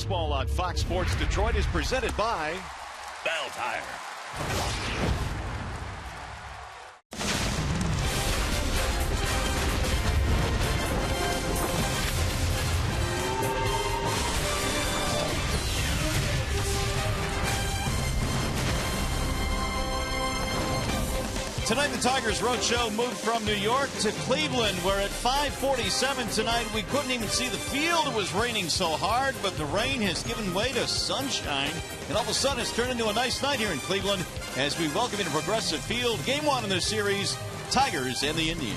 Baseball on Fox Sports Detroit is presented by Bell Tire. Tonight, the Tigers road show moved from New York to Cleveland, where at 5:47 tonight, we couldn't even see the field. It was raining so hard, but the rain has given way to sunshine. And all of a sudden, it's turned into a nice night here in Cleveland as we welcome into Progressive Field. Game one in this series, Tigers and the Indians.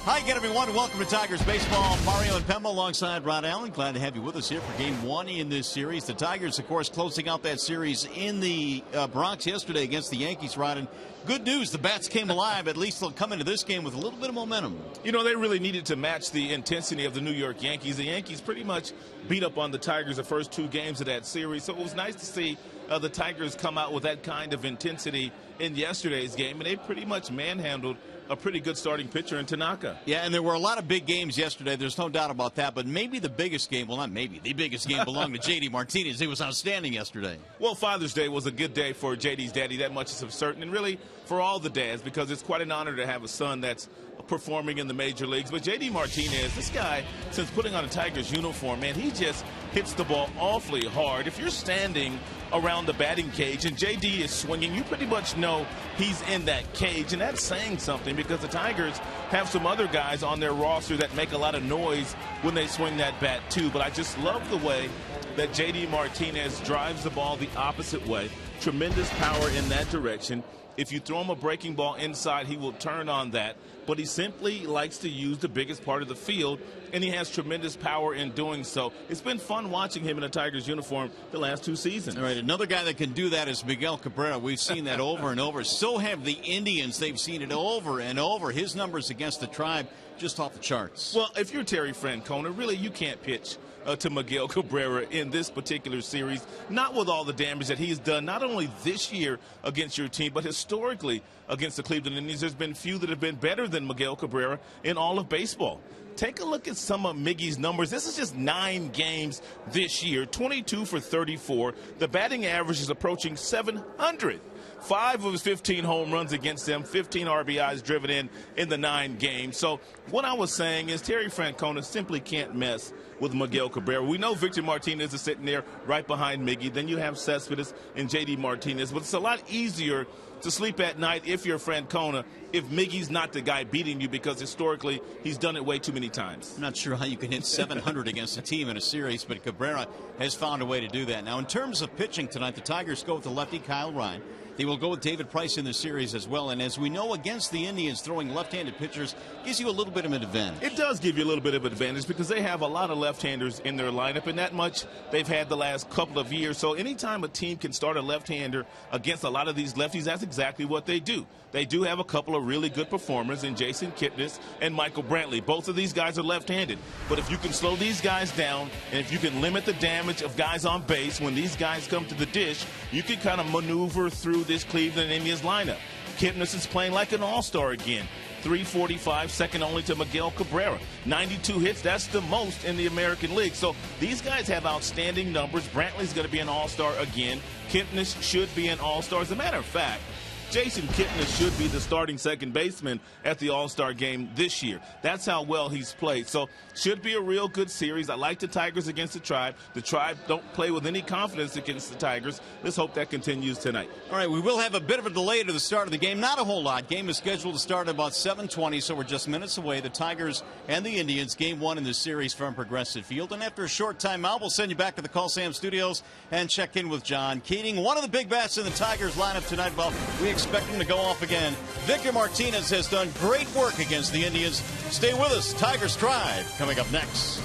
Hi again, everyone. Welcome to Tigers Baseball. Mario and Pemba alongside Ron Allen. Glad to have you with us here for Game 1 in this series. The Tigers, of course, closing out that series in the Bronx yesterday against the Yankees, Ron. And good news, the bats came alive. At least they'll come into this game with a little bit of momentum. You know, they really needed to match the intensity of the New York Yankees. The Yankees pretty much beat up on the Tigers the first two games of that series. So it was nice to see the Tigers come out with that kind of intensity in yesterday's game. And they pretty much manhandled a pretty good starting pitcher in Tanaka. Yeah, and there were a lot of big games yesterday. There's no doubt about that. But maybe the biggest game, well, not maybe, the biggest game belonged to J.D. Martinez. He was outstanding yesterday. Well, Father's Day was a good day for J.D.'s daddy. That much is for certain. And really for all the dads, because it's quite an honor to have a son that's performing in the major leagues. But J.D. Martinez, this guy, since putting on a Tigers uniform, man, he just hits the ball awfully hard. If you're standing around the batting cage and J.D. is swinging, you pretty much know he's in that cage. And that's saying something, because the Tigers have some other guys on their roster that make a lot of noise when they swing that bat too. But I just love the way that J.D. Martinez drives the ball the opposite way. Tremendous power in that direction. If you throw him a breaking ball inside, he will turn on that. But he simply likes to use the biggest part of the field, and he has tremendous power in doing so. It's been fun watching him in a Tigers uniform the last two seasons. All right, another guy that can do that is Miguel Cabrera. We've seen that over and over. So have the Indians. They've seen it over and over. His numbers against the Tribe just off the charts. Well, if you're Terry Francona, really you can't pitch to Miguel Cabrera in this particular series, not with all the damage that he's done, not only this year against your team, but historically against the Cleveland Indians. There's been few that have been better than Miguel Cabrera in all of baseball. Take a look at some of Miggy's numbers. This is just 9 games this year, 22 for 34. The batting average is approaching 700. 5 of his 15 home runs against them, 15 RBIs driven in the 9 games. So what I was saying is Terry Francona simply can't mess with Miguel Cabrera. We know Victor Martinez is sitting there right behind Miggy. Then you have Cespedes and J.D. Martinez. But it's a lot easier to sleep at night if you're Francona, if Miggy's not the guy beating you, because historically he's done it way too many times. I'm not sure how you can hit 700 against a team in a series, but Cabrera has found a way to do that. Now, in terms of pitching tonight, the Tigers go with the lefty Kyle Ryan. They will go with David Price in the series as well. And as we know, against the Indians, throwing left-handed pitchers gives you a little bit of an advantage. It does give you a little bit of an advantage, because they have a lot of left-handers in their lineup, and that much they've had the last couple of years. So anytime a team can start a left-hander against a lot of these lefties, that's exactly what they do. They do have a couple of really good performers in Jason Kipnis and Michael Brantley. Both of these guys are left-handed. But if you can slow these guys down, and if you can limit the damage of guys on base when these guys come to the dish, you can kind of maneuver through this Cleveland Indians lineup. Kipnis is playing like an all-star again. 345, second only to Miguel Cabrera. 92 hits, that's the most in the American League. So these guys have outstanding numbers. Brantley's going to be an all-star again. Kipnis should be an all-star. As a matter of fact, Jason Kipnis should be the starting second baseman at the All-Star game this year. That's how well he's played. So should be a real good series. I like the Tigers against the Tribe. The Tribe don't play with any confidence against the Tigers. Let's hope that continues tonight. All right, we will have a bit of a delay to the start of the game. Not a whole lot. Game is scheduled to start at about 7:20, so we're just minutes away. The Tigers and the Indians, game 1 in the series from Progressive Field. And after a short timeout, we'll send you back to the Call Sam studios and check in with John Keating. One of the big bats in the Tigers lineup tonight. Well, we expect him to go off again. Victor Martinez has done great work against the Indians. Stay with us. Tigers Tribe coming up next.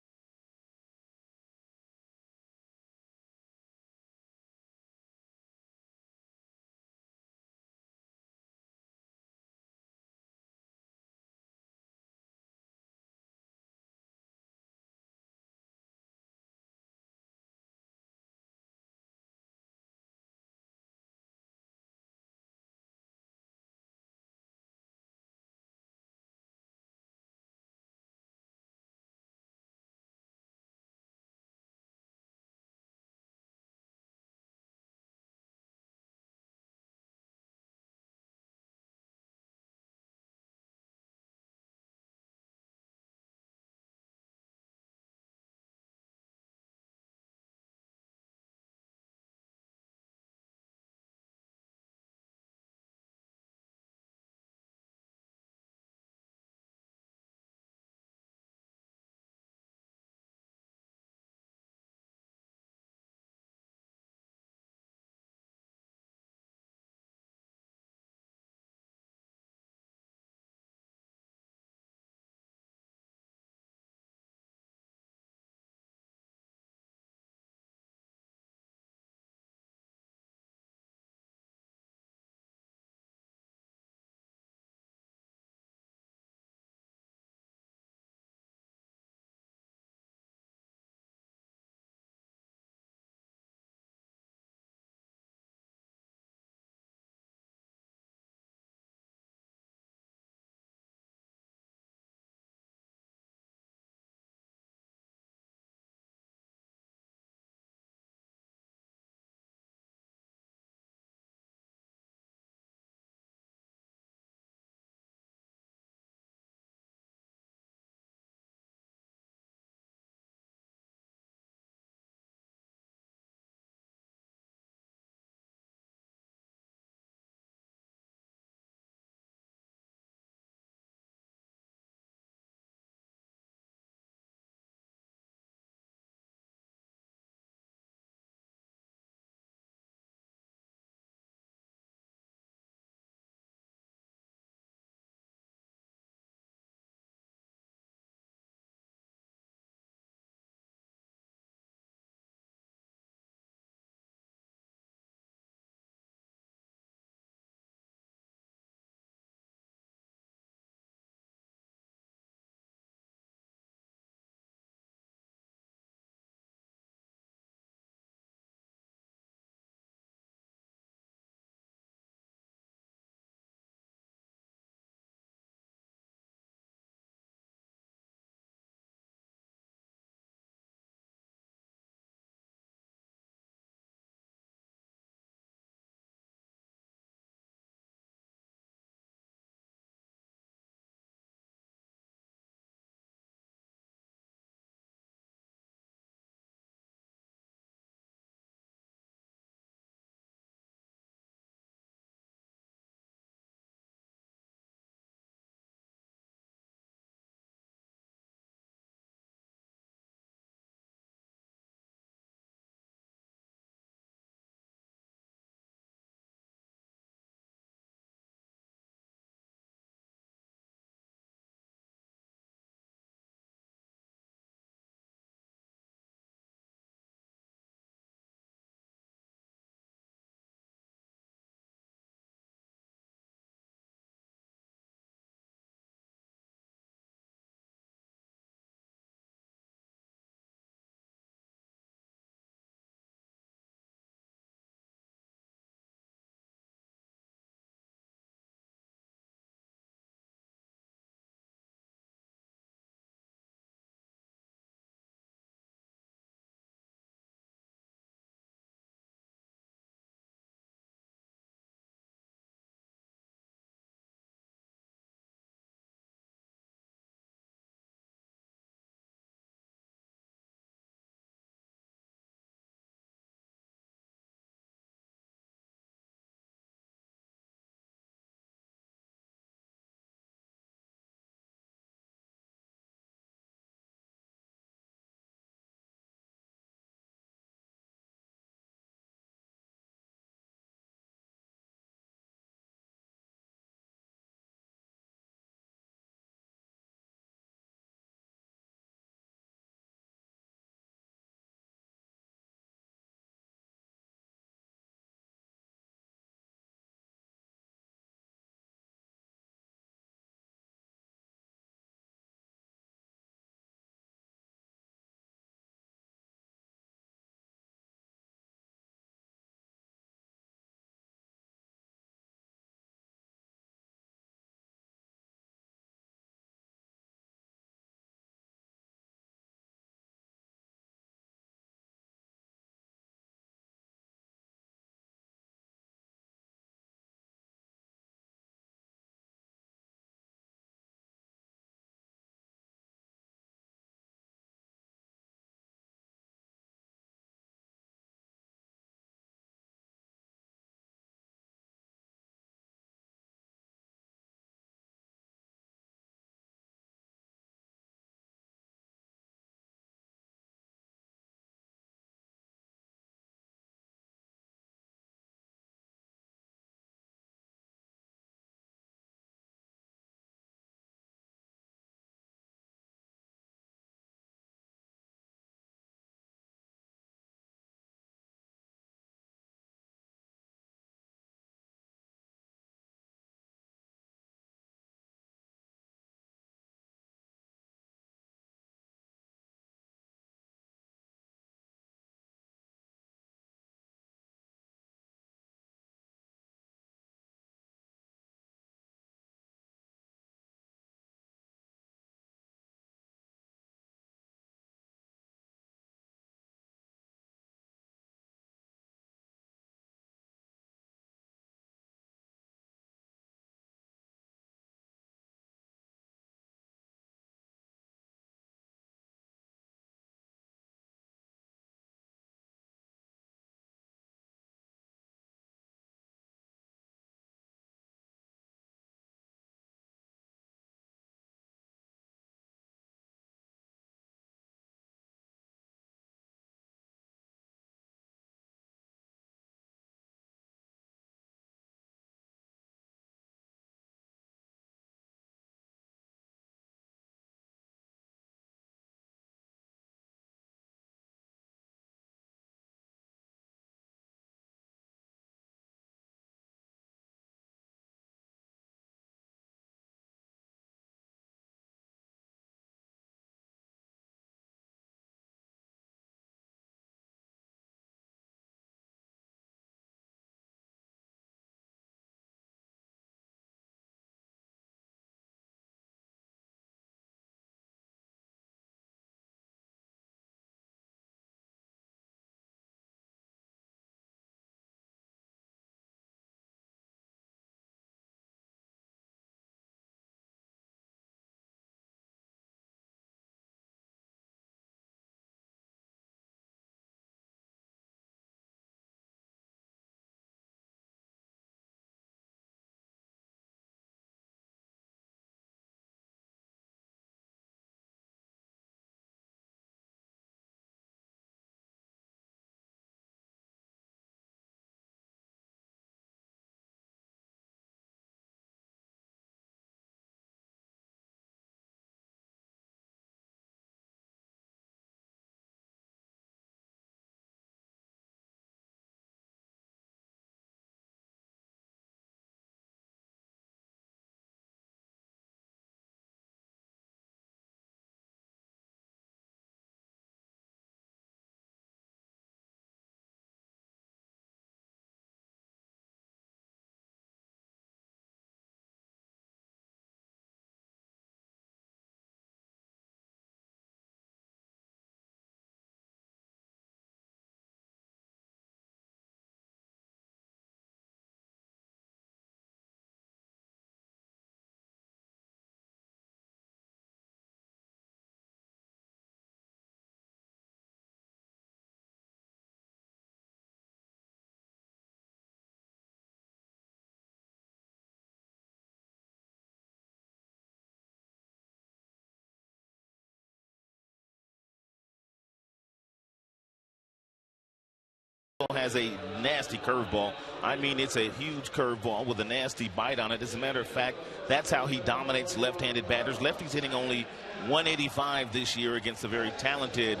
has a nasty curveball. I mean, it's a huge curveball with a nasty bite on it. As a matter of fact, that's how he dominates left-handed batters. Lefty's hitting only 185 this year against a very talented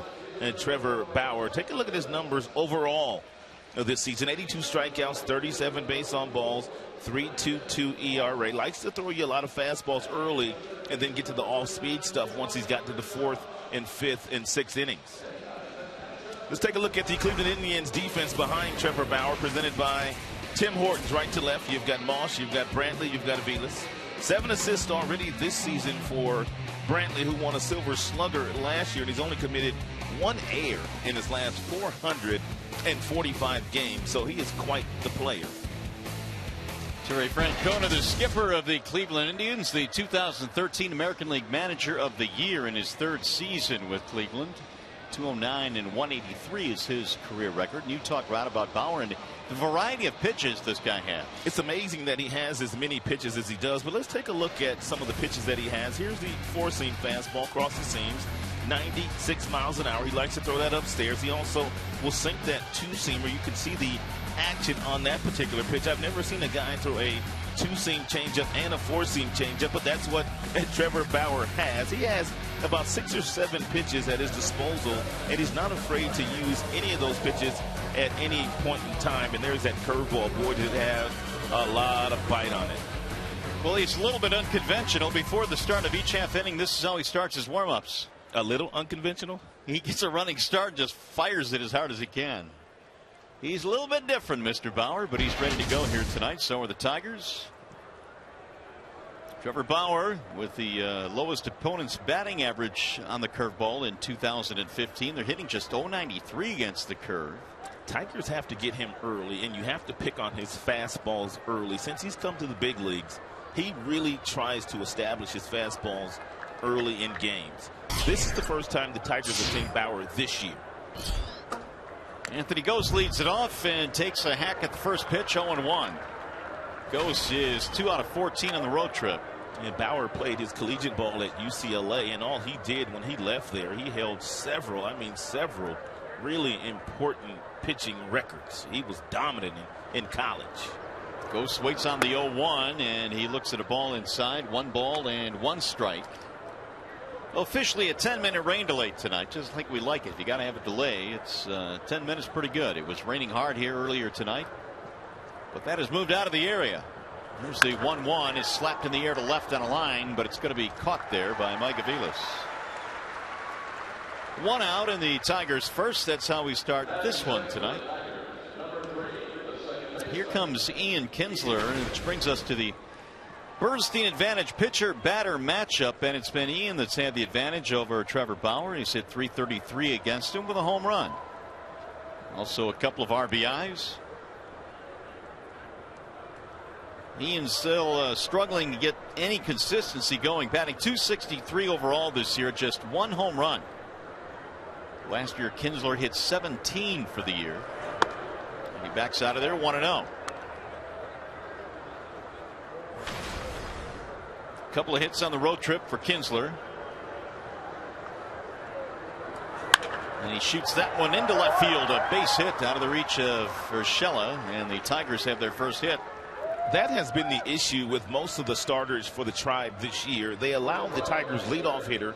Trevor Bauer. Take a look at his numbers overall this season. 82 strikeouts, 37 base on balls, 3.22 ERA. Likes to throw you a lot of fastballs early and then get to the off-speed stuff once he's gotten to the 4th and 5th and 6th innings. Let's take a look at the Cleveland Indians defense behind Trevor Bauer, presented by Tim Hortons. Right to left, you've got Moss, you've got Brantley, you've got Aviles. 7 assists already this season for Brantley, who won a Silver Slugger last year, and he's only committed 1 error in his last 445 games, so he is quite the player. Terry Francona, the skipper of the Cleveland Indians, the 2013 American League Manager of the Year in his 3rd season with Cleveland. 209 and 183 is his career record. And you talk right about Bauer and the variety of pitches this guy has. It's amazing that he has as many pitches as he does, but let's take a look at some of the pitches that he has. Here's the 4-seam fastball across the seams, 96 miles an hour. He likes to throw that upstairs. He also will sink that 2-seamer. You can see the action on that particular pitch. I've never seen a guy throw a 2-seam changeup and a 4-seam changeup, but that's what Trevor Bauer has. He has about 6 or 7 pitches at his disposal, and he's not afraid to use any of those pitches at any point in time. And there's that curveball. Boy, did it have a lot of bite on it. Well, he's a little bit unconventional. Before the start of each half inning, this is how he starts his warm-ups. A little unconventional? He gets a running start, just fires it as hard as he can. He's a little bit different, Mr. Bauer, but he's ready to go here tonight. So are the Tigers. Trevor Bauer with the lowest opponent's batting average on the curveball in 2015. They're hitting just .093 against the curve. Tigers have to get him early, and you have to pick on his fastballs early. Since he's come to the big leagues, he really tries to establish his fastballs early in games. This is the first time the Tigers have seen Bauer this year. Anthony Gose leads it off and takes a hack at the first pitch, 0-1. Gose is 2 out of 14 on the road trip. And Bauer played his collegiate ball at UCLA, and all he did when he left there, he held several really important pitching records. He was dominant in college. Gose waits on the 0-1, and he looks at a ball inside. 1 ball and 1 strike. Officially a 10-minute rain delay tonight, just like we like it. If you got to have a delay, it's 10 minutes pretty good. It was raining hard here earlier tonight, but that has moved out of the area. Here's the 1-1. Is slapped in the air to left on a line, but it's going to be caught there by Mike Aviles. 1 out in the Tigers first. That's how we start this one tonight. Here comes Ian Kinsler, which brings us to the Bernstein advantage pitcher batter matchup, and it's been Ian that's had the advantage over Trevor Bauer. He's hit .333 against him with a home run. Also a couple of RBIs. Ian's still struggling to get any consistency going, batting .263 overall this year, just 1 home run. Last year Kinsler hit 17 for the year. And he backs out of there 1-0. Couple of hits on the road trip for Kinsler. And he shoots that one into left field. A base hit out of the reach of Urshela, and the Tigers have their first hit. That has been the issue with most of the starters for the Tribe this year. They allow the Tigers leadoff hitter,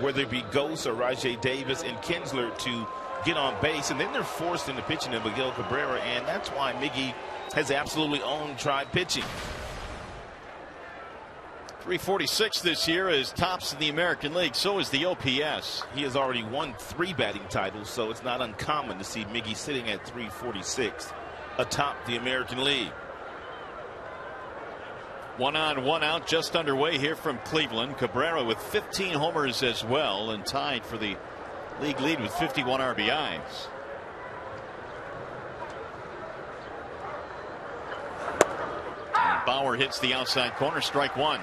whether it be Gose or Rajay Davis and Kinsler, to get on base, and then they're forced into pitching to Miguel Cabrera, and that's why Miggy has absolutely owned Tribe pitching. .346 this year is tops in the American League. So is the OPS. He has already won 3 batting titles, so it's not uncommon to see Miggy sitting at .346 atop the American League. 1 on, 1 out, just underway here from Cleveland. Cabrera with 15 homers as well, and tied for the league lead with 51 RBIs. And Bauer hits the outside corner, strike 1.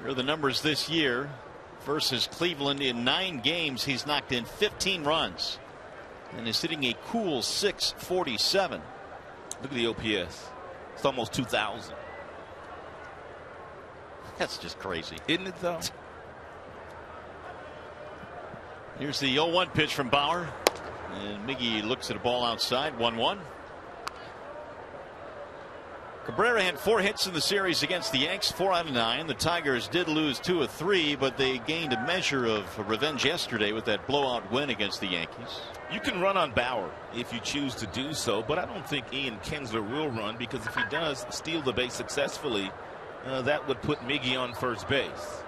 Here are the numbers this year versus Cleveland. In 9 games, he's knocked in 15 runs and is hitting a cool .647. Look at the OPS. It's almost 2,000. That's just crazy, isn't it, though? Here's the 0-1 pitch from Bauer. And Miggy looks at a ball outside. 1-1. Cabrera had 4 hits in the series against the Yanks, 4 out of 9. The Tigers did lose 2 of 3, but they gained a measure of revenge yesterday with that blowout win against the Yankees. You can run on Bauer if you choose to do so, but I don't think Ian Kinsler will run, because if he does steal the base successfully, that would put Miggy on first base.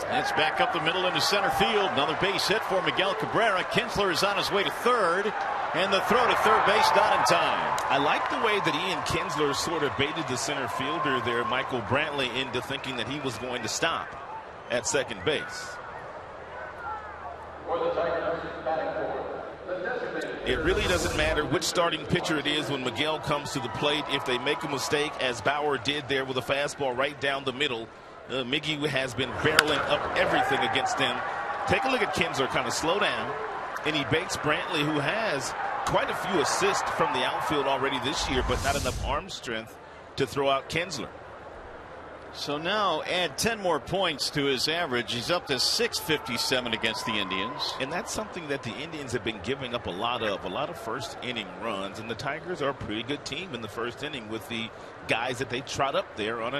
It's back up the middle into center field. Another base hit for Miguel Cabrera. Kinsler is on his way to third, and the throw to third base not in time. I like the way that Ian Kinsler sort of baited the center fielder there, Michael Brantley, into thinking that he was going to stop at second base. It really doesn't matter which starting pitcher it is when Miguel comes to the plate. If they make a mistake, as Bauer did there with a fastball right down the middle, Miggy has been barreling up everything against them. Take a look at Kinsler kind of slow down, and he baits Brantley, who has quite a few assists from the outfield already this year, but not enough arm strength to throw out Kinsler. So now add 10 more points to his average. He's up to 657 against the Indians. And that's something that the Indians have been giving up a lot of first inning runs, and the Tigers are a pretty good team in the first inning with the guys that they trot up there on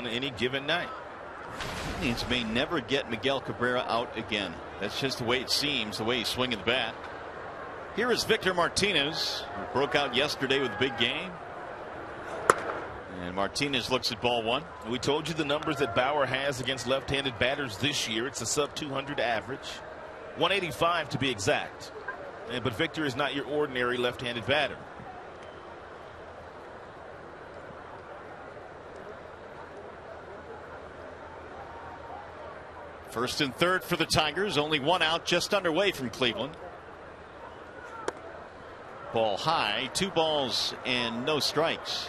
any given night. Indians may never get Miguel Cabrera out again. That's just the way it seems, the way he's swinging the bat. Here is Victor Martinez, who broke out yesterday with a big game. And Martinez looks at ball 1. We told you the numbers that Bauer has against left-handed batters this year. It's a sub-200 average, 185 to be exact. But Victor is not your ordinary left-handed batter. First and third for the Tigers. Only 1 out, just underway from Cleveland. Ball high, 2 balls and no strikes.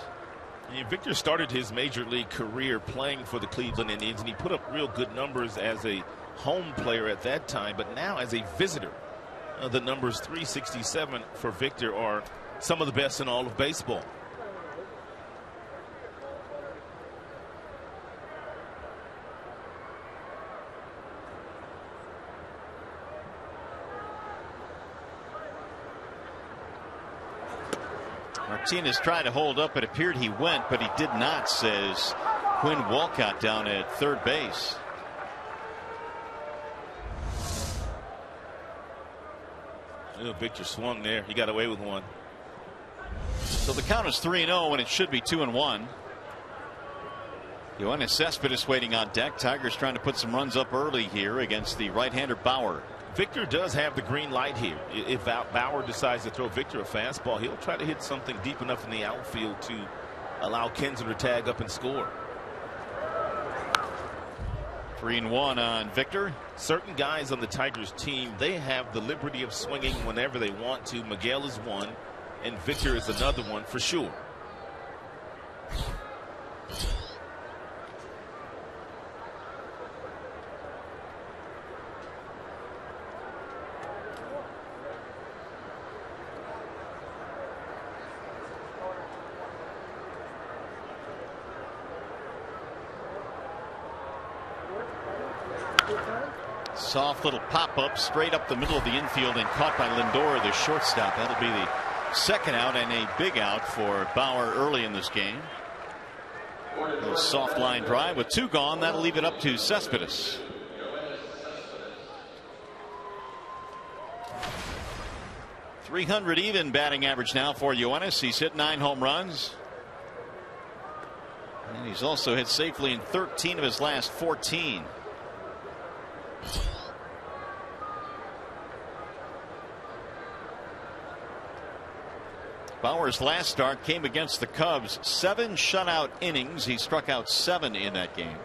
And Victor started his major league career playing for the Cleveland Indians, and he put up real good numbers as a home player at that time. But now as a visitor, the numbers 367 for Victor are some of the best in all of baseball. Martinez tried to hold up. It appeared he went, but he did not, says Quinn Walcott down at third base. Victor swung there. He got away with one. So the count is 3-0 and it should be 2-1. Yoenis Cespedes waiting on deck. Tigers trying to put some runs up early here against the right-hander Bauer. Victor does have the green light here. If Bauer decides to throw Victor a fastball, he'll try to hit something deep enough in the outfield to allow Kinsler to tag up and score. 3-1 on Victor. Certain guys on the Tigers team, they have the liberty of swinging whenever they want to. Miguel is one, and Victor is another one for sure. Soft little pop-up straight up the middle of the infield and caught by Lindor, the shortstop. That'll be the second out and a big out for Bauer early in this game. A little soft line drive with 2 gone. That'll leave it up to Cespedes. .300 even batting average now for Yoenis. He's hit 9 home runs. And he's also hit safely in 13 of his last 14. Bauer's last start came against the Cubs. 7 shutout innings. He struck out 7 in that game.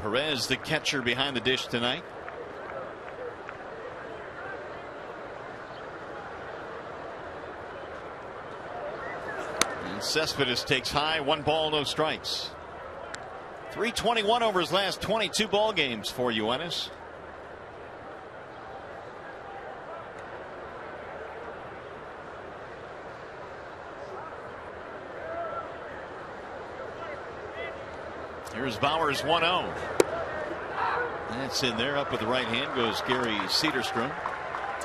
Perez, the catcher behind the dish tonight. And Cespedes takes high. 1 ball, no strikes. 321 over his last 22 ball games for Yoenis. Here's Bauer's 1-0. That's in there. Up with the right hand goes Gary Cedarstrom.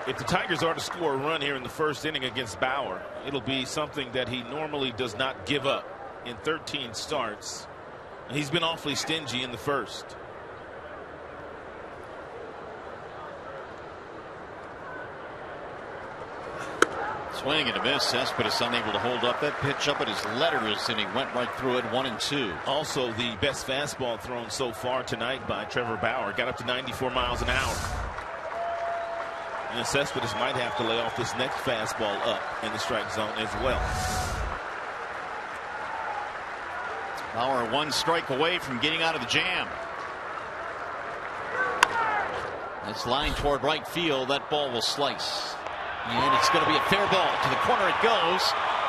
If the Tigers are to score a run here in the first inning against Bauer, it'll be something that he normally does not give up in 13 starts. He's been awfully stingy in the first. Swing and a miss. Cespedes unable to hold up that pitch up at his letters, and he went right through it. 1-2. Also the best fastball thrown so far tonight by Trevor Bauer. Got up to 94 miles an hour. And Cespedes might have to lay off this next fastball up in the strike zone as well. Bauer 1 strike away from getting out of the jam. It's lined toward right field. That ball will slice. And it's going to be a fair ball. To the corner it goes.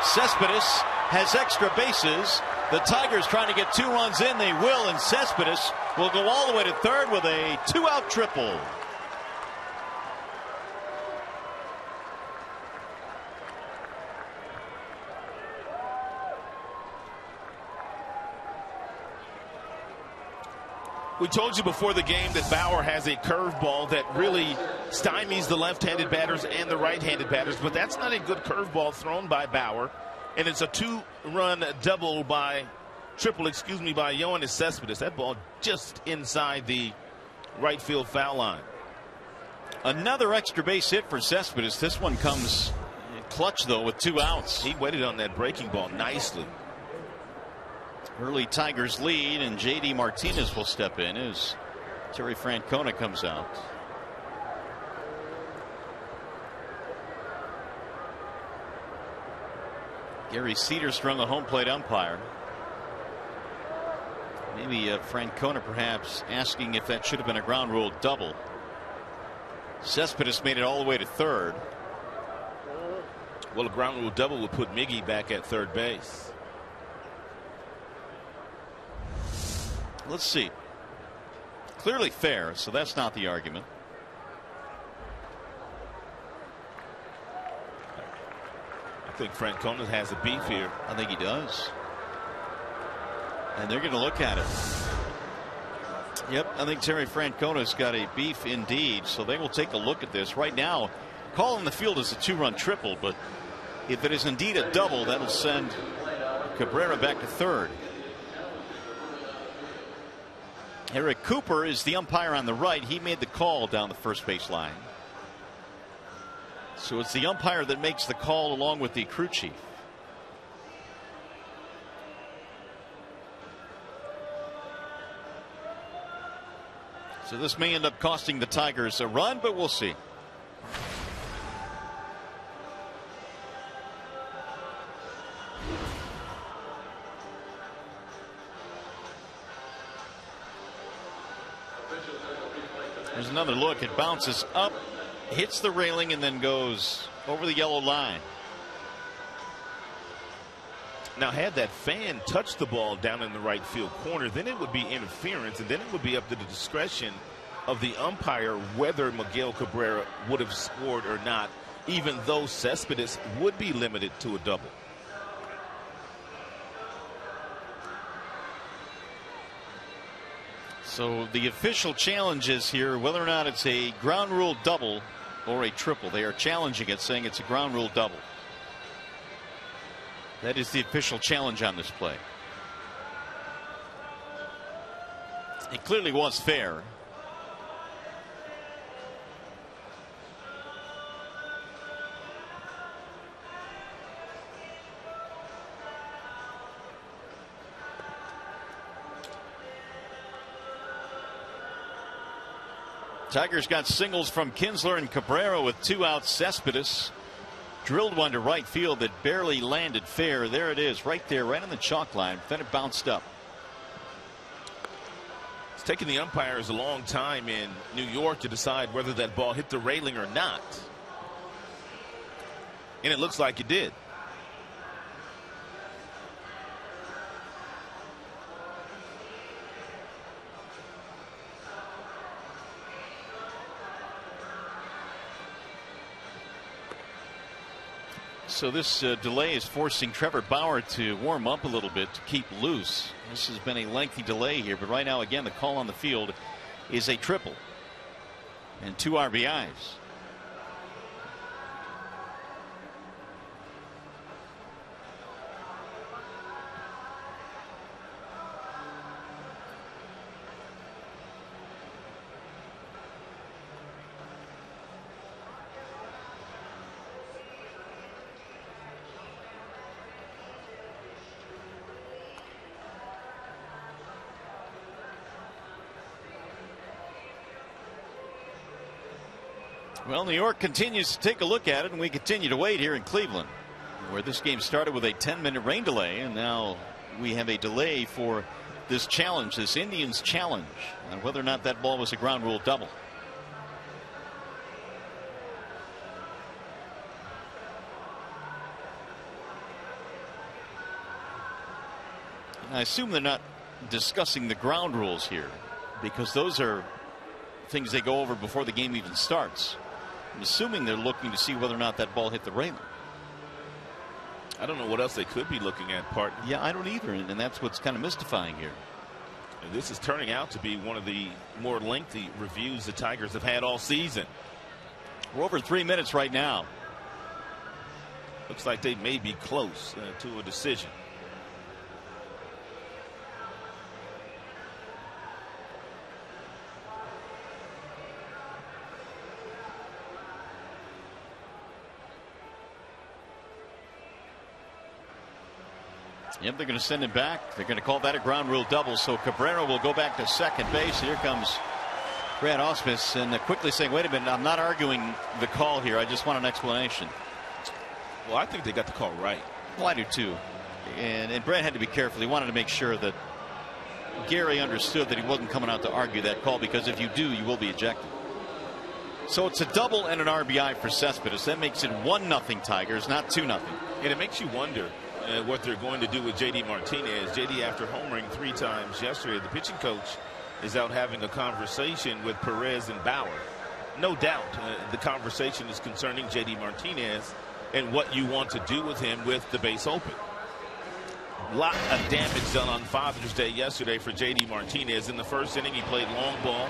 Cespedes has extra bases. The Tigers trying to get 2 runs in. They will, and Cespedes will go all the way to third with a 2-out triple. We told you before the game that Bauer has a curveball that really stymies the left-handed batters and the right-handed batters, but that's not a good curveball thrown by Bauer, and it's a 2-run double by Yoenis Cespedes. That ball just inside the right field foul line. Another extra base hit for Cespedes. This one comes clutch though with 2 outs. He waited on that breaking ball nicely. Early Tigers lead, and J.D. Martinez will step in as Terry Francona comes out. Gary Cedarstrom, the home plate umpire. Maybe Francona perhaps asking if that should have been a ground rule double. Cespedes made it all the way to third. Well, a ground rule double would put Miggy back at third base. Let's see. Clearly fair, so that's not the argument. I think Francona has a beef here. I think he does. And they're going to look at it. Yep, I think Terry Francona's got a beef indeed, so they will take a look at this. Right now, calling the field is a 2-run triple, but if it is indeed a double, that'll send Cabrera back to third. Eric Cooper is the umpire on the right. He made the call down the first base line. So it's the umpire that makes the call along with the crew chief. So this may end up costing the Tigers a run, but we'll see. There's another look. It bounces up, hits the railing, and then goes over the yellow line. Now, had that fan touched the ball down in the right field corner, then it would be interference, and then it would be up to the discretion of the umpire whether Miguel Cabrera would have scored or not, even though Cespedes would be limited to a double. So the official challenge is here whether or not it's a ground rule double or a triple. They are challenging it, saying it's a ground rule double. That is the official challenge on this play. It clearly was fair. Tigers got singles from Kinsler and Cabrera with 2 outs. Cespedes drilled one to right field that barely landed fair. There it is, right there, right on the chalk line. Then it bounced up. It's taken the umpires a long time in New York to decide whether that ball hit the railing or not. And it looks like it did. So this delay is forcing Trevor Bauer to warm up a little bit to keep loose. This has been a lengthy delay here, but right now again the call on the field is a triple and 2 RBIs. Well, New York continues to take a look at it, and we continue to wait here in Cleveland, where this game started with a 10-minute rain delay, and now we have a delay for this challenge, this Indians challenge, on whether or not that ball was a ground rule double. I assume they're not discussing the ground rules here, because those are things they go over before the game even starts. I'm assuming they're looking to see whether or not that ball hit the railing. I don't know what else they could be looking at, partner. Yeah, I don't either, and that's what's kind of mystifying here. And this is turning out to be one of the more lengthy reviews the Tigers have had all season. We're over 3 minutes right now. Looks like they may be close to a decision. Yep, they're going to send him back. They're going to call that a ground rule double. So Cabrera will go back to second base. Here comes Brad Ausmus, and quickly saying, wait a minute, I'm not arguing the call here. I just want an explanation. Well, I think they got the call right. Well, I do too. And Brad had to be careful. He wanted to make sure that Gary understood that he wasn't coming out to argue that call, because if you do, you will be ejected. So it's a double and an RBI for Cespedes. That makes it 1-0 Tigers, not 2-0. And it makes you wonder what they're going to do with J.D. Martinez. J.D., after homering 3 times yesterday, the pitching coach is out having a conversation with Perez and Bauer. No doubt the conversation is concerning J.D. Martinez and what you want to do with him with the base open. A lot of damage done on Father's Day yesterday for J.D. Martinez. In the first inning, he played long ball.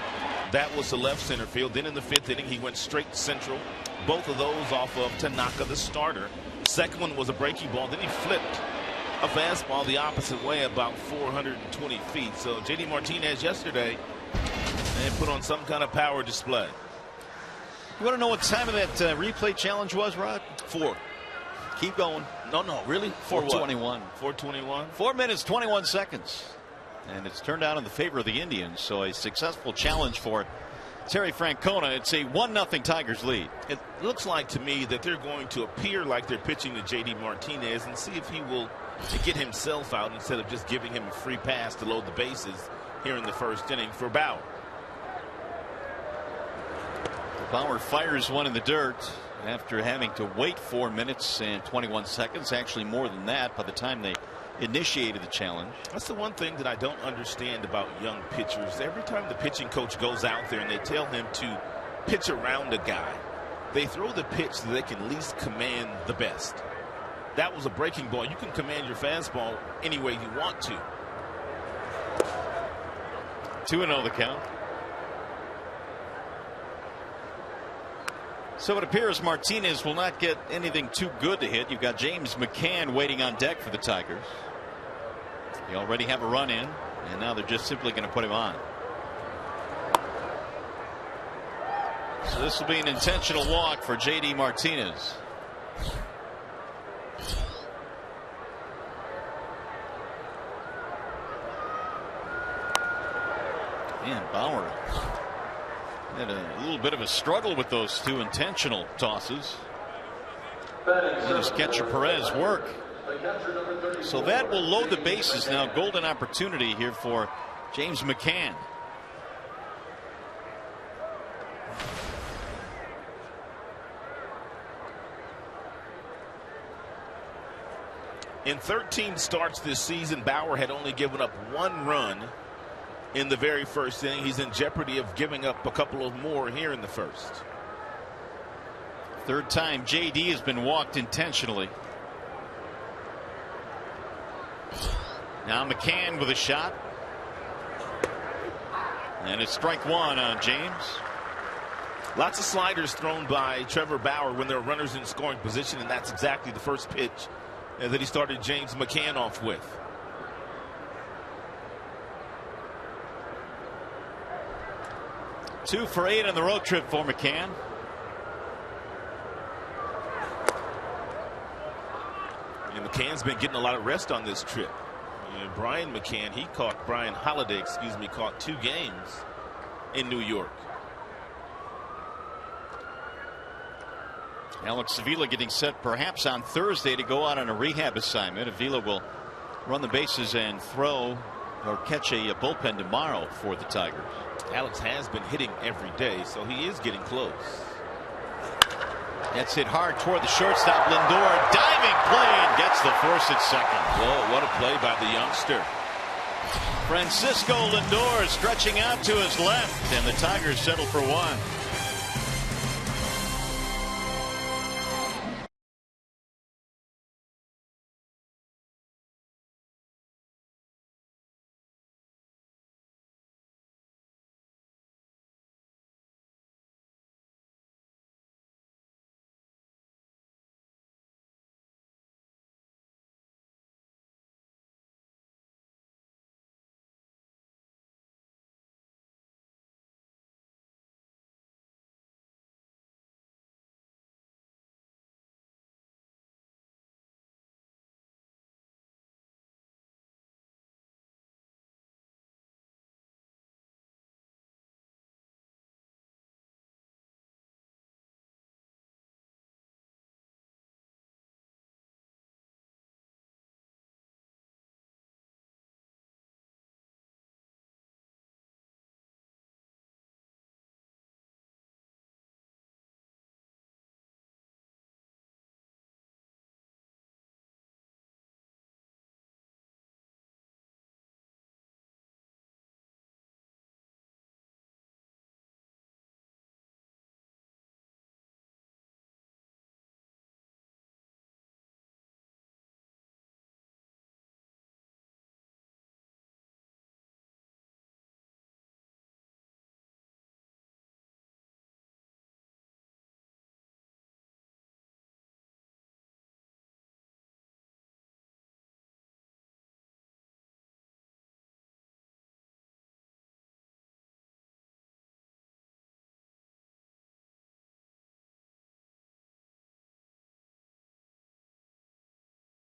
That was to left center field. Then in the 5th inning, he went straight central. Both of those off of Tanaka, the starter. Second one was a breaking ball. Then he flipped a fastball the opposite way about 420 feet. So J.D. Martinez yesterday put on some kind of power display. You want to know what time of that replay challenge was, Rod? 4. Keep going. No, really? 4:21. 4:21. 4 minutes, 21 seconds. And it's turned out in the favor of the Indians. So a successful challenge for Terry Francona. It's a 1-0 Tigers lead. It looks like to me that they're going to appear like they're pitching to J.D. Martinez and see if he will get himself out instead of just giving him a free pass to load the bases here in the first inning for Bauer. Bauer fires one in the dirt after having to wait 4 minutes and 21 seconds. Actually more than that by the time they initiated the challenge. That's the one thing that I don't understand about young pitchers. Every time the pitching coach goes out there and they tell him to pitch around a guy, they throw the pitch so they can least command the best. That was a breaking ball. You can command your fastball any way you want to. 2-0 the count. So it appears Martinez will not get anything too good to hit. You've got James McCann waiting on deck for the Tigers. They already have a run in, and now they're just simply going to put him on. So this will be an intentional walk for J.D. Martinez. Man, Bauer had a little bit of a struggle with those 2 intentional tosses. His catcher Perez work. So that will load the bases now. Golden opportunity here for James McCann. In 13 starts this season, Bauer had only given up 1 run in the very first inning. He's in jeopardy of giving up a couple of more here in the first. Third time JD has been walked intentionally. Now McCann with a shot. And it's strike one on James. Lots of sliders thrown by Trevor Bauer when there are runners in scoring position, and that's exactly the first pitch that he started James McCann off with. Two for 8 on the road trip for McCann. And McCann's been getting a lot of rest on this trip. And Brian Holiday, caught 2 games in New York. Alex Avila getting set perhaps on Thursday to go out on a rehab assignment. Avila will run the bases and throw or catch a bullpen tomorrow for the Tigers. Alex has been hitting every day, so he is getting close. That's hit hard toward the shortstop. Lindor diving play and gets the force at second. Whoa, what a play by the youngster. Francisco Lindor stretching out to his left, and the Tigers settle for 1.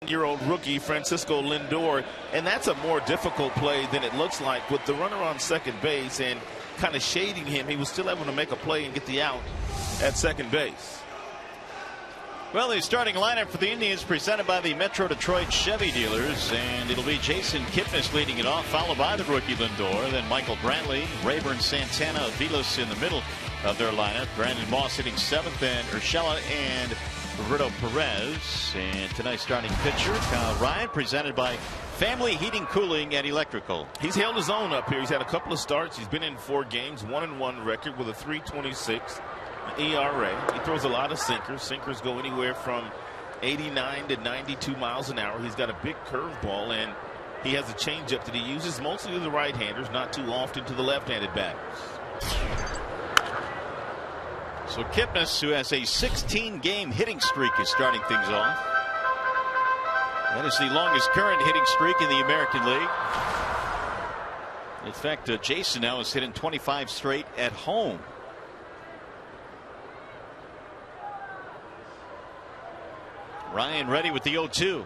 Year-old rookie Francisco Lindor, and that's a more difficult play than it looks like. With the runner on second base and kind of shading him, he was still able to make a play and get the out at second base. Well, the starting lineup for the Indians presented by the Metro Detroit Chevy dealers, and it'll be Jason Kipnis leading it off, followed by the rookie Lindor, then Michael Brantley, Rayburn, Santana, Aviles in the middle of their lineup. Brandon Moss hitting 7th, and Urshela and Roberto Perez. And tonight's starting pitcher, Kyle Ryan, presented by Family Heating, Cooling, and Electrical. He's held his own up here. He's had a couple of starts. He's been in 4 games, 1-1 record with a 3.26 ERA. He throws a lot of sinkers. Sinkers go anywhere from 89 to 92 miles an hour. He's got a big curveball, and he has a changeup that he uses mostly to the right-handers, not too often to the left-handed batters. So Kipnis, who has a 16-game hitting streak, is starting things off. That is the longest current hitting streak in the American League. In fact, Jason now is hitting 25 straight at home. Ryan ready with the 0-2.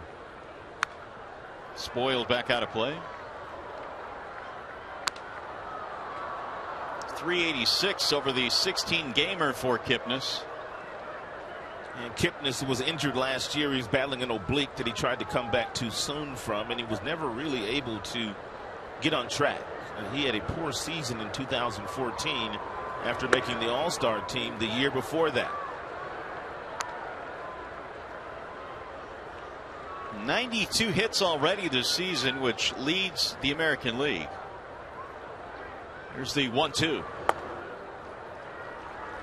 Spoiled back out of play. 386 over the 16-gamer for Kipnis. And Kipnis was injured last year. He's battling an oblique that he tried to come back too soon from, and he was never really able to get on track. He had a poor season in 2014 after making the All-Star team the year before that. 92 hits already this season, which leads the American League. Here's the 1-2.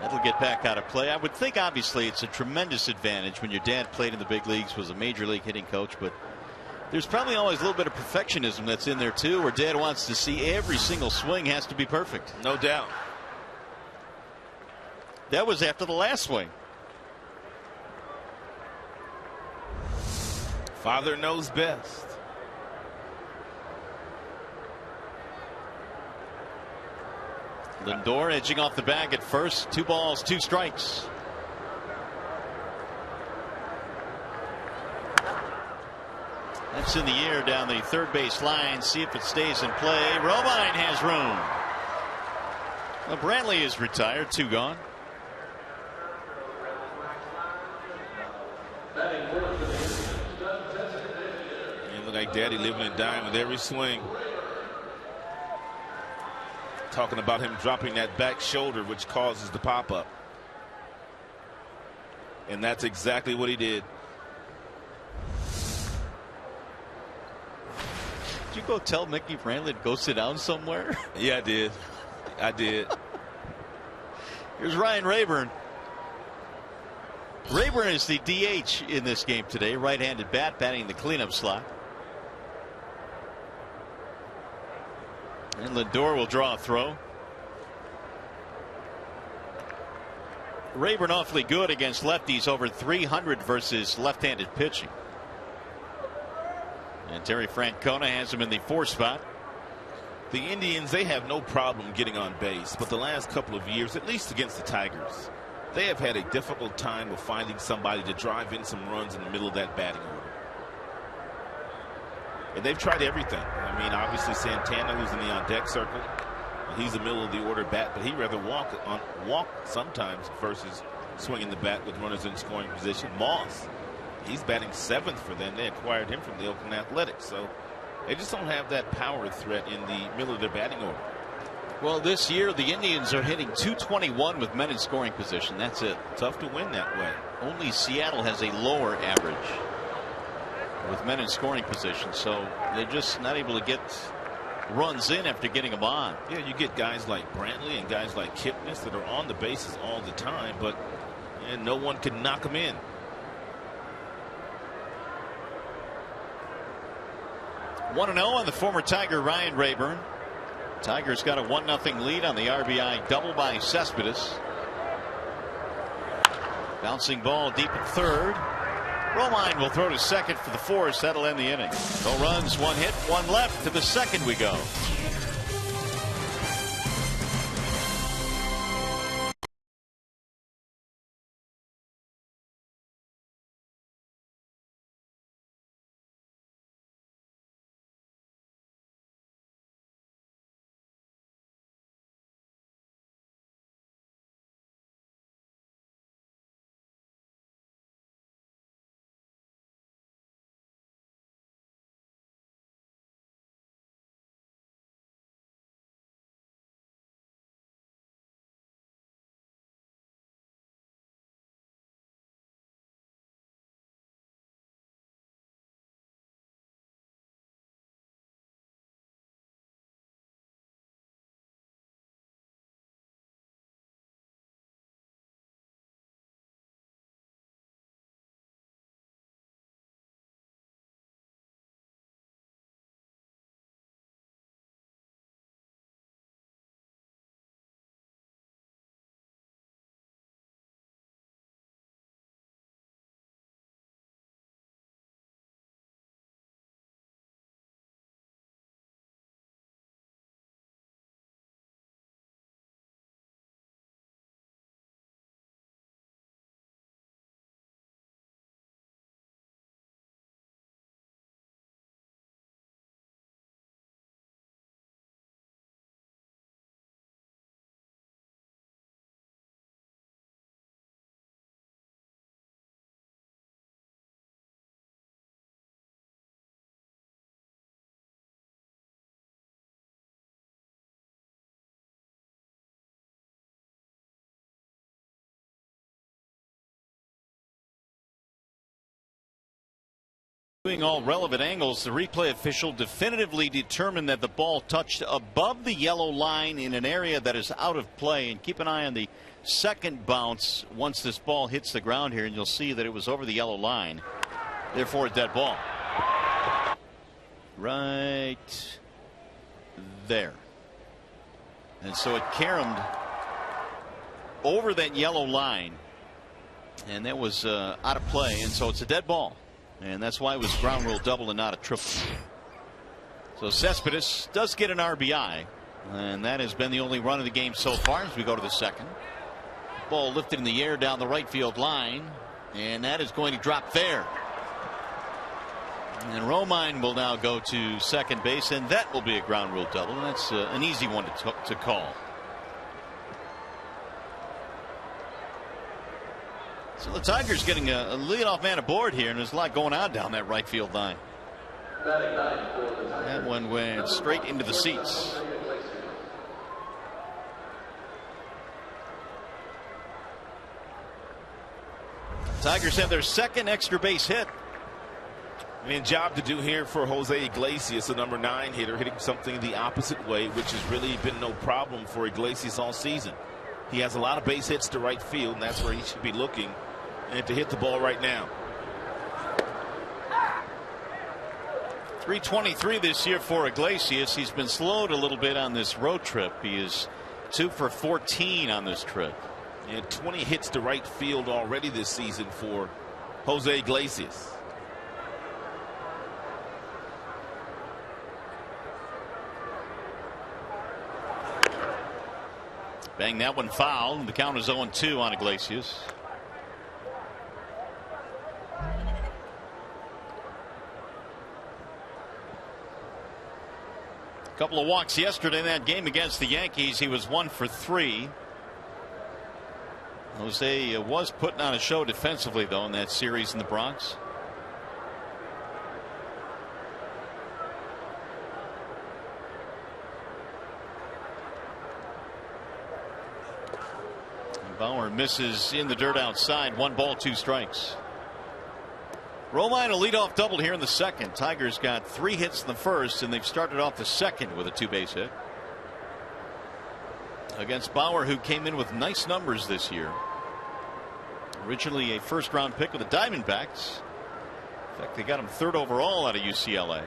That'll get back out of play. I would think obviously it's a tremendous advantage when your dad played in the big leagues, was a major league hitting coach, but there's probably always a little bit of perfectionism that's in there too, where dad wants to see every single swing has to be perfect. No doubt. That was after the last swing. Father knows best. Lindor edging off the bag at first. 2 balls, 2 strikes. That's in the air down the third base line. See if it stays in play. Romine has room. Well, Brantley is retired. 2 gone. You look like Daddy living and dying with every swing. Talking about him dropping that back shoulder, which causes the pop up. And that's exactly what he did. Did you go tell Mickey Brantley to go sit down somewhere? Yeah, I did. I did. Here's Ryan Rayburn. Rayburn is the DH in this game today. Right-handed bat, batting the cleanup slot. And Lindor will draw a throw. Rayburn awfully good against lefties, over 300 versus left-handed pitching. And Terry Francona has him in the 4 spot. The Indians, they have no problem getting on base, but the last couple of years, at least against the Tigers, they have had a difficult time of finding somebody to drive in some runs in the middle of that batting order. And they've tried everything. I mean, obviously Santana, who's in the on-deck circle, he's the middle of the order bat, but he'd rather walk sometimes versus swinging the bat with runners in scoring position. Moss, he's batting 7th for them. They acquired him from the Oakland Athletics, so they just don't have that power threat in the middle of their batting order. Well, this year the Indians are hitting .221 with men in scoring position. That's it. Tough to win that way. Only Seattle has a lower average with men in scoring position, so they're just not able to get runs in after getting them on. Yeah, you get guys like Brantley and guys like Kipnis that are on the bases all the time, but no one can knock them in. One 1-0 on the former Tiger Ryan Rayburn. Tigers got a 1-0 lead on the RBI double by Cespedes. Bouncing ball deep at third. Romine will throw to second for the force. That'll end the inning. No runs, 1 hit, 1 left. To the second we go. Viewing all relevant angles, the replay official definitively determined that the ball touched above the yellow line in an area that is out of play. And keep an eye on the second bounce once this ball hits the ground here, and you'll see that it was over the yellow line. Therefore, a dead ball. Right there. And so it caromed over that yellow line, and that was out of play, and so it's a dead ball. And that's why it was ground rule double and not a triple. So Cespedes does get an RBI, and that has been the only run of the game so far as we go to the second. Ball lifted in the air down the right field line, and that is going to drop fair. And Romine will now go to second base, and that will be a ground rule double, and that's an easy one to call. So the Tigers getting a leadoff man aboard here, and there's a lot going on down that right field line. That one went straight into the seats. Tigers have their second extra base hit. And job to do here for Jose Iglesias, the number 9 hitter, hitting something the opposite way, which has really been no problem for Iglesias all season. He has a lot of base hits to right field, and that's where he should be looking, and to hit the ball right now. .323 this year for Iglesias. He's been slowed a little bit on this road trip. He is 2 for 14 on this trip. And 20 hits to right field already this season for Jose Iglesias. Bang that one foul. The count is 0-2 on Iglesias. A couple of walks yesterday in that game against the Yankees. He was 1 for 3. Jose was putting on a show defensively, though, in that series in the Bronx. Bauer misses in the dirt outside. 1 ball, 2 strikes. Romine a leadoff double here in the second. Tigers got 3 hits in the first, and they've started off the second with a 2-base hit against Bauer, who came in with nice numbers this year. Originally a first-round pick with the Diamondbacks. In fact, they got him 3rd overall out of UCLA.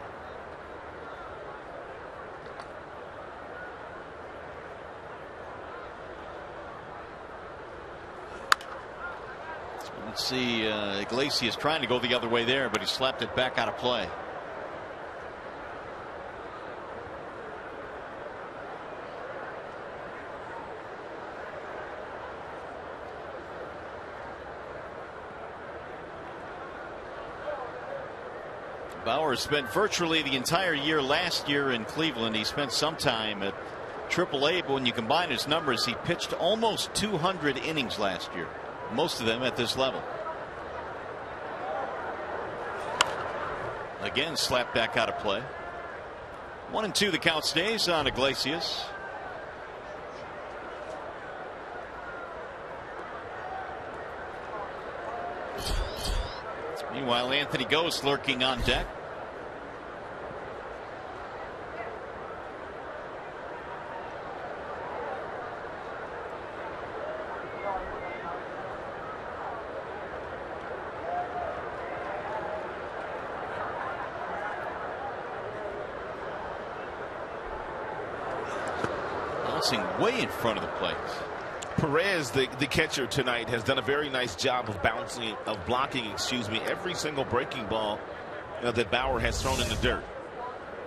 Let's see, Iglesias trying to go the other way there, but he slapped it back out of play. Bauer spent virtually the entire year last year in Cleveland. He spent some time at AAA, but when you combine his numbers, he pitched almost 200 innings last year. Most of them at this level. Again, slapped back out of play. 1-2 the count stays on Iglesias. Meanwhile, Anthony Ghost lurking on deck. Way in front of the plate. Perez, the catcher tonight, has done a very nice job of blocking every single breaking ball that Bauer has thrown in the dirt.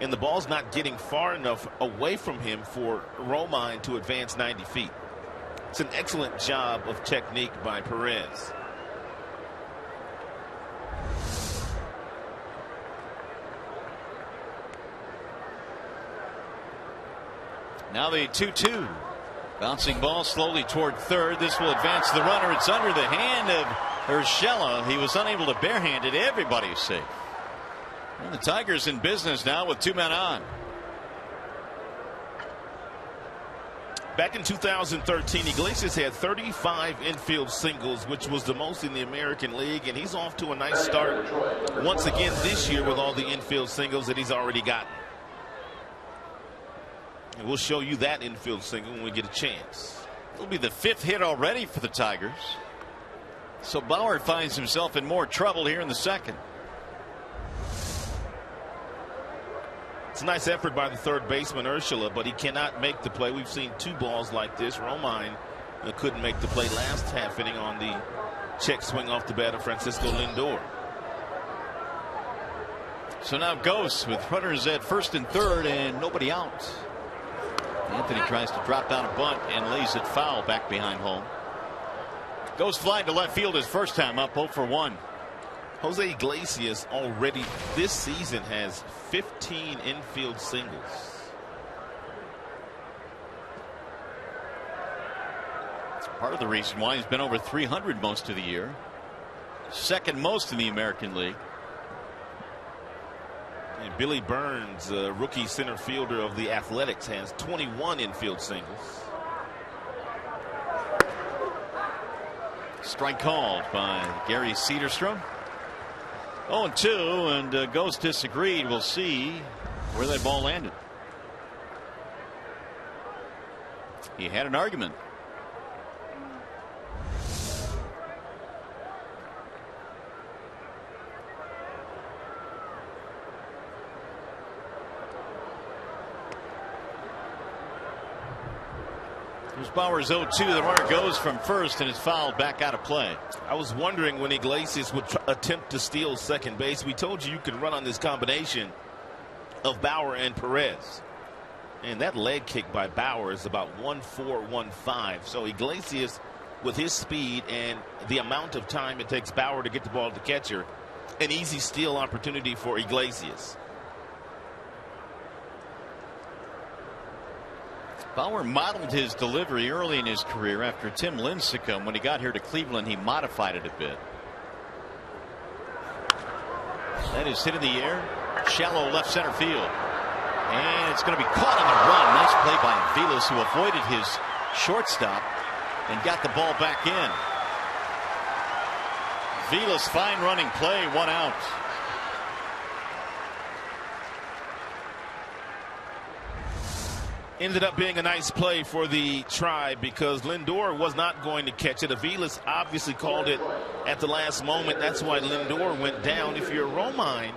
And the ball's not getting far enough away from him for Romine to advance 90 feet. It's an excellent job of technique by Perez. Now the 2-2. Bouncing ball slowly toward third. This will advance the runner. It's under the hand of Urshela. He was unable to barehand it. Everybody's safe. And the Tigers in business now with 2 men on. Back in 2013, Iglesias had 35 infield singles, which was the most in the American League, and he's off to a nice start once again this year with all the infield singles that he's already gotten. And we'll show you that infield single when we get a chance. It'll be the 5th hit already for the Tigers. So Bauer finds himself in more trouble here in the second. It's a nice effort by the third baseman, Urshela, but he cannot make the play. We've seen 2 balls like this. Romine couldn't make the play last half inning on the check swing off the bat of Francisco Lindor. So now Ghost with runners at first and third and nobody out. Anthony tries to drop down a bunt and lays it foul back behind home. Ghost flying to left field his first time up, 0 for 1. Jose Iglesias already this season has 15 infield singles. It's part of the reason why he's been over 300 most of the year. Second most in the American League. And Billy Burns, rookie center fielder of the Athletics, has 21 infield singles. Strike called by Gary Cederstrom. 0-2, and Ghost disagreed. We'll see where that ball landed. He had an argument. Here's Bauer's 0-2. The runner goes from first and is fouled back out of play. I was wondering when Iglesias would attempt to steal second base. We told you could run on this combination of Bauer and Perez. And that leg kick by Bauer is about 1.4, 1.5. So Iglesias, with his speed and the amount of time it takes Bauer to get the ball to the catcher, an easy steal opportunity for Iglesias. Bauer modeled his delivery early in his career after Tim Lincecum. When he got here to Cleveland, he modified it a bit. That is hit in the air, shallow left center field, and it's going to be caught on the run. Nice play by Vilas, who avoided his shortstop and got the ball back in. Vilas, fine running play, 1 out. Ended up being a nice play for the Tribe because Lindor was not going to catch it. Aviles obviously called it at the last moment. That's why Lindor went down. If you're Romine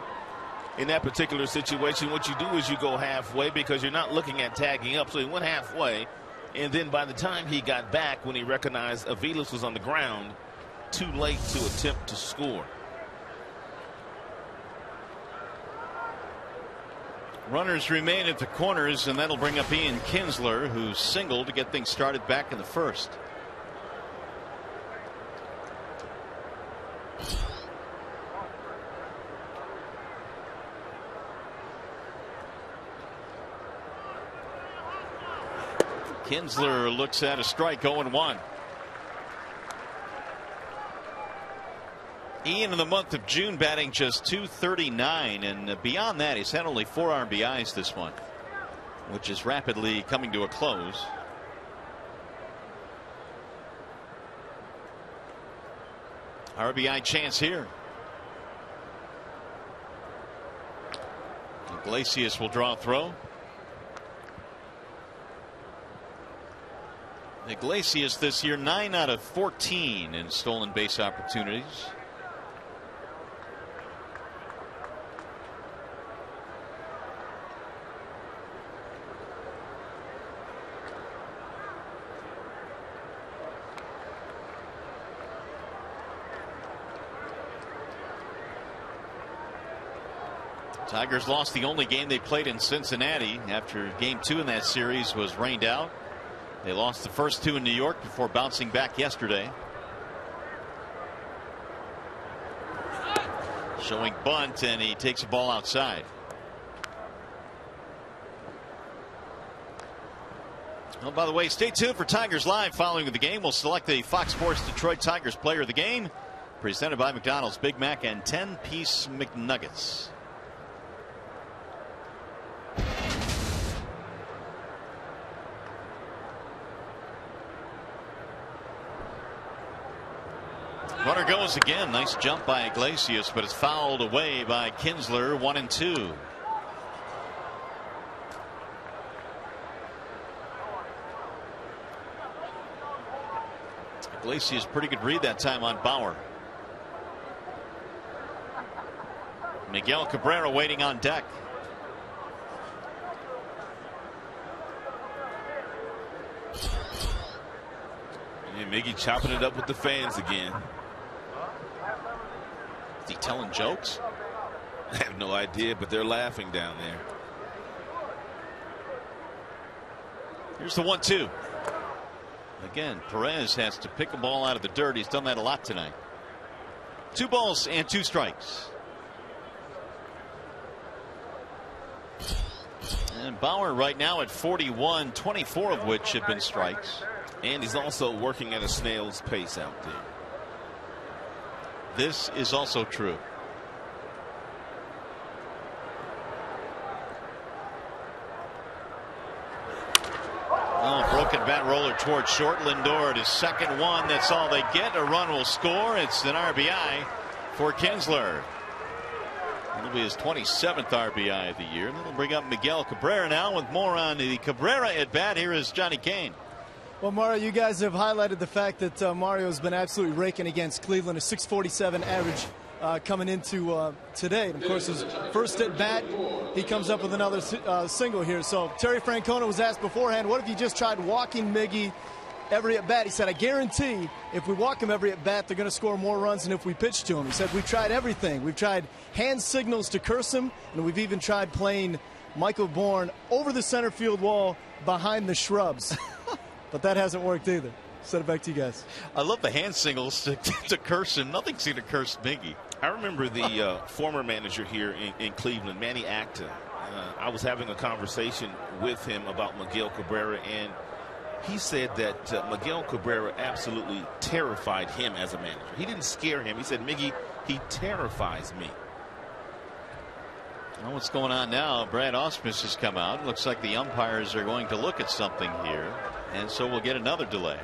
in that particular situation, what you do is you go halfway because you're not looking at tagging up. So he went halfway, and then by the time he got back, when he recognized Aviles was on the ground, too late to attempt to score. Runners remain at the corners, and that'll bring up Ian Kinsler, who singled to get things started back in the first. Kinsler looks at a strike, 0-1. Ian in the month of June batting just .239, and beyond that he's had only 4 RBIs this month, which is rapidly coming to a close. RBI chance here. Iglesias will draw a throw. Iglesias this year 9 out of 14 in stolen base opportunities. Tigers lost the only game they played in Cincinnati after game 2 in that series was rained out. They lost the first 2 in New York before bouncing back yesterday. Showing bunt, and he takes a ball outside. Well, by the way, stay tuned for Tigers Live following the game. We'll select the Fox Sports Detroit Tigers player of the game, presented by McDonald's Big Mac and 10-piece McNuggets. Runner goes again. Nice jump by Iglesias, but it's fouled away by Kinsler. 1-2. Iglesias pretty good read that time on Bauer. Miguel Cabrera waiting on deck. And Miggy chopping it up with the fans again. Is he telling jokes? I have no idea, but they're laughing down there. Here's the 1-2. Again, Perez has to pick a ball out of the dirt. He's done that a lot tonight. 2 balls and 2 strikes. And Bauer right now at 41, 24 of which have been strikes. And he's also working at a snail's pace out there. This is also true. Oh, broken bat roller towards short. Lindor to second one. That's all they get. A run will score. It's an RBI for Kinsler. It'll be his 27th RBI of the year. That'll bring up Miguel Cabrera now with more on the Cabrera at bat. Here is Johnny Kane. Well, Mario, you guys have highlighted the fact that Mario has been absolutely raking against Cleveland. A .647 average coming into today. And of course, his first at bat, he comes up with another single here. So Terry Francona was asked beforehand, what if you just tried walking Miggy every at bat? He said, I guarantee if we walk him every at bat, they're going to score more runs than if we pitch to him. He said, we've tried everything. We've tried hand signals to curse him, and we've even tried playing Michael Bourne over the center field wall behind the shrubs. But that hasn't worked either. Send it back to you guys. I love the hand signals to curse him. Nothing seemed to curse Miggy. I remember the former manager here in Cleveland, Manny Acta. I was having a conversation with him about Miguel Cabrera, and he said that Miguel Cabrera absolutely terrified him as a manager. He didn't scare him. He said, Miggy, he terrifies me. Well, what's going on now? Brad Ausmus has come out. Looks like the umpires are going to look at something here, and so we'll get another delay.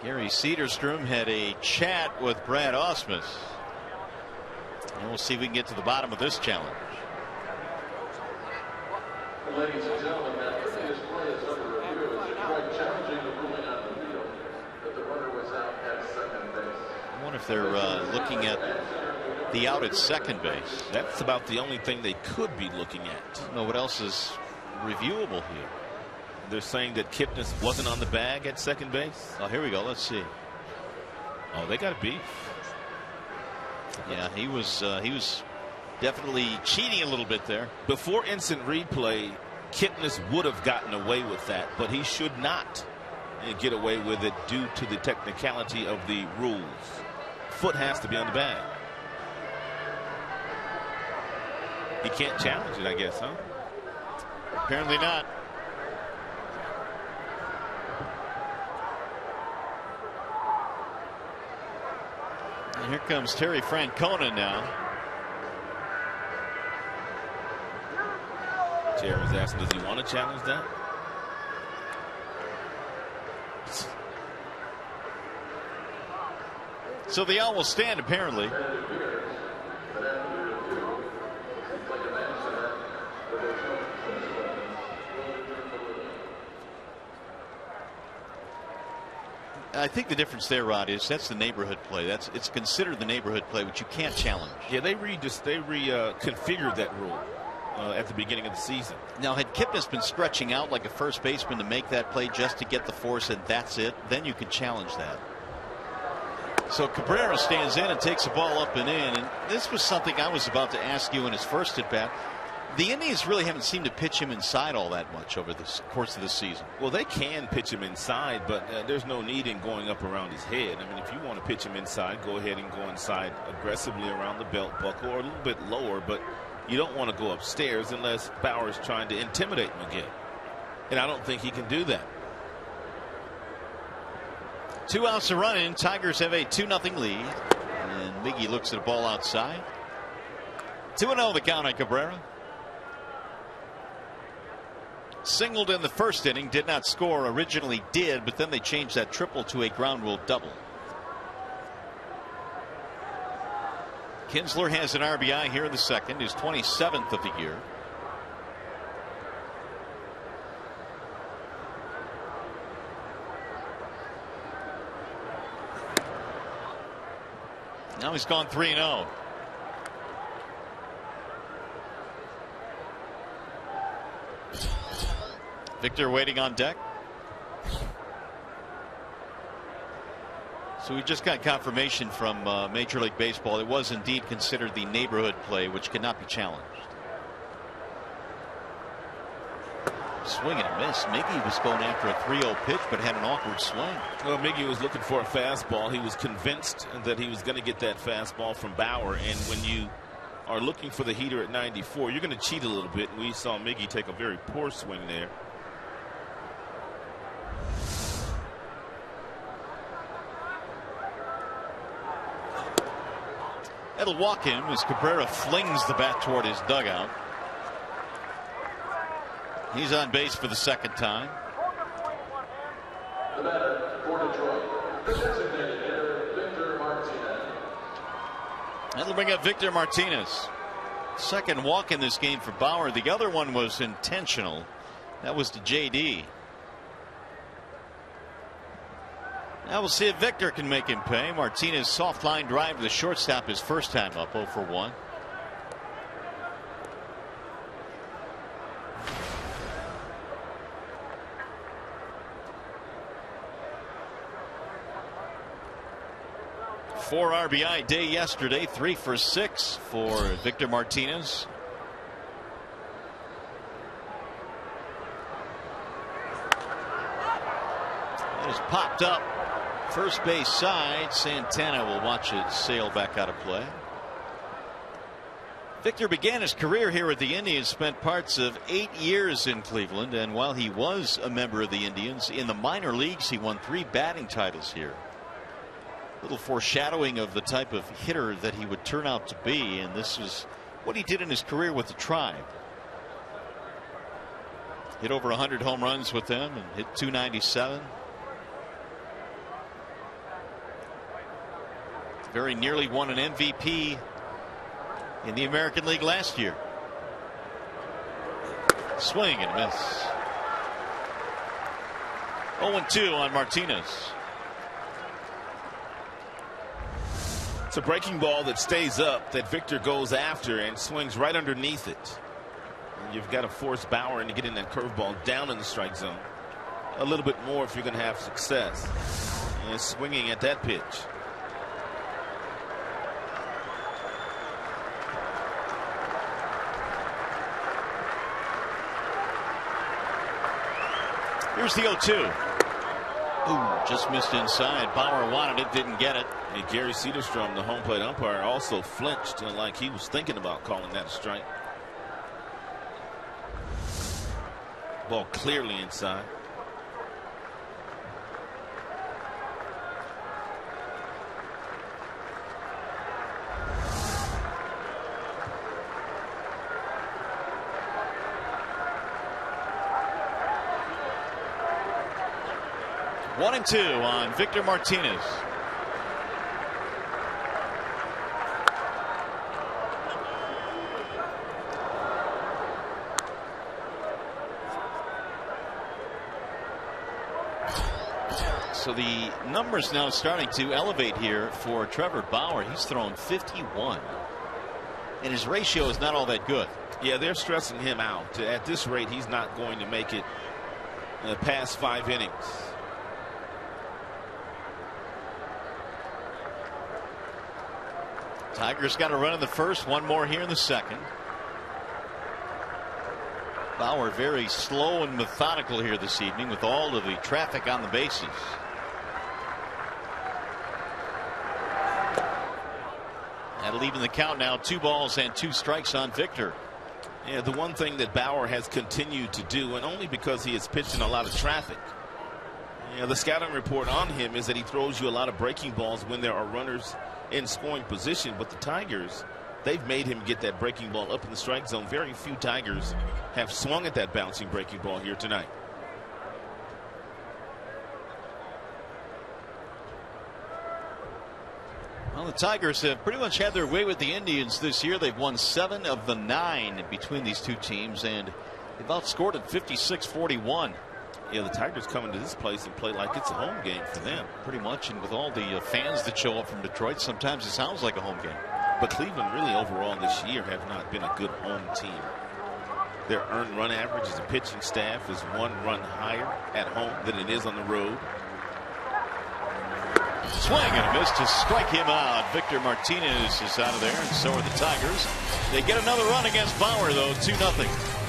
Gary Cederstrom had a chat with Brad Ausmus, and we'll see if we can get to the bottom of this challenge. Ladies and gentlemen, that previous play is under review. It's quite challenging the ruling on the field that the runner was out at second base. I wonder if they're looking at the out at second base. That's about the only thing they could be looking at. No, what else is reviewable here? They're saying that Kipnis wasn't on the bag at second base. Oh, here we go. Let's see. Oh, they got beef. Yeah, he was definitely cheating a little bit there. Before instant replay, Kipnis would have gotten away with that, but he should not get away with it due to the technicality of the rules. Foot has to be on the bag. He can't challenge it, I guess, huh? Apparently not. And here comes Terry Francona now. Terry's asking, does he want to challenge that? So the out will stand, apparently. I think the difference there, Rod, is that's the neighborhood play. It's considered the neighborhood play, which you can't challenge. Yeah, they reconfigured that rule at the beginning of the season. Now, had Kipnis been stretching out like a first baseman to make that play just to get the force and that's it, then you could challenge that. So Cabrera stands in and takes the ball up and in, and this was something I was about to ask you in his first at bat. The Indians really haven't seemed to pitch him inside all that much over the course of the season. Well, they can pitch him inside, but there's no need in going up around his head. I mean, if you want to pitch him inside, go ahead and go inside aggressively around the belt buckle or a little bit lower, but you don't want to go upstairs unless Bauer's trying to intimidate Miguel. And I don't think he can do that. 2 outs to run in. Tigers have a 2-0 lead. And Miggy looks at a ball outside. 2-0 the count on Cabrera. Singled in the first inning, did not score. Originally did, but then they changed that triple to a ground rule double. Kinsler has an RBI here in the second, his 27th of the year. Now he's gone 3-0. Victor waiting on deck. So we just got confirmation from Major League Baseball. It was indeed considered the neighborhood play, which cannot be challenged. Swing and a miss. Miggy was going after a 3-0 pitch, but had an awkward swing. Well, Miggy was looking for a fastball. He was convinced that he was going to get that fastball from Bauer. And when you are looking for the heater at 94, you're going to cheat a little bit. We saw Miggy take a very poor swing there. That'll walk in as Cabrera flings the bat toward his dugout. He's on base for the second time. The batter for Detroit, the designated hitter, Victor Martinez. That'll bring up Victor Martinez. Second walk in this game for Bauer. The other one was intentional. That was to JD. Now we'll see if Victor can make him pay. Martinez soft line drive to the shortstop his first time up, 0 for 1. Four RBI day yesterday, 3 for 6 for Victor Martinez. It is popped up first base side. Santana will watch it sail back out of play. Victor began his career here with the Indians, spent parts of 8 years in Cleveland, and while he was a member of the Indians, in the minor leagues he won 3 batting titles here. Little foreshadowing of the type of hitter that he would turn out to be, and this is what he did in his career with the Tribe. Hit over 100 home runs with them and hit 297. Very nearly won an MVP in the American League last year. Swing and a miss. 0-2 on Martinez. It's a breaking ball that stays up that Victor goes after and swings right underneath it. And you've got to force Bauer into getting that curveball down in the strike zone a little bit more if you're going to have success. And swinging at that pitch. Here's the 0-2. Ooh, just missed inside. Bauer wanted it, didn't get it. And Gary Cederstrom, the home plate umpire, also flinched like he was thinking about calling that a strike. Ball clearly inside. One and 2 on Victor Martinez. So the numbers now starting to elevate here for Trevor Bauer. He's thrown 51, and his ratio is not all that good. Yeah, they're stressing him out. At this rate, he's not going to make it past 5 innings. Tigers got a run in the first, one more here in the second. Bauer very slow and methodical here this evening with all of the traffic on the bases. That'll even the count now. 2 balls and 2 strikes on Victor. Yeah, the one thing that Bauer has continued to do, and only because he has pitched in a lot of traffic. The scouting report on him is that he throws you a lot of breaking balls when there are runners in scoring position, but the Tigers they've made him get that breaking ball up in the strike zone. Very few Tigers have swung at that bouncing breaking ball here tonight. Well, the Tigers have pretty much had their way with the Indians this year. They've won 7 of the 9 between these two teams, and they've outscored at 56-41. Yeah, the Tigers come into this place and play like it's a home game for them. Pretty much, and with all the fans that show up from Detroit, sometimes it sounds like a home game. But Cleveland really overall this year have not been a good home team. Their earned run average as a pitching staff is 1 run higher at home than it is on the road. Swing and a miss to strike him out. Victor Martinez is out of there, and so are the Tigers. They get another run against Bauer, though, 2-0.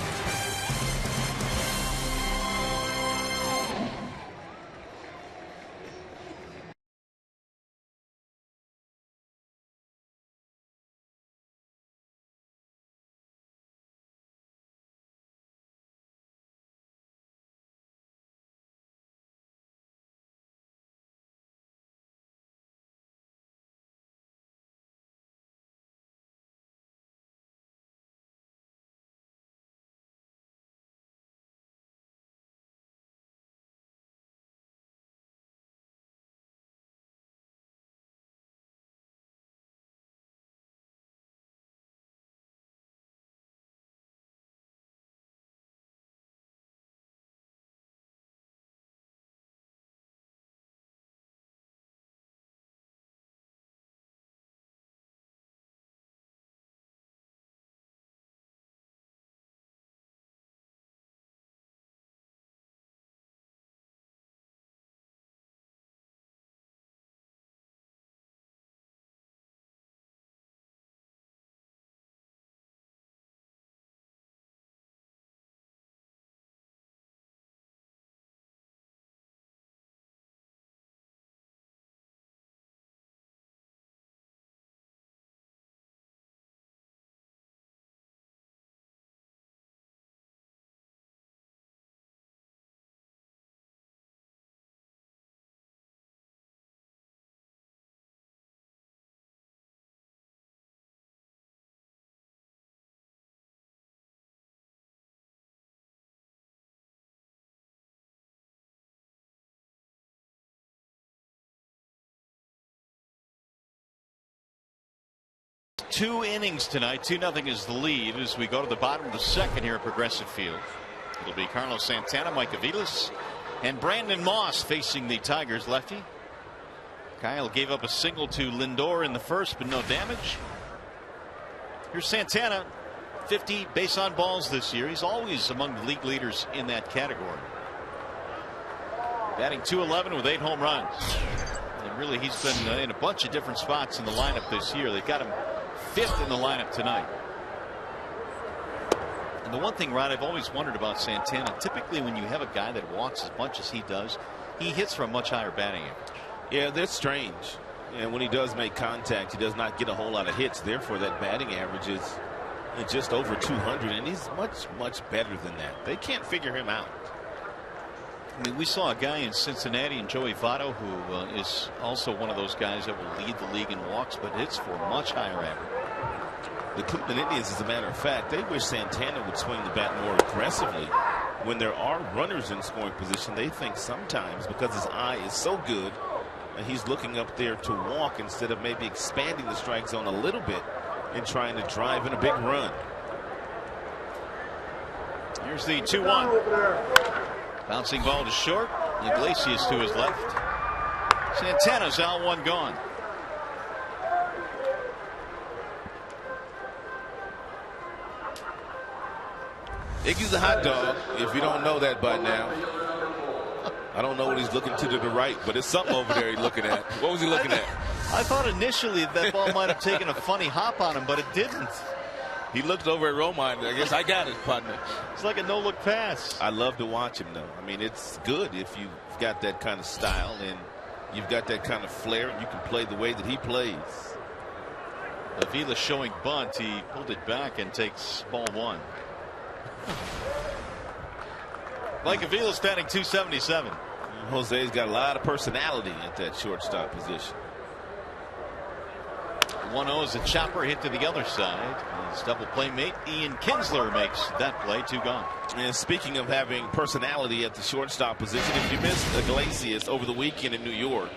Two innings tonight. 2-0 is the lead as we go to the bottom of the second here at Progressive Field. It'll be Carlos Santana, Mike Aviles, and Brandon Moss facing the Tigers lefty. Kyle gave up a single to Lindor in the first, but no damage. Here's Santana, 50 base on balls this year. He's always among the league leaders in that category. Batting .211 with 8 home runs. And really, he's been in a bunch of different spots in the lineup this year. They've got him 5th in the lineup tonight. And the one thing, Rod, I've always wondered about Santana, typically when you have a guy that walks as much as he does, he hits for a much higher batting average. Yeah, that's strange. And when he does make contact, he does not get a whole lot of hits. Therefore, that batting average is just over 200, and he's much better than that. They can't figure him out. I mean, we saw a guy in Cincinnati, and Joey Votto, who is also one of those guys that will lead the league in walks, but hits for a much higher average. The Cleveland Indians, as a matter of fact, they wish Santana would swing the bat more aggressively. When there are runners in scoring position, they think sometimes because his eye is so good, he's looking up there to walk instead of maybe expanding the strike zone a little bit and trying to drive in a big run. Here's the 2-1. Bouncing ball to short. Iglesias to his left. Santana's out, 1 gone. Iggy's a hot dog, if you don't know that by now. I don't know what he's looking to the right, but it's something over there he's looking at. What was he looking at? I thought initially that ball might have taken a funny hop on him, but it didn't. He looked over at Romine. I guess I got it, partner. It's like a no-look pass. I love to watch him, though. I mean, it's good if you've got that kind of style and you've got that kind of flair and you can play the way that he plays. Avila showing bunt. He pulled it back and takes ball 1. Mike Avila's batting .277. Jose's got a lot of personality at that shortstop position. 1-0 as a chopper hit to the other side. His double playmate Ian Kinsler makes that play. 2 gone. And speaking of having personality at the shortstop position, if you missed Iglesias over the weekend in New York,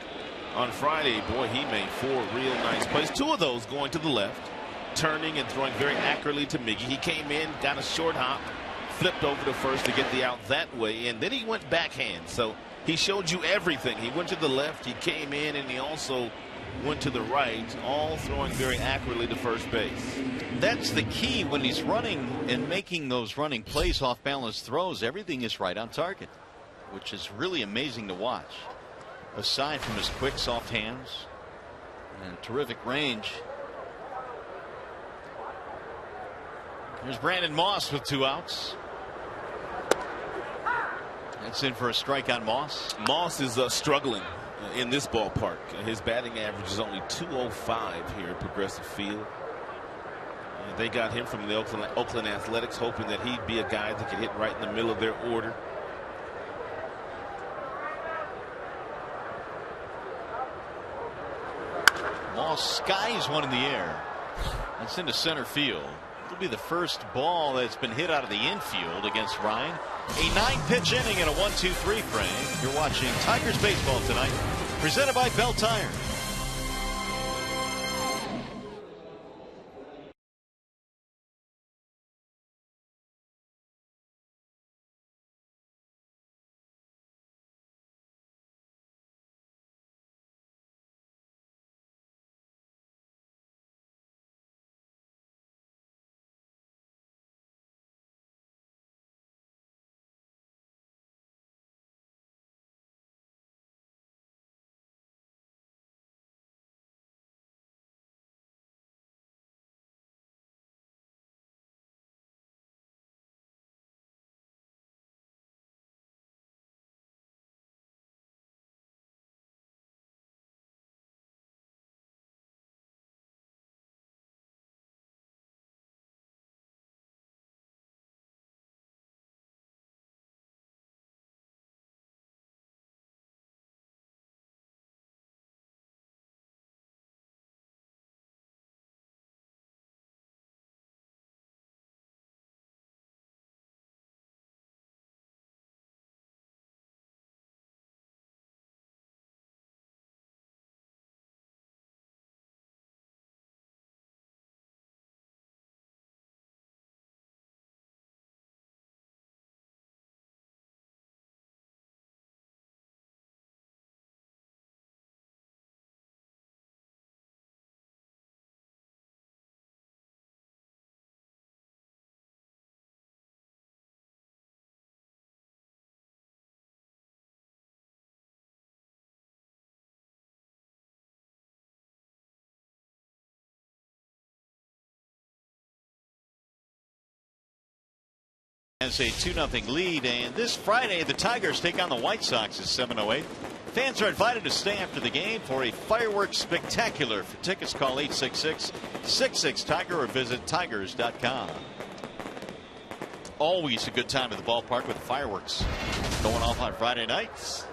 on Friday, boy, he made 4 real nice plays. 2 of those going to the left, turning and throwing very accurately to Miggy. He came in, got a short hop, flipped over to first to get the out that way, and then he went backhand. So he showed you everything. He went to the left, he came in, and he also went to the right, all throwing very accurately to first base. That's the key when he's running and making those running plays off balance throws. Everything is right on target, which is really amazing to watch. Aside from his quick soft hands and terrific range. There's Brandon Moss with 2 outs. That's in for a strike on Moss. Moss is struggling in this ballpark. His batting average is only .205 here at Progressive Field. They got him from the Oakland Athletics, hoping that he'd be a guy that could hit right in the middle of their order. Moss skies one in the air. That's into center field. It'll be the first ball that's been hit out of the infield against Ryan. A 9-pitch inning and a 1-2-3 frame. You're watching Tigers baseball tonight, presented by Bell Tire. Has a 2-0 lead, and this Friday the Tigers take on the White Sox at 7:08. Fans are invited to stay after the game for a fireworks spectacular. For tickets, call 866-66-TIGER or visit tigers.com. Always a good time at the ballpark with the fireworks going off on Friday nights.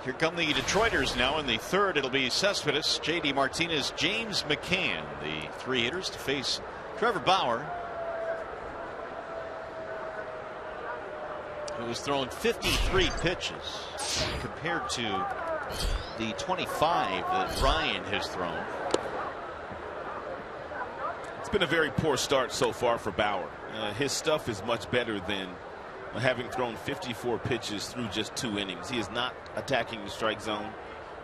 Here come the Detroiters now in the third. It'll be Cespedes, J.D. Martinez, James McCann, the 3 hitters to face Trevor Bauer, who was throwing 53 pitches compared to the 25 that Ryan has thrown. It's been a very poor start so far for Bauer. His stuff is much better than having thrown 54 pitches through just 2 innings. He is not attacking the strike zone.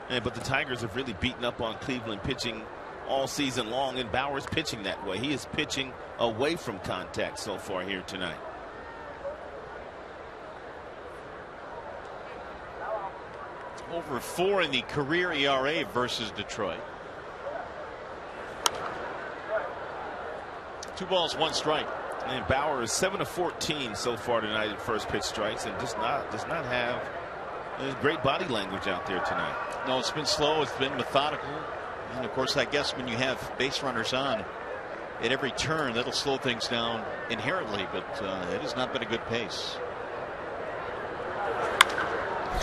But the Tigers have really beaten up on Cleveland pitching all season long, and Bauer's pitching that way. He is pitching away from contact so far here tonight. Over 4 in the career ERA versus Detroit. 2 balls, 1 strike. And Bauer is 7 of 14 so far tonight at first pitch strikes, and does not have great body language out there tonight. No, it's been slow. It's been methodical. And of course, I guess when you have base runners on at every turn, that'll slow things down inherently. But it has not been a good pace.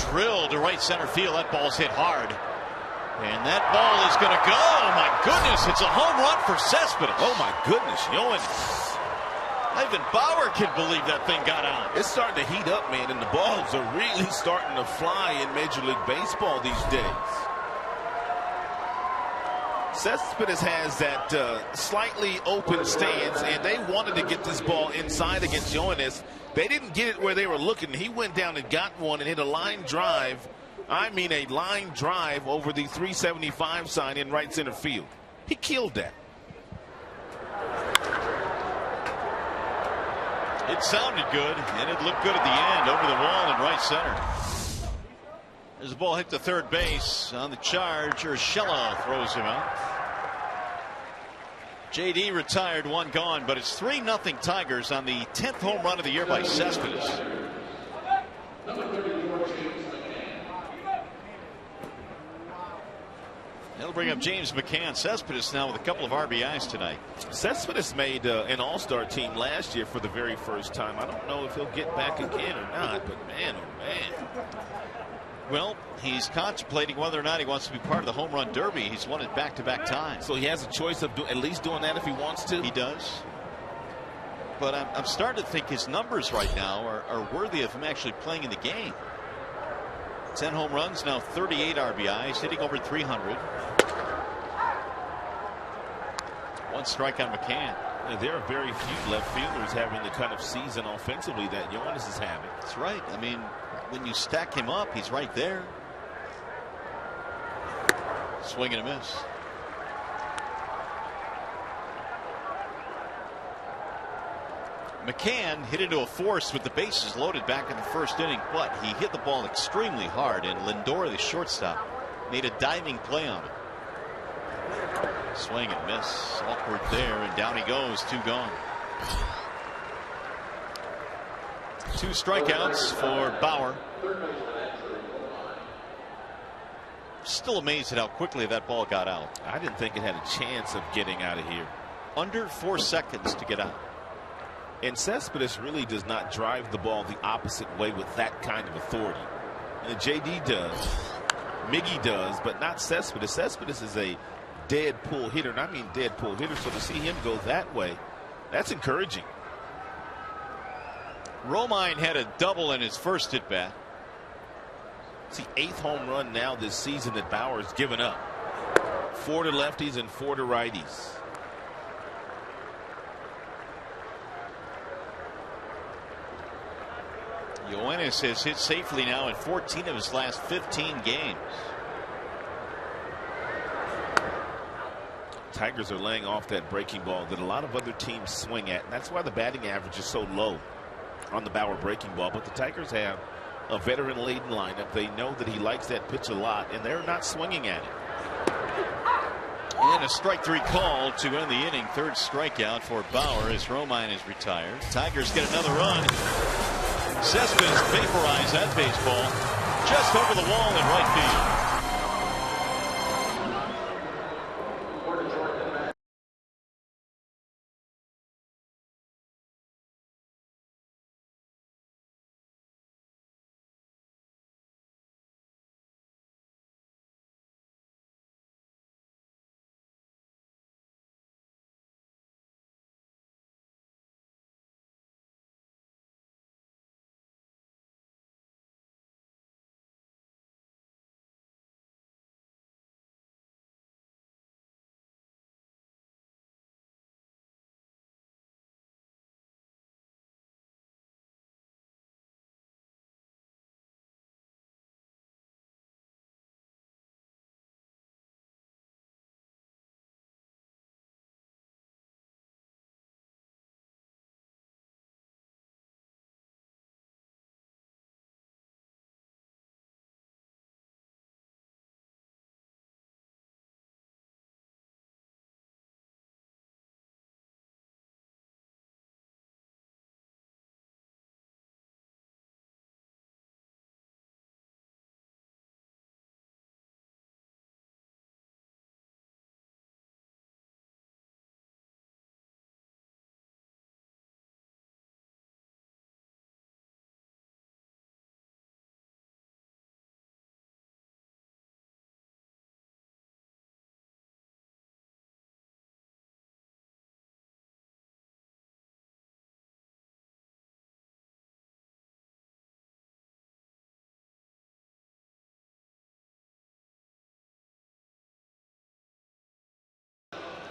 Drill to right center field. That ball's hit hard. And that ball is going to go. Oh, my goodness. It's a home run for Cespedes. Oh, my goodness. Yoenis. Even Bauer can believe that thing got out. It's starting to heat up, man, and the balls are really starting to fly in Major League Baseball these days. Cespedes has that slightly open stance, and they wanted to get this ball inside against Yoenis. They didn't get it where they were looking. He went down and got one and hit a line drive. I mean a line drive over the 375 sign in right center field. He killed that. It sounded good, and it looked good at the end over the wall in right center. As the ball hit the third base on the charge, Urshela throws him out. JD retired, one gone, but it's 3-0 Tigers on the 10th home run of the year by Cespedes. That'll bring up James McCann. Cespedes now with a couple of RBIs tonight. Cespedes made an all-star team last year for the very first time. I don't know if he'll get back again or not, but man, oh man. Well, he's contemplating whether or not he wants to be part of the home run derby. He's won it back-to-back times. So he has a choice of at least doing that if he wants to? He does. But I'm starting to think his numbers right now are worthy of him actually playing in the game. 10 home runs, now 38 RBIs, hitting over 300. One strike on McCann. Yeah, there are very few left fielders having the kind of season offensively that Yoenis is having. That's right. I mean, when you stack him up, he's right there. Swing and a miss. McCann hit into a force with the bases loaded back in the first inning, but he hit the ball extremely hard, and Lindor, the shortstop, made a diving play on it. Swing and miss. Awkward there, and down he goes. 2 gone. 2 strikeouts for Bauer. Still amazed at how quickly that ball got out. I didn't think it had a chance of getting out of here. Under 4 seconds to get out. And Cespedes really does not drive the ball the opposite way with that kind of authority. And JD does. Miggy does, but not Cespedes. Cespedes is a dead pull hitter, and I mean dead pull hitter, so to see him go that way, that's encouraging. Romine had a double in his first at bat. It's the 8th home run now this season that Bauer's given up. 4 to lefties and 4 to righties. Yoenis has hit safely now in 14 of his last 15 games. Tigers are laying off that breaking ball that a lot of other teams swing at, and that's why the batting average is so low on the Bauer breaking ball. But the Tigers have a veteran-laden lineup. They know that he likes that pitch a lot, and they're not swinging at it. And a strike 3 call to end the inning. 3rd strikeout for Bauer as Romine is retired. Tigers get another run. Cespedes vaporized that baseball just over the wall in right field.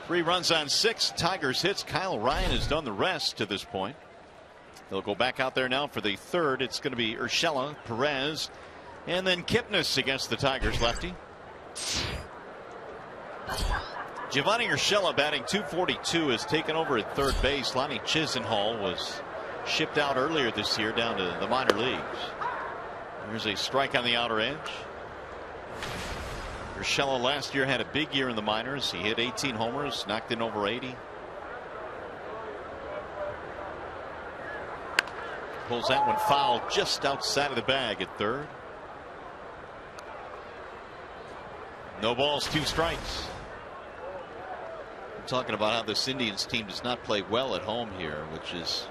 3 runs on 6 Tigers hits. Kyle Ryan has done the rest to this point. They'll go back out there now for the third. It's going to be Urshela, Perez, and then Kipnis against the Tigers lefty. Giovanni Urshela batting .242 has taken over at third base. Lonnie Chisenhall was shipped out earlier this year down to the minor leagues. There's a strike on the outer edge. Urshela last year had a big year in the minors. He hit 18 homers, knocked in over 80. Pulls that one foul just outside of the bag at third. No balls, 2 strikes. I'm talking about how this Indians team does not play well at home here, which is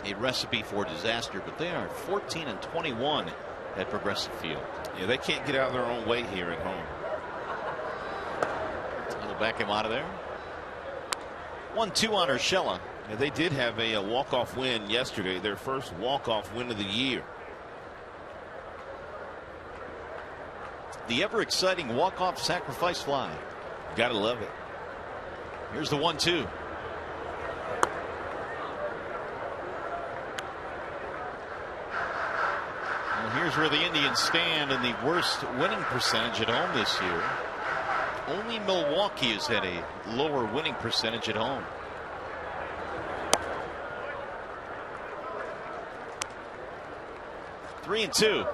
a recipe for disaster, but they are 14-21 at Progressive Field. Yeah, they can't get out of their own way here at home. We'll back him out of there. 1-2 on Urshela. Yeah, they did have a walk-off win yesterday, their first walk-off win of the year. The ever-exciting walk-off sacrifice fly. Gotta love it. Here's the 1-2. Well, here's where the Indians stand in the worst winning percentage at home this year. Only Milwaukee has had a lower winning percentage at home. Three and 2.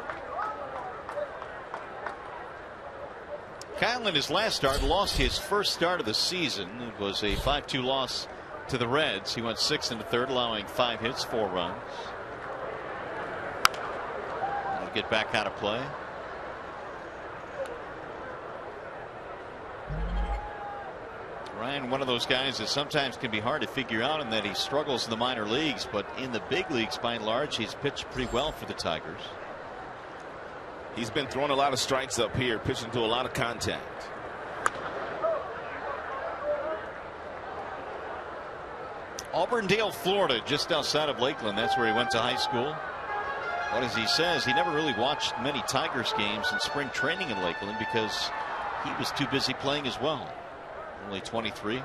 Kyle in his last start lost his first start of the season. It was a 5-2 loss to the Reds. He went 6 1/3, allowing 5 hits, 4 runs. He'll get back out of play. Ryan, one of those guys that sometimes can be hard to figure out in that he struggles in the minor leagues, but in the big leagues by and large he's pitched pretty well for the Tigers. He's been throwing a lot of strikes up here, pitching to a lot of contact. Auburndale, Florida, just outside of Lakeland. That's where he went to high school. But as he says, he never really watched many Tigers games in spring training in Lakeland because he was too busy playing as well. Only 23.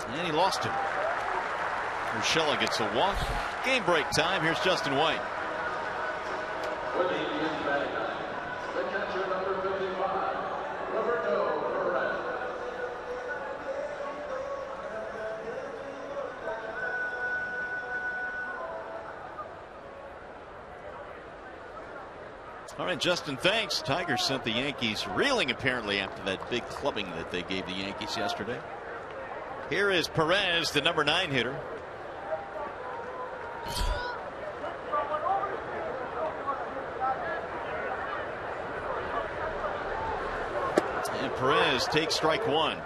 And he lost him. Urshela gets a walk. Game break time. Here's Justin White. With the Indians batting ninth, the catcher number 55, Roberto Perez. All right, Justin, thanks. Tigers sent the Yankees reeling apparently after that big clubbing that they gave the Yankees yesterday. Here is Perez, the number 9 hitter. And Perez takes strike 1.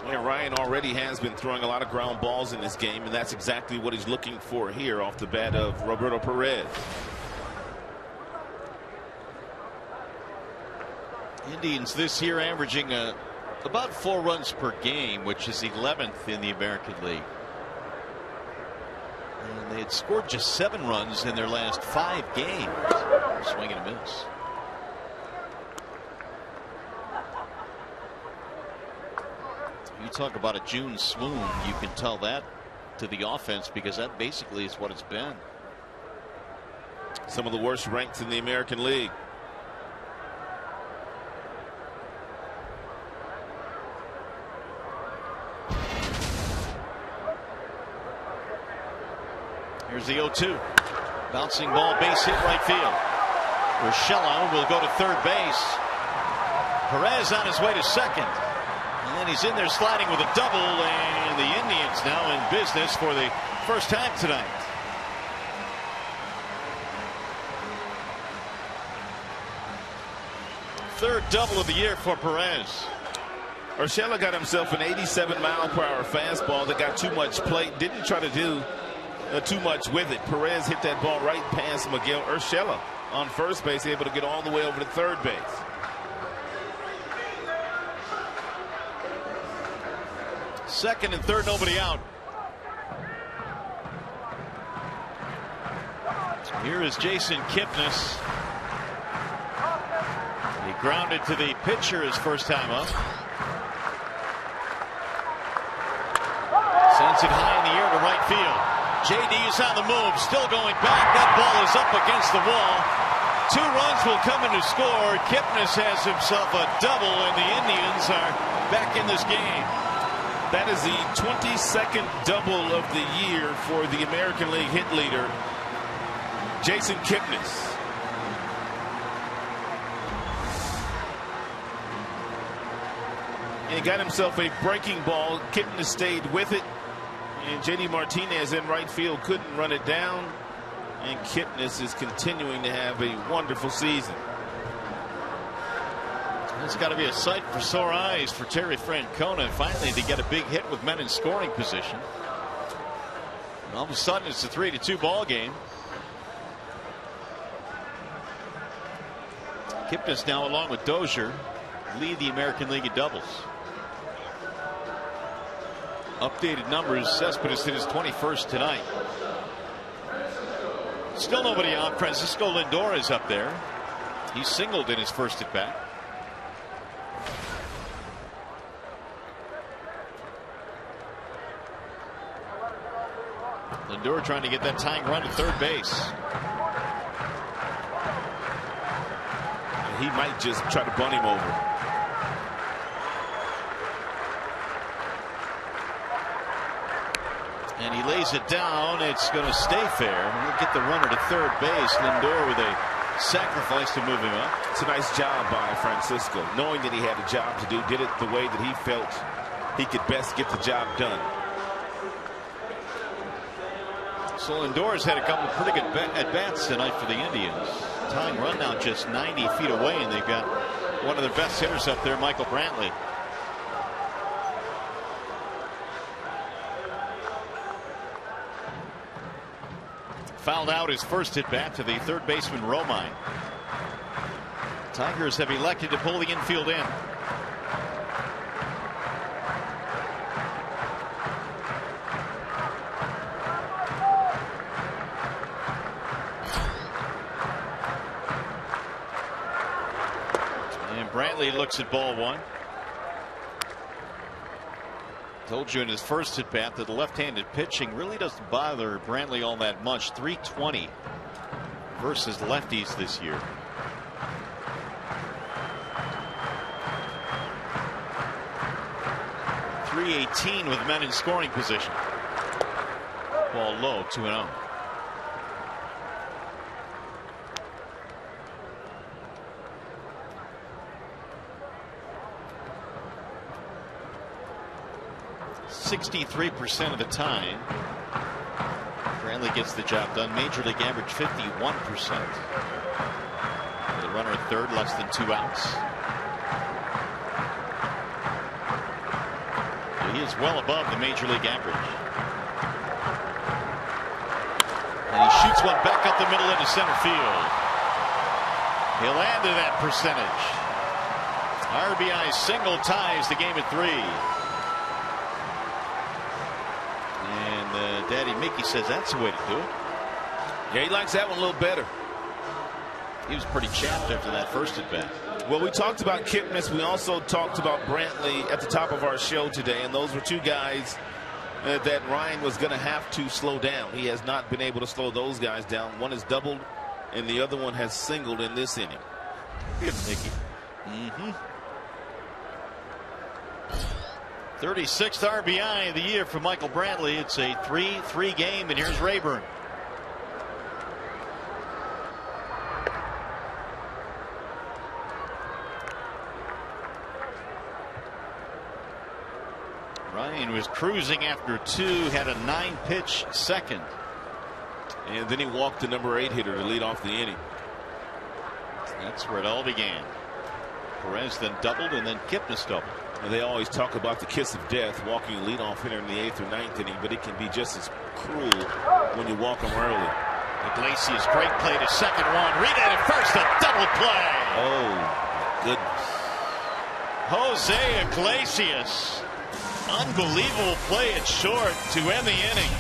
Yeah, Ryan already has been throwing a lot of ground balls in this game, and that's exactly what he's looking for here off the bat of Roberto Perez. Indians this year averaging about 4 runs per game, which is 11th in the American League. And they had scored just 7 runs in their last 5 games. Swing and a miss. You talk about a June swoon, you can tell that to the offense because that basically is what it's been. Some of the worst ranks in the American League. Here's the 0-2. Bouncing ball, base hit right field. Urshela will go to third base. Perez on his way to second. And then he's in there sliding with a double, and the Indians now in business for the first time tonight. Third double of the year for Perez. Urshela got himself an 87-mile-per-hour fastball that got too much plate. Didn't try to do too much with it. Perez hit that ball right past Miguel Urshela on first base, able to get all the way over to third base. Second and third, nobody out. Here is Jason Kipnis. He grounded to the pitcher his first time up. Sends it high in the air to right field. JD's on the move, still going back. That ball is up against the wall. 2 runs will come in to score. Kipnis has himself a double, and the Indians are back in this game. That is the 22nd double of the year for the American League hit leader, Jason Kipnis. And he got himself a breaking ball. Kipnis stayed with it. And J.D. Martinez in right field couldn't run it down. And Kipnis is continuing to have a wonderful season. It's got to be a sight for sore eyes for Terry Francona. Finally, to get a big hit with men in scoring position. And all of a sudden, it's a 3-2 ball game. Kipnis now, along with Dozier, lead the American League in doubles. Updated numbers. Cespedes hit his 21st tonight. Still nobody on. Francisco Lindor is up there. He singled in his first at bat. Lindor trying to get that tying run to third base. He might just try to bunt him over. And he lays it down. It's going to stay fair. He'll get the runner to third base. Lindor with a sacrifice to move him up. It's a nice job by Francisco, knowing that he had a job to do, did it the way that he felt he could best get the job done. So Lindor's had a couple of pretty good at-bats tonight for the Indians. Tying run now just 90 feet away, and they've got one of their best hitters up there, Michael Brantley. Fouled out his first at bat to the third baseman Romine. Tigers have elected to pull the infield in. And Brantley looks at ball one. Told you in his first at bat that the left-handed pitching really doesn't bother Brantley all that much. 320 versus lefties this year. .318 with men in scoring position. Ball low, 2-0. .63% of the time, Brantley gets the job done. Major League average 51%. The runner at third, less than 2 outs. He is well above the Major League average. And he shoots one back up the middle into center field. He'll add to that percentage. RBI single ties the game at 3. Daddy Mickey says that's the way to do it. Yeah, he likes that one a little better. He was pretty chapped after that first at bat. Well, we talked about Kipnis. We also talked about Brantley at the top of our show today, and those were 2 guys that Ryan was going to have to slow down. He has not been able to slow those guys down. One has doubled, and the other one has singled in this inning. Good, Mickey. 36th RBI of the year for Michael Brantley. It's a 3-3 game, and here's Rayburn. Ryan was cruising after 2, had a 9-pitch second. And then he walked the number 8 hitter to lead off the inning. That's where it all began. Perez then doubled, and then Kipnis doubled. And they always talk about the kiss of death, walking a leadoff hitter in the 8th or 9th inning, but it can be just as cruel when you walk them early. Iglesias, great play to second one. Reed at first, a double play. Oh, goodness. Jose Iglesias. Unbelievable play at short to end the inning.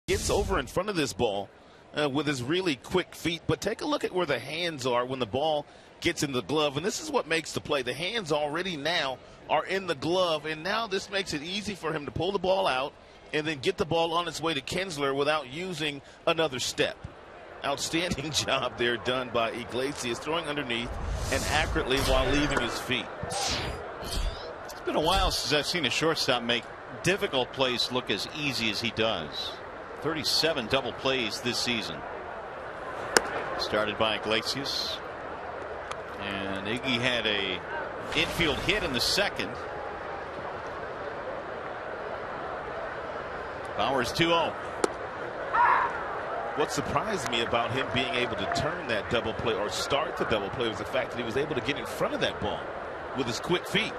Gets over in front of this ball with his really quick feet, but take a look at where the hands are when the ball gets in the glove, and this is what makes the play. The hands already now are in the glove, and now this makes it easy for him to pull the ball out and then get the ball on its way to Kinsler without using another step. Outstanding job there done by Iglesias, throwing underneath and accurately while leaving his feet. It's been a while since I've seen a shortstop make difficult plays look as easy as he does. 37 double plays this season. Started by Iglesias. And Iggy had a infield hit in the second. Bauer's 2-0. What surprised me about him being able to turn that double play or start the double play was the fact that he was able to get in front of that ball with his quick feet.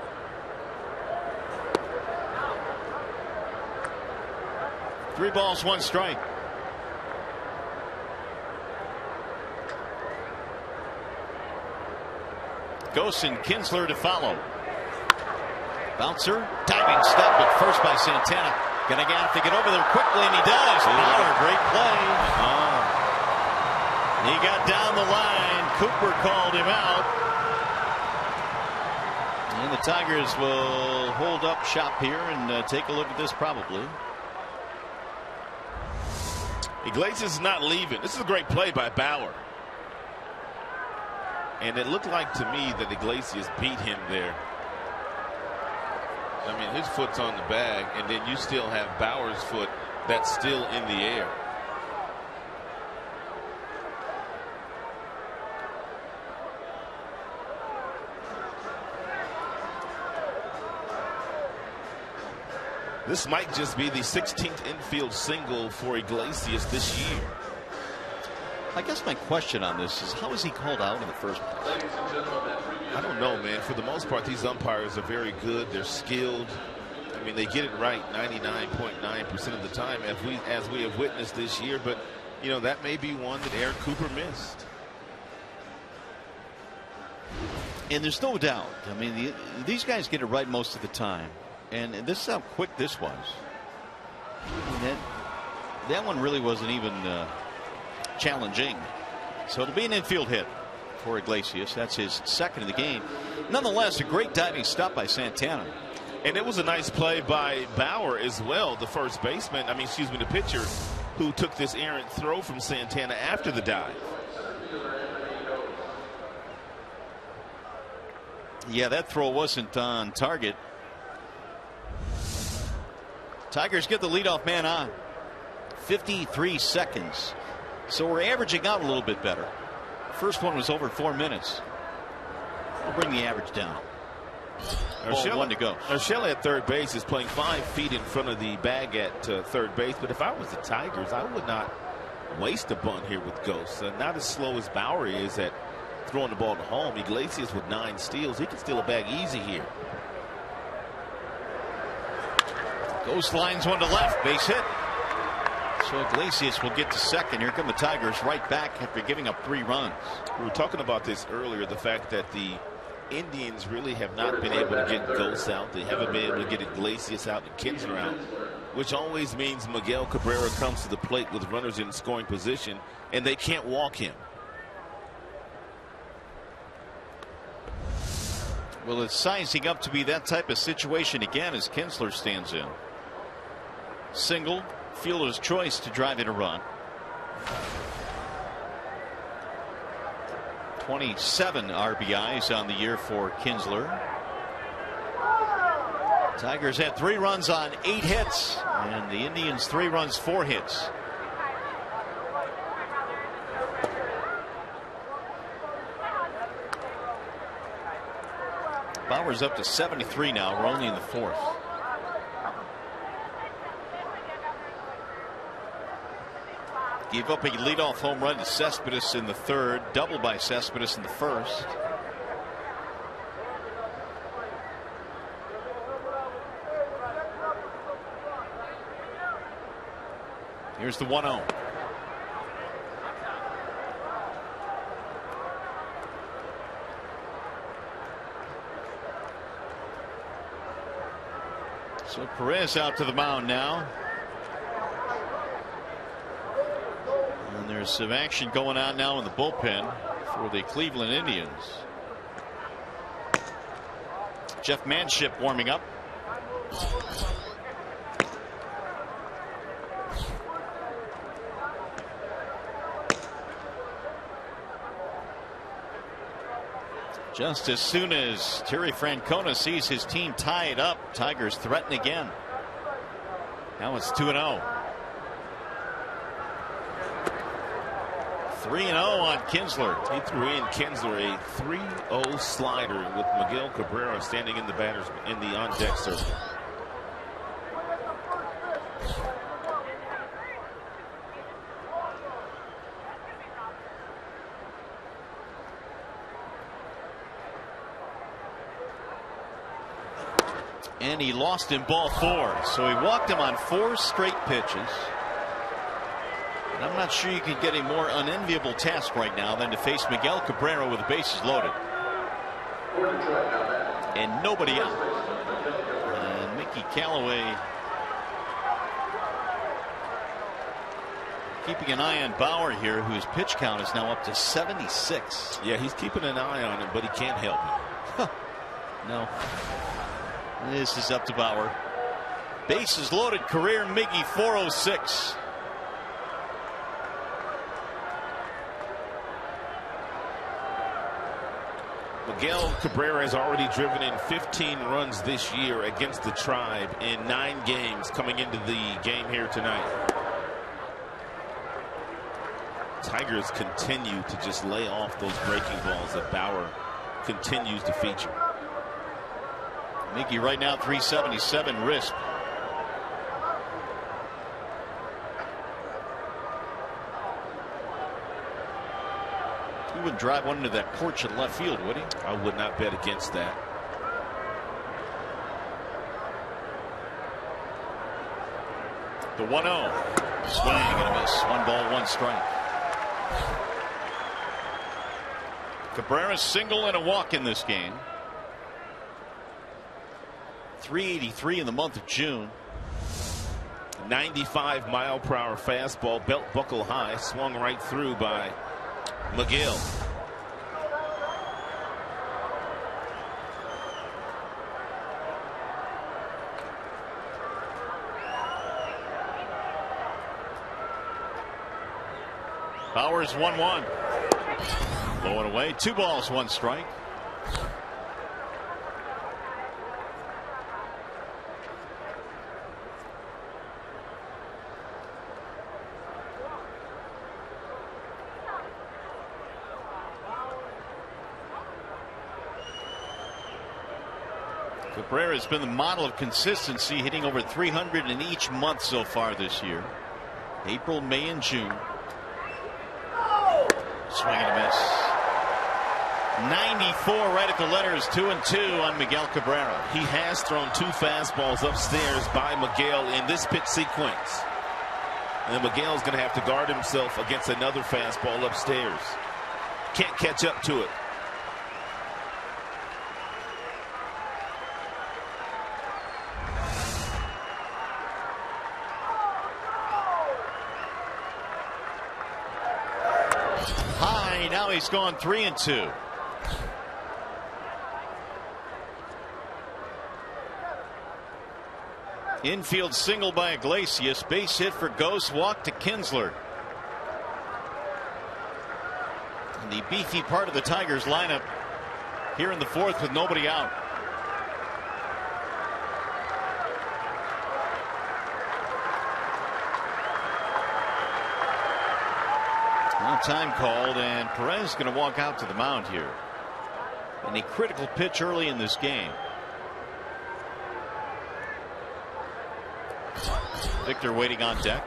Three balls, one strike. Ghost and Kinsler to follow. Bouncer, diving step at first by Santana. Gonna have to get over there quickly, and he does. Bauer, great play. He got down the line. Cooper called him out. And the Tigers will hold up shop here and take a look at this probably. Iglesias is not leaving. This is a great play by Bauer. And it looked like to me that Iglesias beat him there. I mean, his foot's on the bag, and then you still have Bauer's foot that's still in the air. This might just be the 16th infield single for Iglesias this year. I guess my question on this is, how is he called out in the first place? I don't know, man. For the most part, these umpires are very good. They're skilled. I mean, they get it right 99.9% of the time, as we have witnessed this year. But, you know, that may be one that Eric Cooper missed. And there's no doubt. I mean, these guys get it right most of the time. And this is how quick this was. I mean, that one really wasn't even challenging. So it'll be an infield hit for Iglesias. That's his second of the game. Nonetheless, a great diving stop by Santana. And it was a nice play by Bauer as well, the first baseman. The pitcher who took this errant throw from Santana after the dive. Yeah, that throw wasn't on target. Tigers get the leadoff man on. 53 seconds. So we're averaging out a little bit better. First one was over 4 minutes. We'll bring the average down. One to go. Urshela at third base is playing 5 feet in front of the bag at third base. But if I was the Tigers, I would not waste a bunt here with Ghost. Not as slow as Bauer is at throwing the ball to home. Iglesias with 9 steals. He can steal a bag easy here. Ghost lines one to left. Base hit. So Iglesias will get to second. Here come the Tigers right back after giving up 3 runs. We were talking about this earlier, the fact that the Indians really have not been able to get Ghost out. They haven't been able to get Iglesias out and Kinsler out, which always means Miguel Cabrera comes to the plate with runners in scoring position, and they can't walk him. Well, it's sizing up to be that type of situation again as Kinsler stands in. Single, fielder's choice to drive in a run. 27 RBIs on the year for Kinsler. Tigers had 3 runs on 8 hits, and the Indians 3 runs, 4 hits. Bauer's up to 73 now. We're only in the 4th. Gave up a leadoff home run to Cespedes in the 3rd, double by Cespedes in the 1st. Here's the 1-0. So Perez out to the mound now. There's some action going on now in the bullpen for the Cleveland Indians. Jeff Manship warming up. Just as soon as Terry Francona sees his team tied up, Tigers threaten again. Now it's 2-0. 3-0 on Kinsler. He threw in Kinsler a 3-0 slider with Miguel Cabrera standing in the batters in the on-deck circle. And he lost in ball 4, so he walked him on 4 straight pitches. And I'm not sure you could get a more unenviable task right now than to face Miguel Cabrera with the bases loaded and nobody out. And Mickey Callaway keeping an eye on Bauer here, whose pitch count is now up to 76. Yeah, he's keeping an eye on him, but he can't help it. No. This is up to Bauer. Bases loaded, career Miggy 406. Miguel Cabrera has already driven in 15 runs this year against the Tribe in 9 games coming into the game here tonight. Tigers continue to just lay off those breaking balls that Bauer continues to feature. Mickey right now 377 wrist. He wouldn't drive one into that porch in left field, would he? I would not bet against that. The 1-0. Swing and a miss. 1 ball, 1 strike. Cabrera's single and a walk in this game. 383 in the month of June. 95-mile-per-hour fastball, belt buckle high, swung right through by Miguel. Bauer's 1-1. Low and away. 2 balls, 1 strike. Cabrera has been the model of consistency, hitting over 300 in each month so far this year. April, May, and June. Swing and a miss. 94 right at the letters. 2-2 on Miguel Cabrera. He has thrown 2 fastballs upstairs by Miguel in this pitch sequence. And Miguel's going to have to guard himself against another fastball upstairs. Can't catch up to it. Now he's gone 3-2. Infield single by Iglesias. Base hit for Ghost. Walk to Kinsler. And the beefy part of the Tigers lineup here in the 4th with nobody out. Time called, and Perez is going to walk out to the mound here. And a critical pitch early in this game. Victor waiting on deck.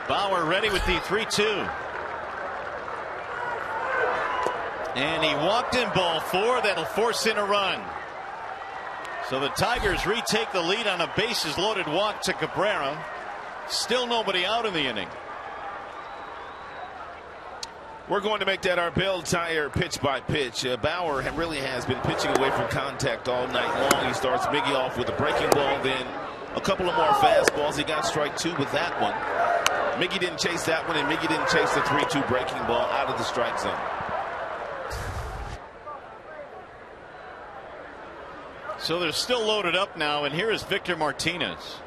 Bauer ready with the 3-2. And he walked in ball 4. That'll force in a run. So the Tigers retake the lead on a bases loaded walk to Cabrera. Still nobody out in the inning. We're going to make that our Bell Tire pitch by pitch. Bauer really has been pitching away from contact all night long. He starts Miggy off with a breaking ball, then a couple of more fastballs. He got strike 2 with that one. Miggy didn't chase that one, and Miggy didn't chase the 3-2 breaking ball out of the strike zone. So they're still loaded up now, and here is Victor Martinez.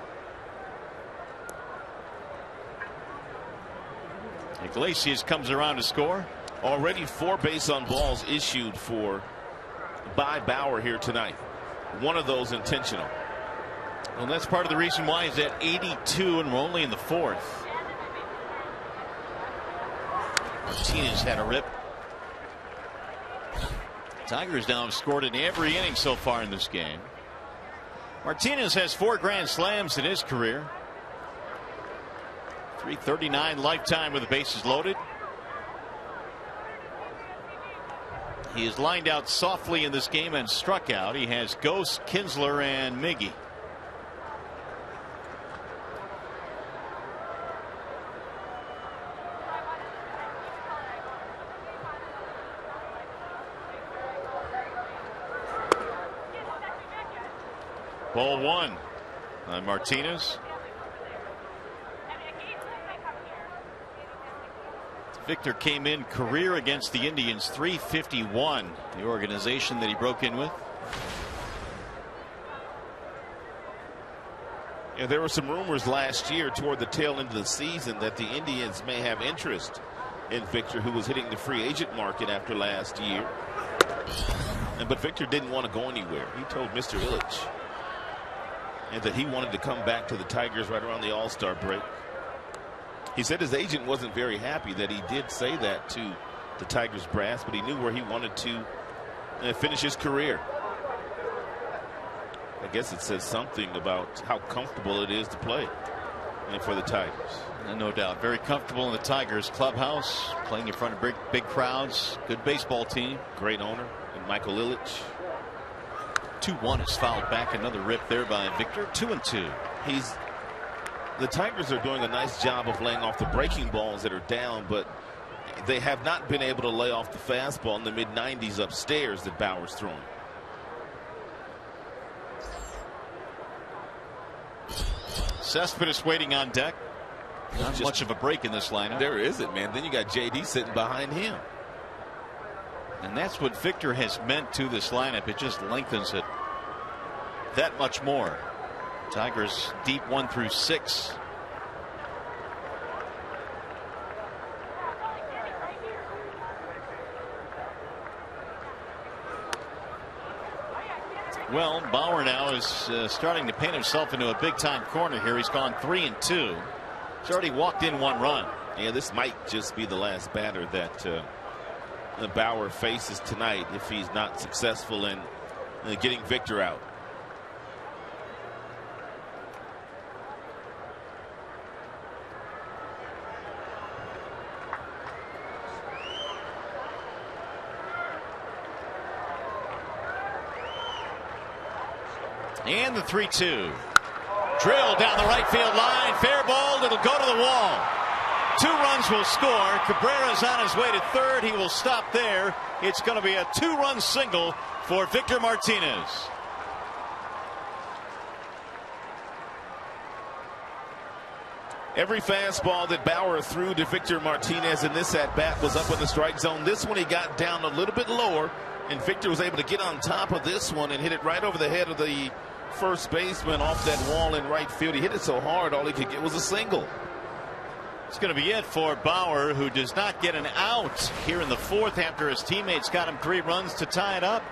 Iglesias comes around to score. Already 4 base on balls issued by Bauer here tonight. One of those intentional. And that's part of the reason why he's at 82, and we're only in the 4th. Martinez had a rip. Tigers now have scored in every inning so far in this game. Martinez has 4 grand slams in his career. 339 lifetime with the bases loaded. He is lined out softly in this game and struck out. He has Ghost, Kinsler, and Miggy. Ball 1 on Martinez. Victor came in career against the Indians, 351, the organization that he broke in with. Yeah, there were some rumors last year toward the tail end of the season that the Indians may have interest in Victor, who was hitting the free agent market after last year. But Victor didn't want to go anywhere. He told Mr. Ilitch and that he wanted to come back to the Tigers right around the All-Star break. He said his agent wasn't very happy that he did say that to the Tigers brass, but he knew where he wanted to finish his career. I guess it says something about how comfortable it is to play for the Tigers. No doubt. Very comfortable in the Tigers clubhouse, playing in front of big crowds. Good baseball team. Great owner, and Michael Ilitch. 2-1 is fouled back. Another rip there by Victor. 2-2. The Tigers are doing a nice job of laying off the breaking balls that are down, but they have not been able to lay off the fastball in the mid-90s upstairs that Bauer's throwing. Cespedes waiting on deck. Not much of a break in this lineup. There isn't, man. Then you got JD sitting behind him. And that's what Victor has meant to this lineup. It just lengthens it that much more. Tigers deep 1 through 6. Well, Bauer now is starting to paint himself into a big-time corner here. He's gone 3-2. He's already walked in 1 run. Yeah, this might just be the last batter that Bauer faces tonight if he's not successful in getting Victor out. And the 3-2. Drill down the right field line. Fair ball. It'll go to the wall. 2 runs will score. Cabrera's on his way to third. He will stop there. It's going to be a 2-run single for Victor Martinez. Every fastball that Bauer threw to Victor Martinez in this at-bat was up in the strike zone. This one he got down a little bit lower, and Victor was able to get on top of this one and hit it right over the head of the first baseman off that wall in right field. He hit it so hard all he could get was a single. It's going to be it for Bauer, who does not get an out here in the 4th after his teammates got him 3 runs to tie it up.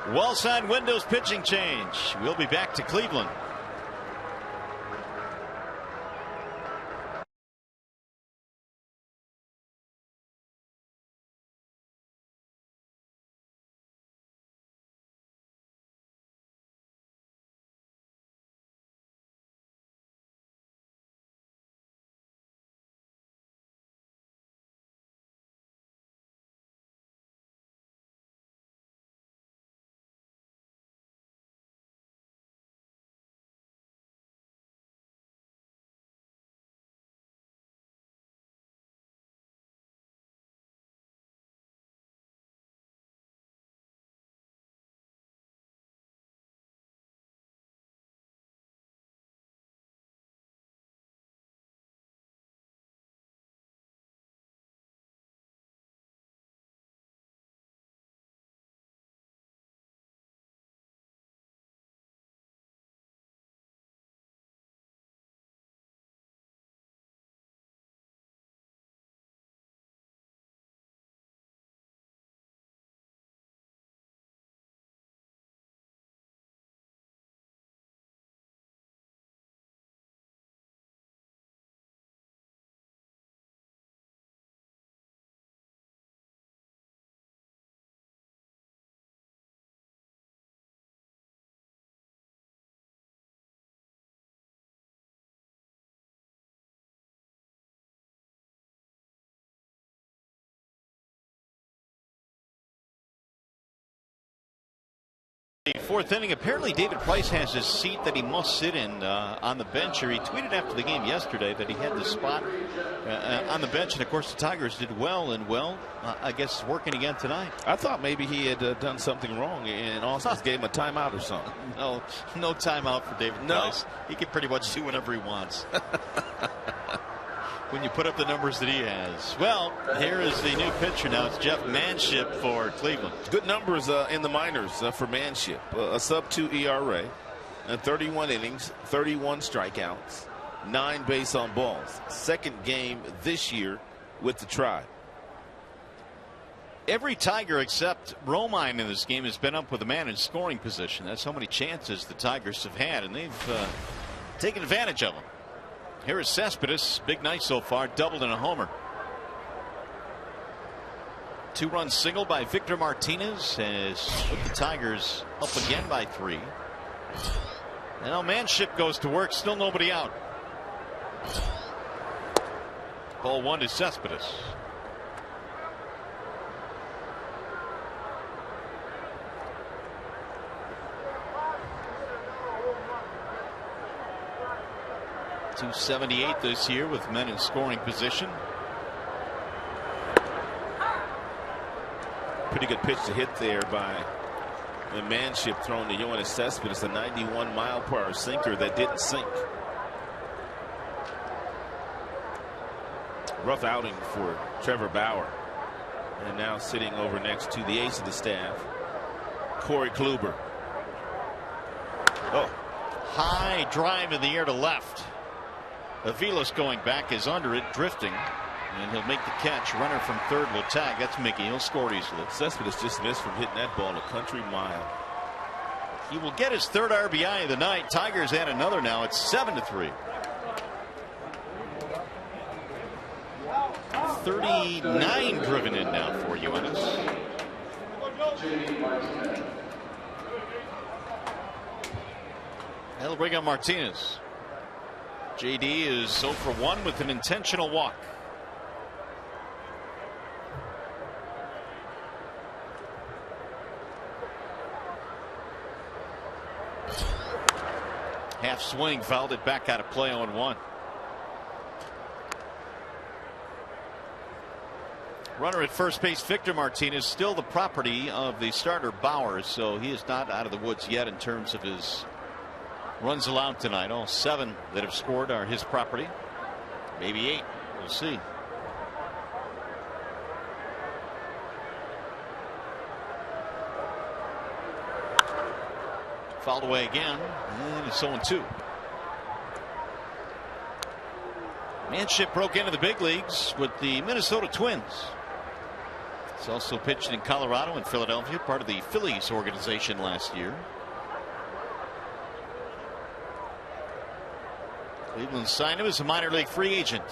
Well-signed Windows pitching change. We'll be back to Cleveland. The fourth inning. Apparently David Price has his seat that he must sit in on the bench here. He tweeted after the game yesterday that he had the spot on the bench, and of course the Tigers did well, and I guess it's working again tonight. I thought maybe he had done something wrong and Austin's gave him a timeout or something. No timeout for David Price. He can pretty much do whatever he wants. When you put up the numbers that he has. Well, here is the new pitcher now. It's Jeff Manship for Cleveland. Good numbers in the minors for Manship. A sub-2 ERA, 31 innings, 31 strikeouts, 9 base on balls. Second game this year with the Tribe. Every Tiger except Romine in this game has been up with a man in scoring position. That's how many chances the Tigers have had, and they've taken advantage of them. Here is Cespedes. Big night so far. Doubled and a homer. 2-run single by Victor Martinez has put the Tigers up again by 3. Now Manship goes to work. Still nobody out. Ball 1 to Cespedes. .278 this year with men in scoring position. Pretty good pitch to hit there by the Manship, thrown to Yoenis Cespedes, a 91-mile-per-hour sinker that didn't sink. Rough outing for Trevor Bauer, and now sitting over next to the ace of the staff, Corey Kluber. High drive in the air to left. Aviles going back is under it, drifting, and he'll make the catch. Runner from third will tag. That's Mickey. He'll score easily. Cespedes just missed from hitting that ball a country mile. He will get his third RBI of the night. Tigers add another now. It's 7-3. 39 driven in now for Yoenis. They'll bring on Martinez. JD is 0 for 1 with an intentional walk. Half swing, fouled it back out of play. 0-1. Runner at first base, Victor Martinez, still the property of the starter Bauer, so he is not out of the woods yet in terms of his runs allowed tonight. All 7 that have scored are his property. Maybe 8. We'll see. Fouled away again, and it's 0-2. Manship broke into the big leagues with the Minnesota Twins. He's also pitched in Colorado and Philadelphia, part of the Phillies organization last year. Cleveland signed him as a minor league free agent.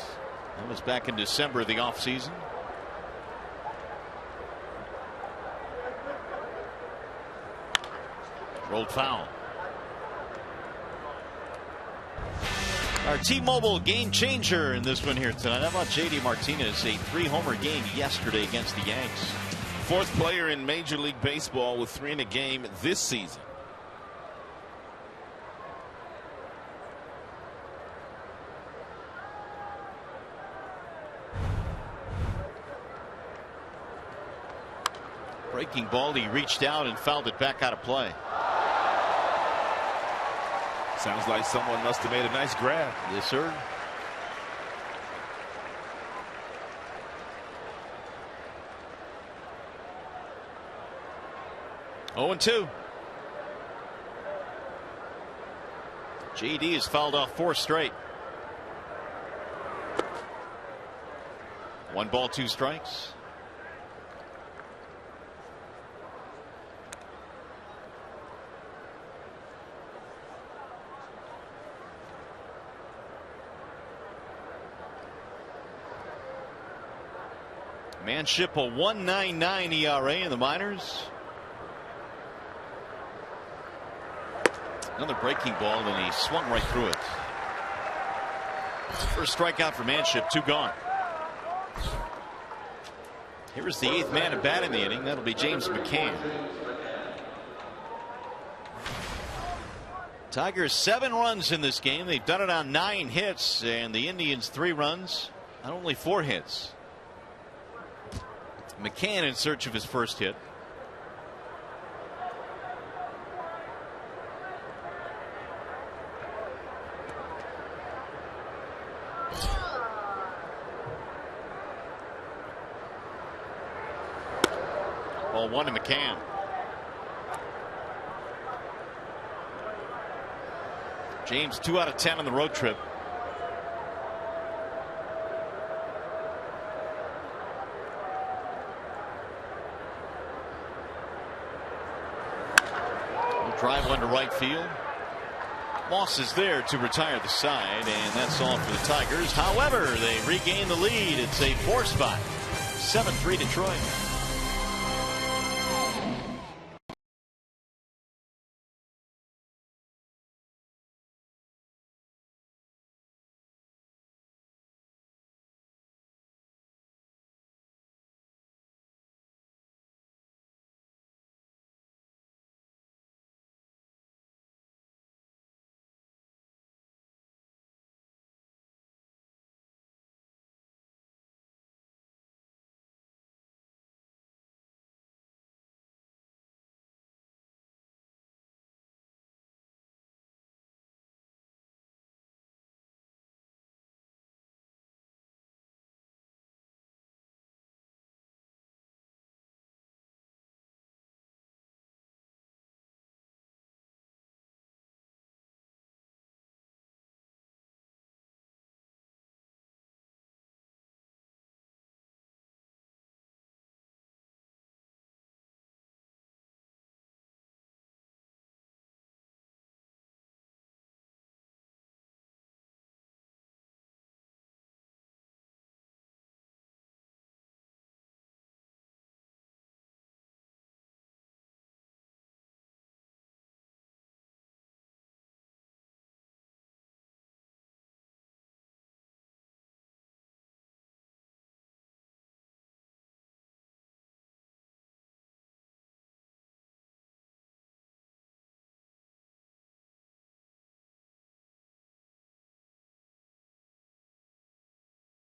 That was back in December of the offseason. Rolled foul. Our T-Mobile game changer in this one here tonight. How about JD Martinez, a 3-homer game yesterday against the Yanks. 4th player in Major League Baseball with 3 in a game this season. Breaking ball, he reached out and fouled it back out of play. Sounds like someone must have made a nice grab. Yes, sir. Oh, 0-2. JD has fouled off 4 straight. 1 ball, 2 strikes. Manship, a 1.99 ERA in the minors. Another breaking ball, and he swung right through it. First strikeout for Manship, 2 gone. Here is the 8th man at bat in the inning. That'll be James McCann. Tigers 7 runs in this game. They've done it on 9 hits, and the Indians 3 runs on only 4 hits. McCann in search of his first hit. Ball 1 to McCann. James 2 out of 10 on the road trip. Drive one to right field. Moss is there to retire the side, and that's all for the Tigers. However, they regain the lead. It's a 4 spot. 7-3 Detroit.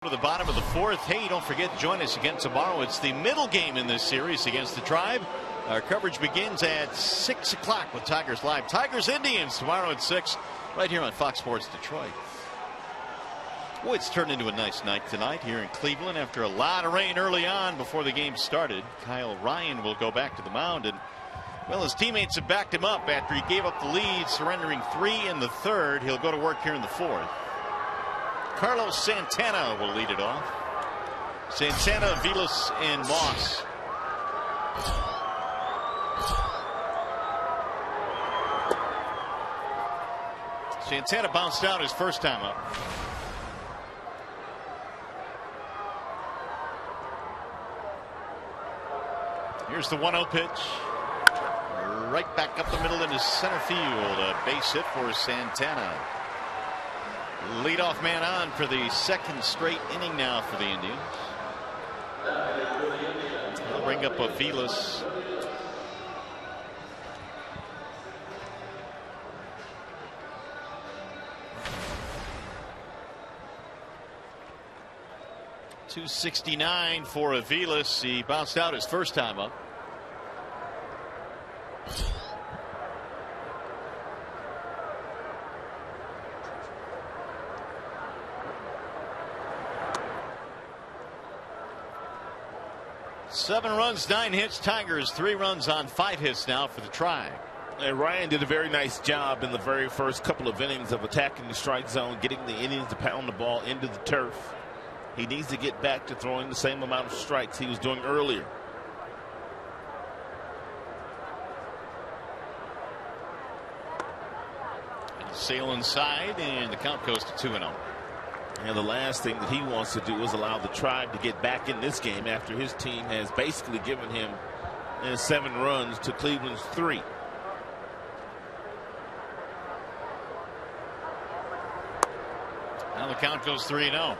To the bottom of the 4th. Hey, don't forget, join us again tomorrow. It's the middle game in this series against the Tribe. Our coverage begins at 6 o'clock with Tigers Live. Tigers Indians tomorrow at 6 right here on Fox Sports Detroit. Boy, it's turned into a nice night tonight here in Cleveland after a lot of rain early on before the game started. Kyle Ryan will go back to the mound, and well, his teammates have backed him up after he gave up the lead, surrendering 3 in the 3rd. He'll go to work here in the 4th. Carlos Santana will lead it off. Santana, Vilas, and Moss. Santana bounced out his first time up. Here's the 1-0 pitch. Right back up the middle into center field. A base hit for Santana. Leadoff man on for the 2nd straight inning now for the Indians. They'll bring up a Vilas. .269 for Avilas. He bounced out his first time up. Seven runs, 9 hits. Tigers 3 runs on 5 hits now for the Tribe. And Ryan did a very nice job in the very first couple of innings of attacking the strike zone, getting the Indians to pound the ball into the turf. He needs to get back to throwing the same amount of strikes he was doing earlier. Sail inside, and the count goes to 2-0. And the last thing that he wants to do is allow the Tribe to get back in this game after his team has basically given him 7 runs to Cleveland's 3. Now the count goes 3-0.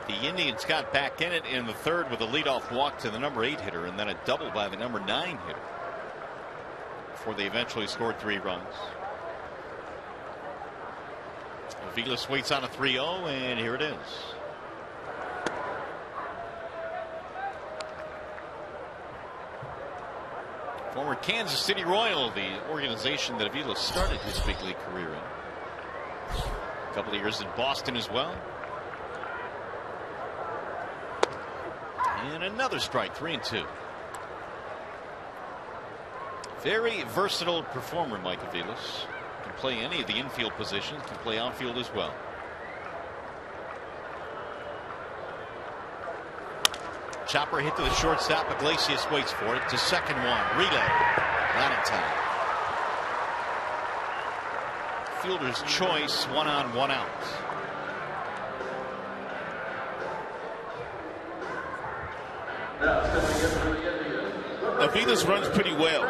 The Indians got back in it in the 3rd with a leadoff walk to the number 8 hitter and then a double by the number 9 hitter. before they eventually scored 3 runs. Aviles waits on a 3-0, and here it is. Former Kansas City Royal, the organization that Aviles started his big league career in. A couple of years in Boston as well. And another strike, 3-2. Very versatile performer, Mike Aviles. Can play any of the infield positions, can play outfield as well. Chopper hit to the shortstop. Iglesias waits for it. To second one. Relay. Not in time. Fielder's choice. 1 on, 1 out. Aviles runs pretty well.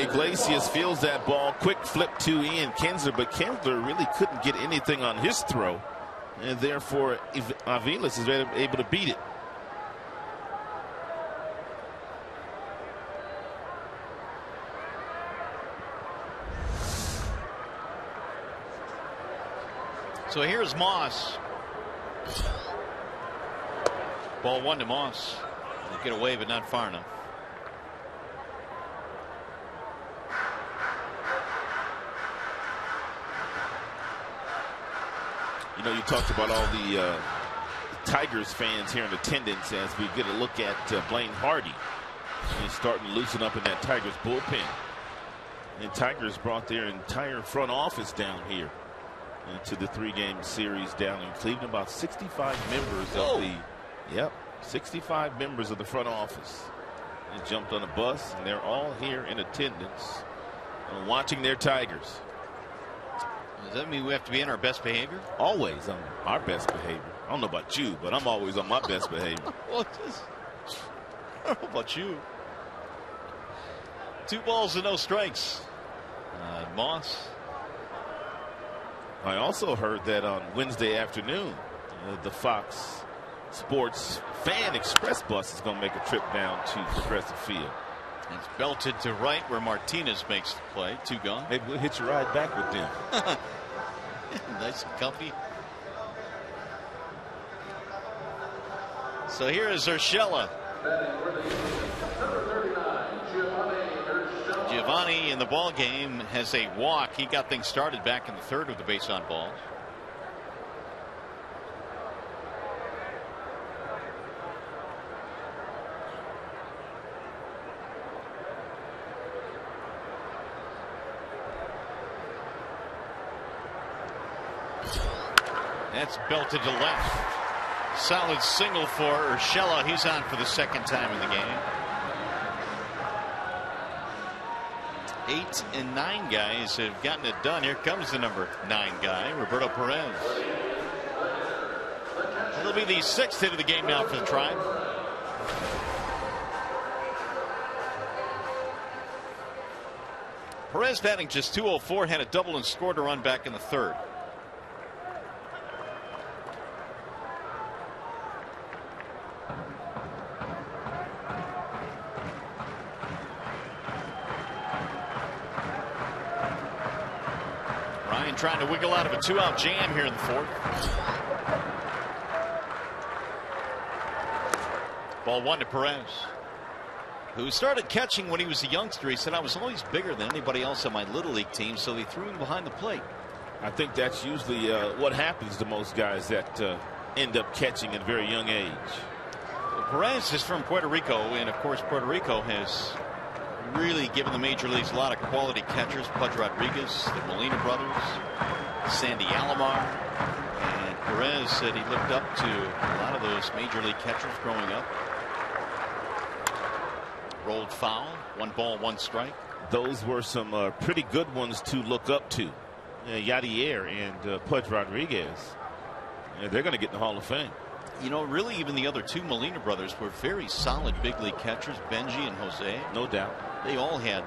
Iglesias feels that ball. Quick flip to Ian Kinsler, but Kinsler really couldn't get anything on his throw, and therefore Aviles is able to beat it. So here's Moss. Ball 1 to Moss. He'll get away, but not far enough. You know, you talked about all the Tigers fans here in attendance as we get a look at Blaine Hardy. He's starting to loosen up in that Tigers bullpen. And Tigers brought their entire front office down here into the 3-game series down in Cleveland. About 65 members of the 65 members of the front office. They jumped on a bus, and they're all here in attendance watching their Tigers. Does that mean we have to be in our best behavior? Always on our best behavior. I don't know about you, but I'm always on my best behavior. Well, I don't know about you. 2 balls and no strikes. Moss. I also heard that on Wednesday afternoon, the Fox Sports Fan Express bus is going to make a trip down to Progressive Field. It's belted to right where Martinez makes the play. 2 gone. Maybe we'll hitch a ride back with them. Nice and comfy. So here is Urshela. Giovanni in the ball game has a walk. He got things started back in the 3rd with the base on balls. That's belted to left. Solid single for Urshela. He's on for the 2nd time in the game. 8 and 9 guys have gotten it done. Here comes the number 9 guy, Roberto Perez. It'll be the 6th hit of the game now for the Tribe. Perez batting just .204, had a double and scored a run back in the 3rd. Trying to wiggle out of a 2-out jam here in the 4th. Ball 1 to Perez, who started catching when he was a youngster. He said, I was always bigger than anybody else on my Little League team, so they threw him behind the plate. I think that's usually what happens to most guys that end up catching at a very young age. Well, Perez is from Puerto Rico, and of course Puerto Rico has really given the major leagues a lot of quality catchers. Pudge Rodriguez, the Molina brothers, Sandy Alomar, and Perez said he looked up to a lot of those major league catchers growing up. Rolled foul, 1 ball, 1 strike. Those were some pretty good ones to look up to. Yadier and Pudge Rodriguez. They're going to get in the Hall of Fame. You know, really, even the other 2 Molina brothers were very solid big league catchers, Benji and Jose. No doubt. They all had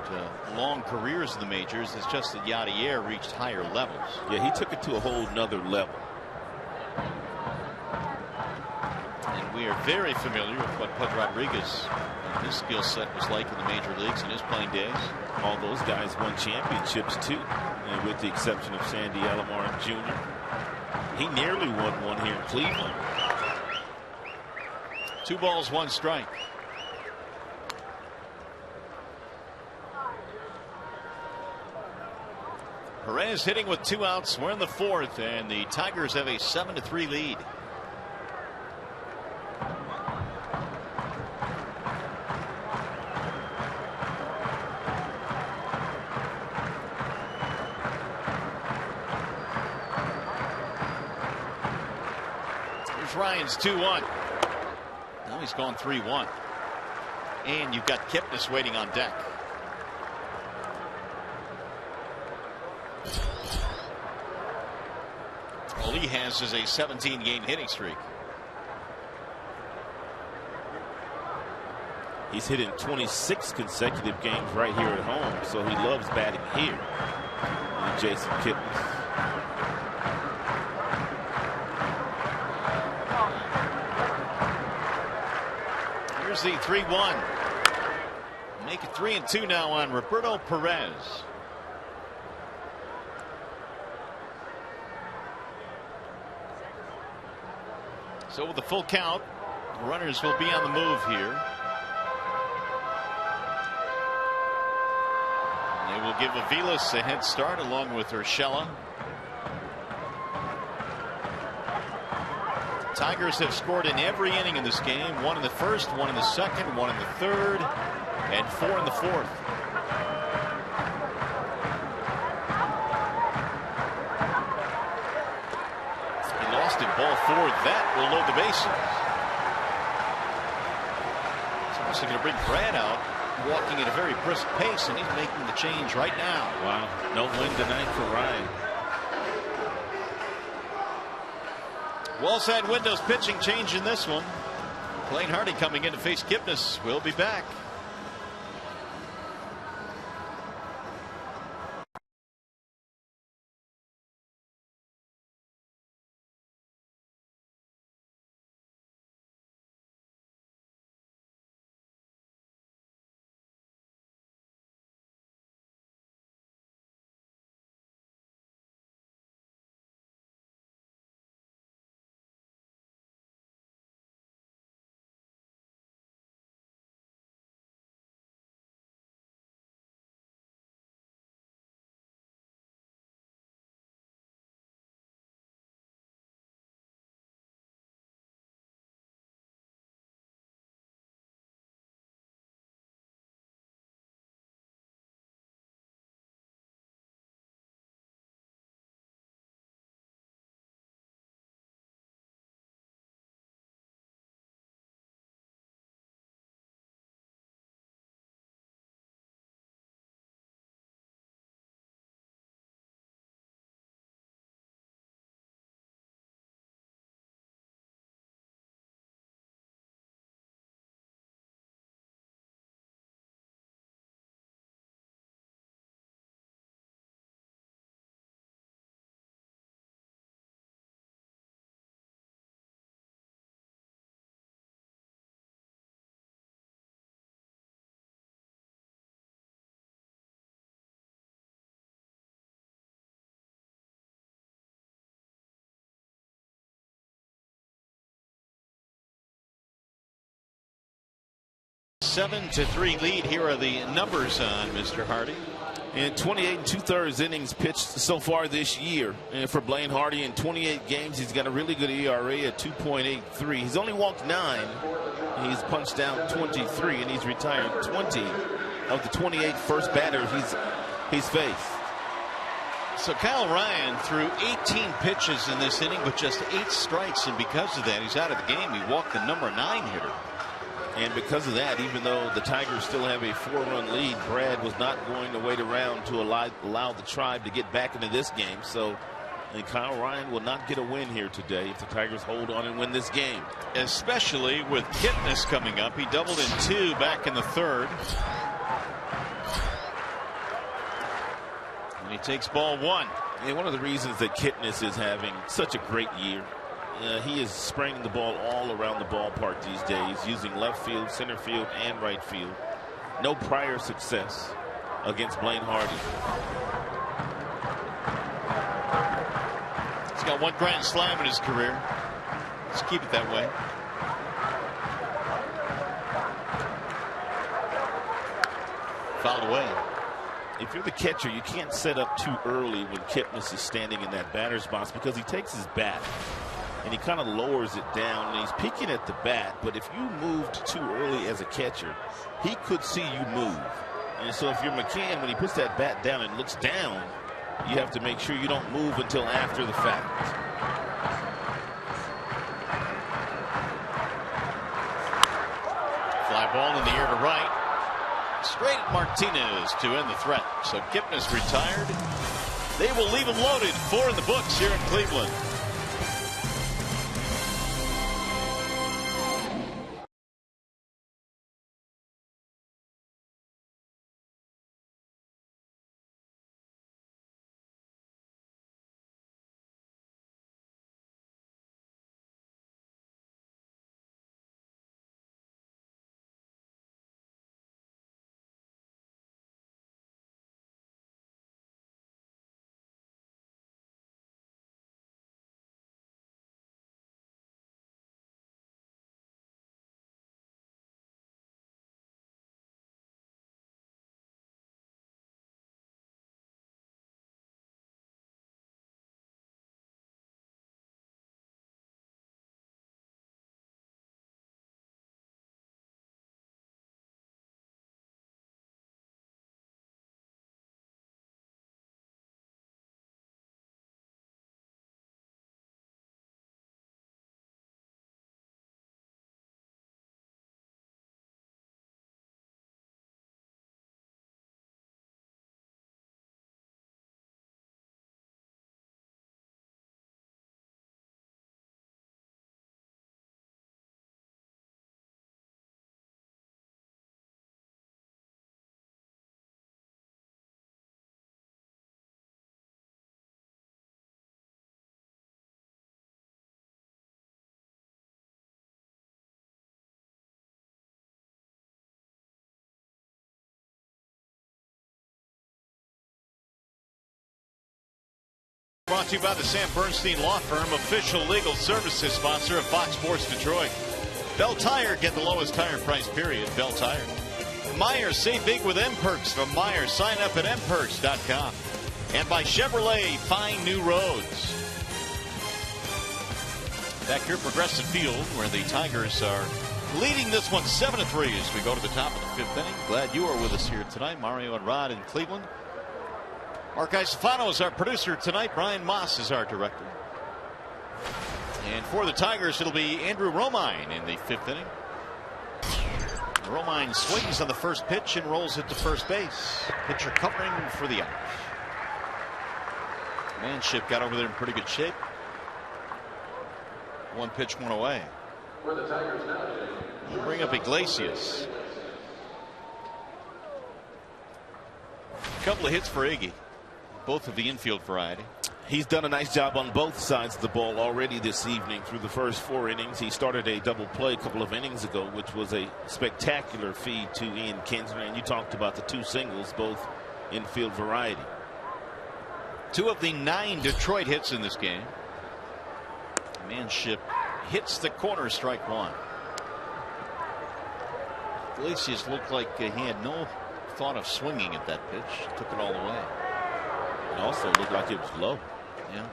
long careers in the majors. It's just that Yadier reached higher levels. Yeah, he took it to a whole nother level. And we are very familiar with what Pudge Rodriguez his skill set was like in the major leagues in his playing days. All those guys won championships too, and with the exception of Sandy Alomar Jr. He nearly won one here in Cleveland. 2 balls, 1 strike. Perez hitting with 2 outs. We're in the 4th, and the Tigers have a 7-3 lead. Here's Ryan's 2-1. Now he's gone 3-1. And you've got Kipnis waiting on deck. All he has is a 17-game hitting streak. He's hit in 26 consecutive games right here at home, so he loves batting here. And Jason Kipnis. Here's the 3-1. Make it 3-2 now on Roberto Perez. So with the full count, runners will be on the move here. They will give Aviles a head start along with Urshela. Tigers have scored in every inning in this game. 1 in the 1st, 1 in the 2nd, 1 in the 3rd, and 4 in the 4th. Ball 4, that will load the bases. It's also going to bring Brad out, walking at a very brisk pace, and he's making the change right now. Wow, no win tonight for Ryan. Wallside windows pitching change in this one. Blaine Hardy coming in to face Kipnis. We'll be back. Seven to 3 lead. Here are the numbers on Mr. Hardy. In 28 2/3 innings pitched so far this year. And for Blaine Hardy, in 28 games, he's got a really good ERA at 2.83. He's only walked 9. He's punched out 23, and he's retired 20 of the 28 first batters he's faced. So Kyle Ryan threw 18 pitches in this inning with just 8 strikes, and because of that, he's out of the game. He walked the number 9 hitter. And because of that, even though the Tigers still have a 4-run lead, Brad was not going to wait around to allow the Tribe to get back into this game. So and Kyle Ryan will not get a win here today if the Tigers hold on and win this game. Especially with Kipnis coming up. He doubled in 2 back in the 3rd. And he takes ball 1. And one of the reasons that Kipnis is having such a great year, he is spraying the ball all around the ballpark these days, using left field, center field, and right field. No prior success against Blaine Hardy. He's got one grand slam in his career. Let's keep it that way. Fouled away. If you're the catcher, you can't set up too early when Kipnis is standing in that batter's box, because he takes his bat and he kind of lowers it down and he's peeking at the bat. But if you moved too early as a catcher, he could see you move. And so if you're McCann, when he puts that bat down and looks down, you have to make sure you don't move until after the fact. Fly ball in the air to right. Straight at Martinez to end the threat. So Kipnis retired. They will leave him loaded. 4 in the books here in Cleveland. Brought to you by the Sam Bernstein Law Firm, official legal services sponsor of Fox Sports Detroit. Bell Tire, get the lowest tire price, period. Bell Tire. Meyer, save big with M-Perks from Meyer. Sign up at mperks.com. And by Chevrolet, find new roads. Back here, Progressive Field, where the Tigers are leading this one 7-3 as we go to the top of the 5th inning. Glad you are with us here tonight. Mario and Rod in Cleveland. Mark Isofano is our producer tonight. Brian Moss is our director. And for the Tigers, it'll be Andrew Romine in the 5th inning. Romine swings on the first pitch and rolls it to first base. Pitcher covering for the out. Manship got over there in pretty good shape. One pitch, one away. We'll bring up Iglesias. A couple of hits for Iggy. Both of the infield variety. He's done a nice job on both sides of the ball already this evening through the first 4 innings. He started a double play a couple of innings ago, which was a spectacular feed to Ian Kinsler. And you talked about the 2 singles, both infield variety. 2 of the 9 Detroit hits in this game. Manship hits the corner, strike 1. Iglesias looked like he had no thought of swinging at that pitch. Took it all the way. It also looked like it was low. Yeah.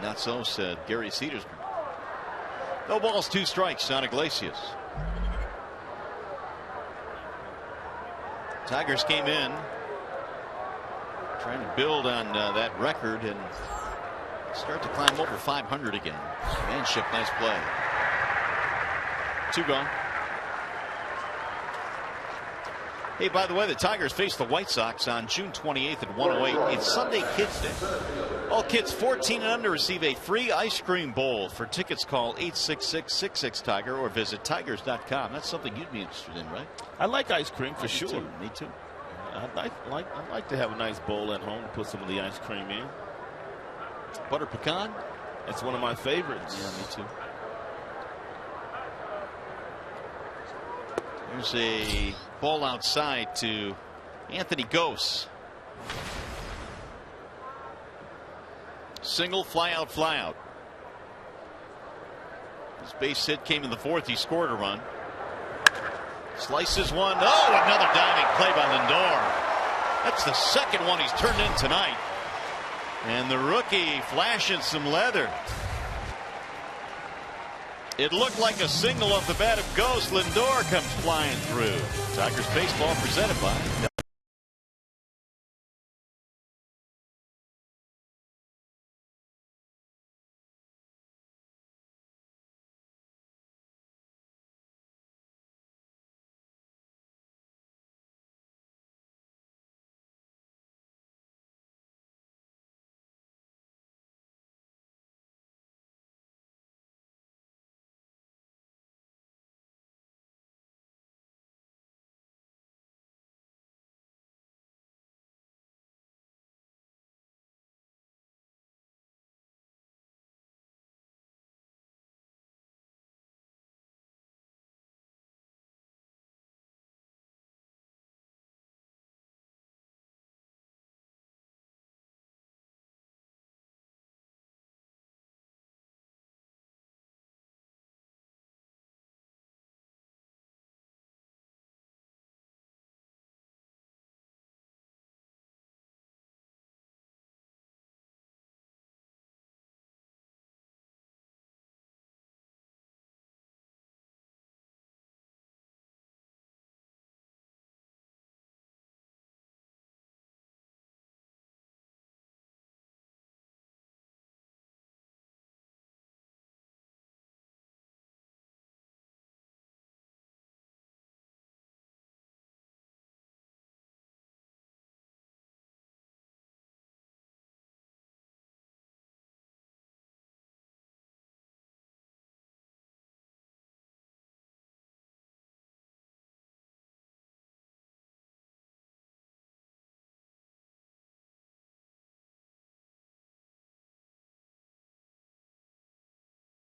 Not so, said Gary Cedersman. No balls, 2 strikes on Iglesias. Tigers came in trying to build on that record and start to climb over 500 again. Manship, nice play. 2 gone. Hey, by the way, the Tigers face the White Sox on June 28th at 1:08. It's Sunday Kids Day. All kids 14 and under receive a free ice cream bowl. For tickets, call 866-66-TIGER or visit tigers.com. That's something you'd be interested in, right? I like ice cream for sure. Me too. I'd like to have a nice bowl at home to put some of the ice cream in. Butter pecan? That's one of my favorites. Yeah, me too. There's a ball outside to Anthony Gose. Single, fly out, fly out. His base hit came in the fourth. He scored a run. Slices one. Oh, another diving play by Lindor. That's the second one he's turned in tonight. And the rookie flashing some leather. It looked like a single off the bat of Gose. Lindor comes flying through. Tigers baseball presented by.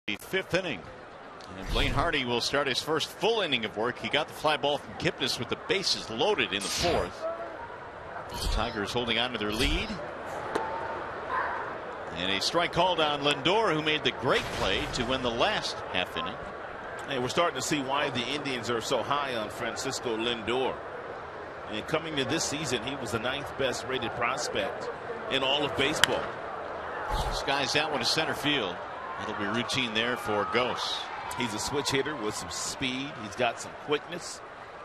The fifth inning. And Blaine Hardy will start his first full inning of work. He got the fly ball from Kipnis with the bases loaded in the fourth. The Tigers holding on to their lead. And a strike called on Lindor, who made the great play to win the last half inning. Hey, we're starting to see why the Indians are so high on Francisco Lindor. And coming to this season, he was the 9th best rated prospect in all of baseball. Skies that one to center field. It'll be routine there for Gose. He's a switch hitter with some speed. He's got some quickness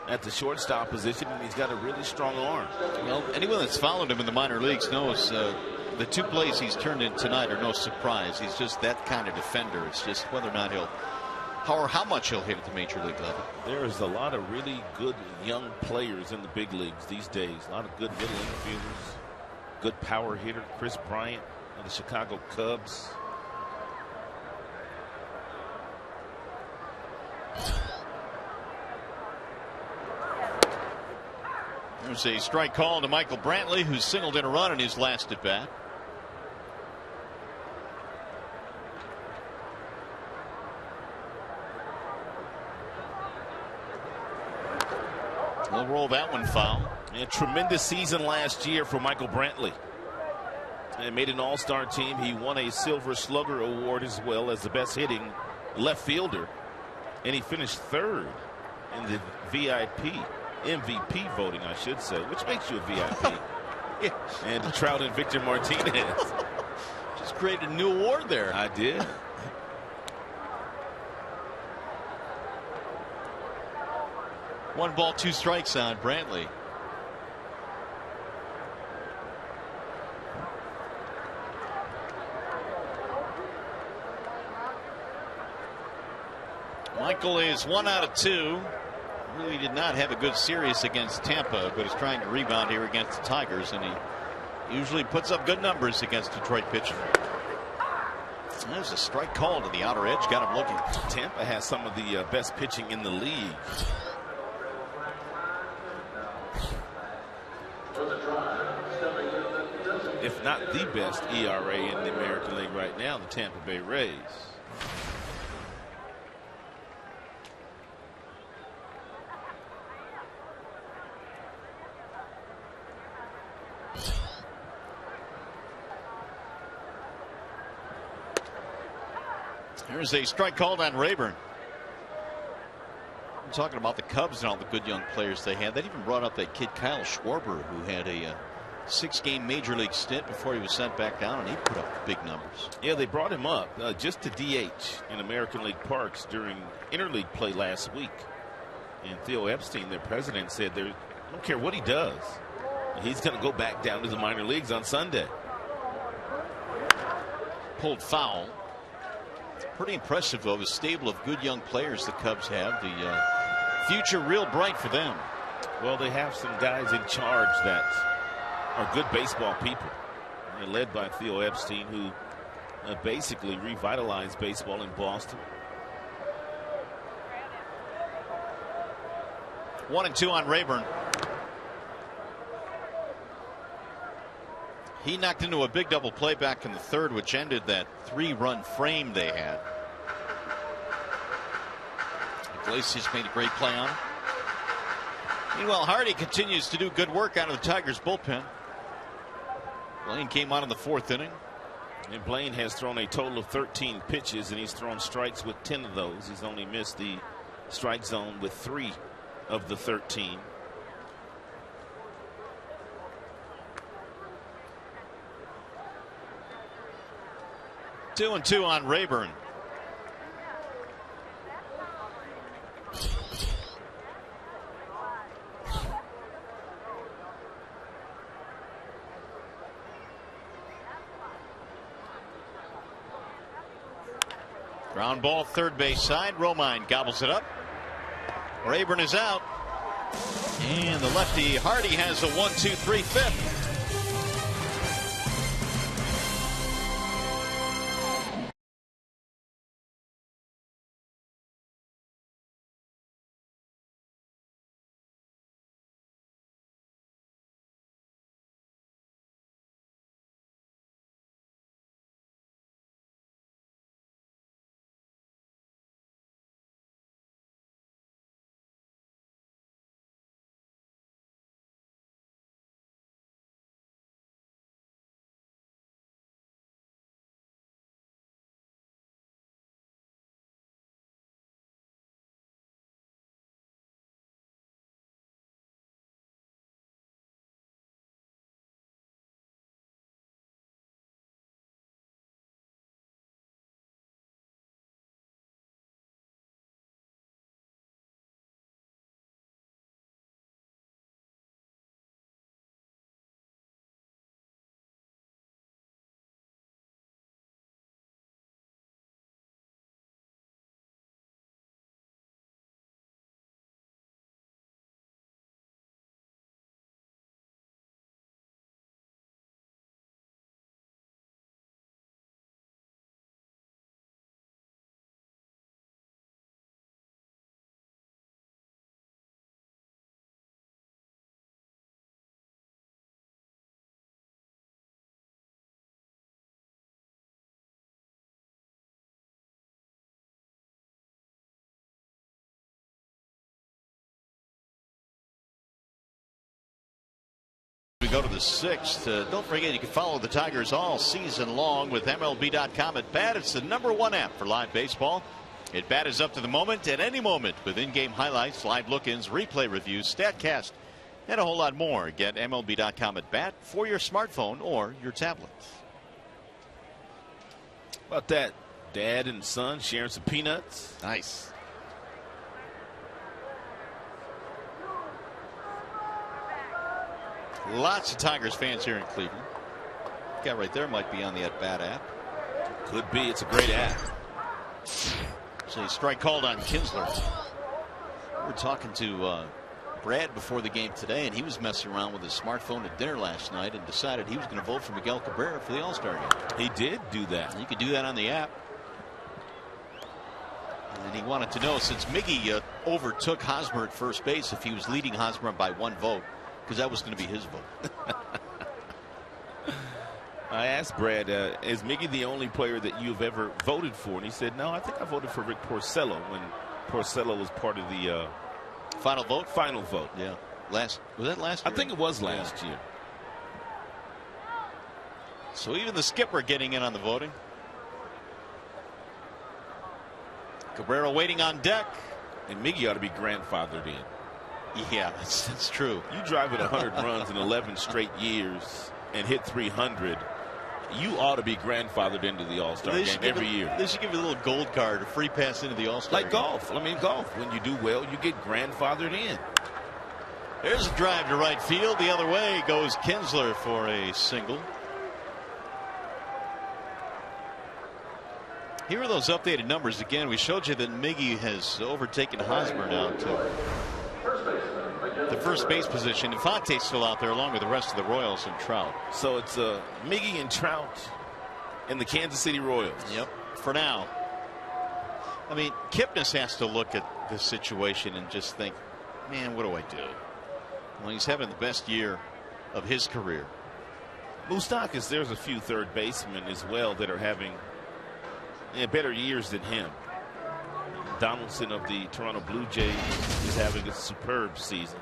at the shortstop position, and he's got a really strong arm. Well, anyone that's followed him in the minor leagues knows the two plays he's turned in tonight are no surprise. He's just that kind of defender. It's just whether or not how much he'll hit at the major league level. There is a lot of really good young players in the big leagues these days. A lot of good middle infielders, good power hitter. Chris Bryant of the Chicago Cubs. There's a strike call to Michael Brantley, who singled in a run in his last at bat. We'll roll that one foul. A tremendous season last year for Michael Brantley. And made an all-star team. He won a Silver Slugger Award as well as the best hitting left fielder. And he finished 3rd in the MVP voting, I should say, which makes you a VIP. Yeah. And Trout and Victor Martinez. Just created a new award there. I did. One ball, 2 strikes on Brantley. Michael is 1 out of 2. Really did not have a good series against Tampa, but is trying to rebound here against the Tigers, and he usually puts up good numbers against Detroit pitching. There's a strike call to the outer edge, got him looking. Tampa has some of the best pitching in the league. For the drive, stepping in the if not the best ERA in the American League right now, the Tampa Bay Rays. Here's a strike called on Rayburn. I'm talking about the Cubs and all the good young players they had. They even brought up that kid Kyle Schwarber, who had a 6-game major league stint before he was sent back down, and he put up big numbers. Yeah, they brought him up just to DH in American League parks during interleague play last week. And Theo Epstein, their president, said, I don't care what he does, he's going to go back down to the minor leagues on Sunday. Pulled foul. Pretty impressive, though, the stable of good young players the Cubs have. The future real bright for them. Well, they have some guys in charge that are good baseball people. They're led by Theo Epstein, who basically revitalized baseball in Boston. 1-2 on Rayburn. He knocked into a big double play back in the third, which ended that 3-run frame they had. Iglesias made a great play on him. Meanwhile, Hardy continues to do good work out of the Tigers bullpen. Blaine came on in the 4th inning. And Blaine has thrown a total of 13 pitches, and he's thrown strikes with 10 of those. He's only missed the strike zone with 3 of the 13. Two and 2 on Rayburn. Ground ball, third base side. Romine gobbles it up. Rayburn is out. And the lefty Hardy has a 1-2-3 fifth. We go to the 6th. Don't forget, you can follow the Tigers all season long with MLB.com at BAT. It's the #1 app for live baseball. At BAT is up to the moment, at any moment, with in-game highlights, live look-ins, replay reviews, StatCast, and a whole lot more. Get MLB.com at BAT for your smartphone or your tablet. How about that? Dad and son sharing some peanuts. Nice. Lots of Tigers fans here in Cleveland. Guy right there might be on the at-bat app. Could be. It's a great app. So a strike called on Kinsler. We were talking to Brad before the game today, and he was messing around with his smartphone at dinner last night and decided he was going to vote for Miguel Cabrera for the All-Star game. He did do that. You could do that on the app. And he wanted to know, since Miggy overtook Hosmer at first base, if he was leading Hosmer by 1 vote, because that was going to be his vote. I asked Brad, is Miggy the only player that you've ever voted for? And he said, no, I think I voted for Rick Porcello when Porcello was part of the final vote. Final vote. Yeah. Was that last year? I think it was last year. So even the skipper getting in on the voting. Cabrera waiting on deck. And Miggy ought to be grandfathered in. Yeah, that's true. You drive at 100 runs in 11 straight years and hit 300. You ought to be grandfathered into the All-Star game every year. They should give you a little gold card, a free pass into the All-Star game. Like golf. I mean, golf. When you do well, you get grandfathered in. There's a drive to right field. The other way goes Kinsler for a single. Here are those updated numbers again. We showed you that Miggy has overtaken Hosmer now to the first base position. Infante's still out there along with the rest of the Royals and Trout. So it's Miggy and Trout and the Kansas City Royals. Yep. For now. I mean, Kipnis has to look at this situation and just think, man, what do I do? Well, he's having the best year of his career. Moustakas, there's a few third basemen as well that are having better years than him. Donaldson of the Toronto Blue Jays is having a superb season.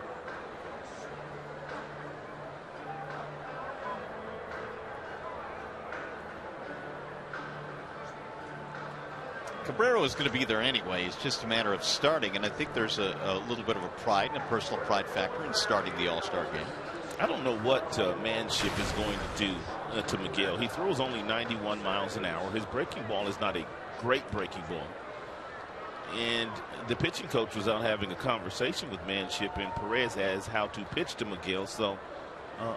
Cabrera is going to be there anyway. It's just a matter of starting, and I think there's a little bit of a pride and a personal pride factor in starting the All-Star game. I don't know what Manship is going to do to Miguel. He throws only 91 miles an hour. His breaking ball is not a great breaking ball. And the pitching coach was out having a conversation with Manship and Perez as how to pitch to Miguel. So